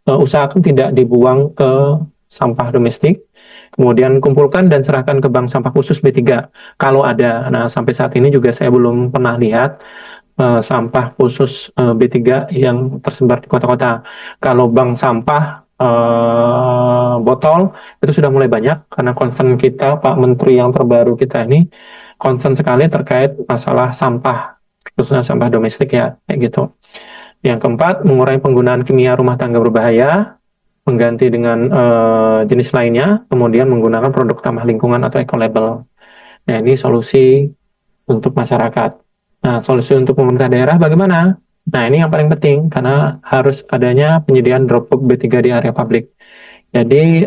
usahakan tidak dibuang ke sampah domestik, kemudian kumpulkan dan serahkan ke bank sampah khusus B3, kalau ada. Nah, sampai saat ini juga saya belum pernah lihat sampah khusus B3 yang tersebar di kota-kota. Kalau bank sampah botol itu sudah mulai banyak karena concern kita Pak Menteri yang terbaru kita ini concern sekali terkait masalah sampah, khususnya sampah domestik ya, kayak gitu. Yang keempat, mengurangi penggunaan kimia rumah tangga berbahaya, mengganti dengan jenis lainnya, kemudian menggunakan produk ramah lingkungan atau eco-label. Nah, ini solusi untuk masyarakat. Nah, solusi untuk pemerintah daerah bagaimana? Nah, ini yang paling penting karena harus adanya penyediaan drop-off B3 di area publik. Jadi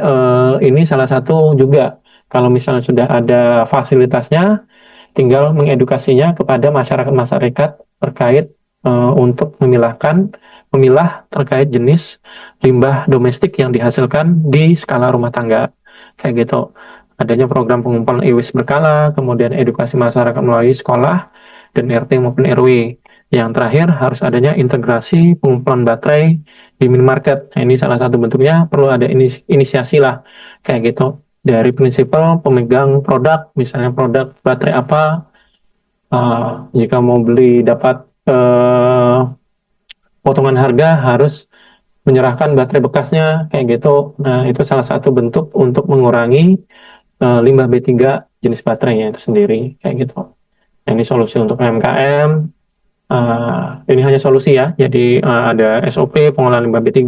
ini salah satu juga kalau misalnya sudah ada fasilitasnya, tinggal mengedukasinya kepada masyarakat-masyarakat terkait untuk memilah terkait jenis limbah domestik yang dihasilkan di skala rumah tangga, kayak gitu. Adanya program pengumpulan e-waste berkala, kemudian edukasi masyarakat melalui sekolah dan RT maupun RW. Yang terakhir harus adanya integrasi pengumpulan baterai di minimarket. Nah, ini salah satu bentuknya perlu ada inisiasi lah, kayak gitu. Dari prinsipal pemegang produk, misalnya produk baterai apa, jika mau beli dapat potongan harga harus menyerahkan baterai bekasnya, kayak gitu. Nah, itu salah satu bentuk untuk mengurangi limbah B3 jenis baterainya itu sendiri, kayak gitu. Nah, ini solusi untuk UMKM. Ini hanya solusi ya, jadi ada SOP, pengolahan limbah B3,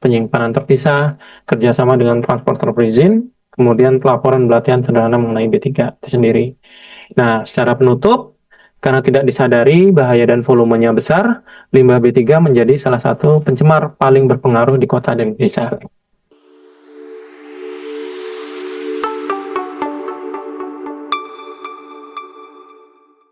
penyimpanan terpisah, kerjasama dengan transporter berizin, kemudian pelaporan pelatihan sederhana mengenai B3 itu sendiri. Nah, secara penutup, karena tidak disadari bahaya dan volumenya besar, limbah B3 menjadi salah satu pencemar paling berpengaruh di kota dan desa.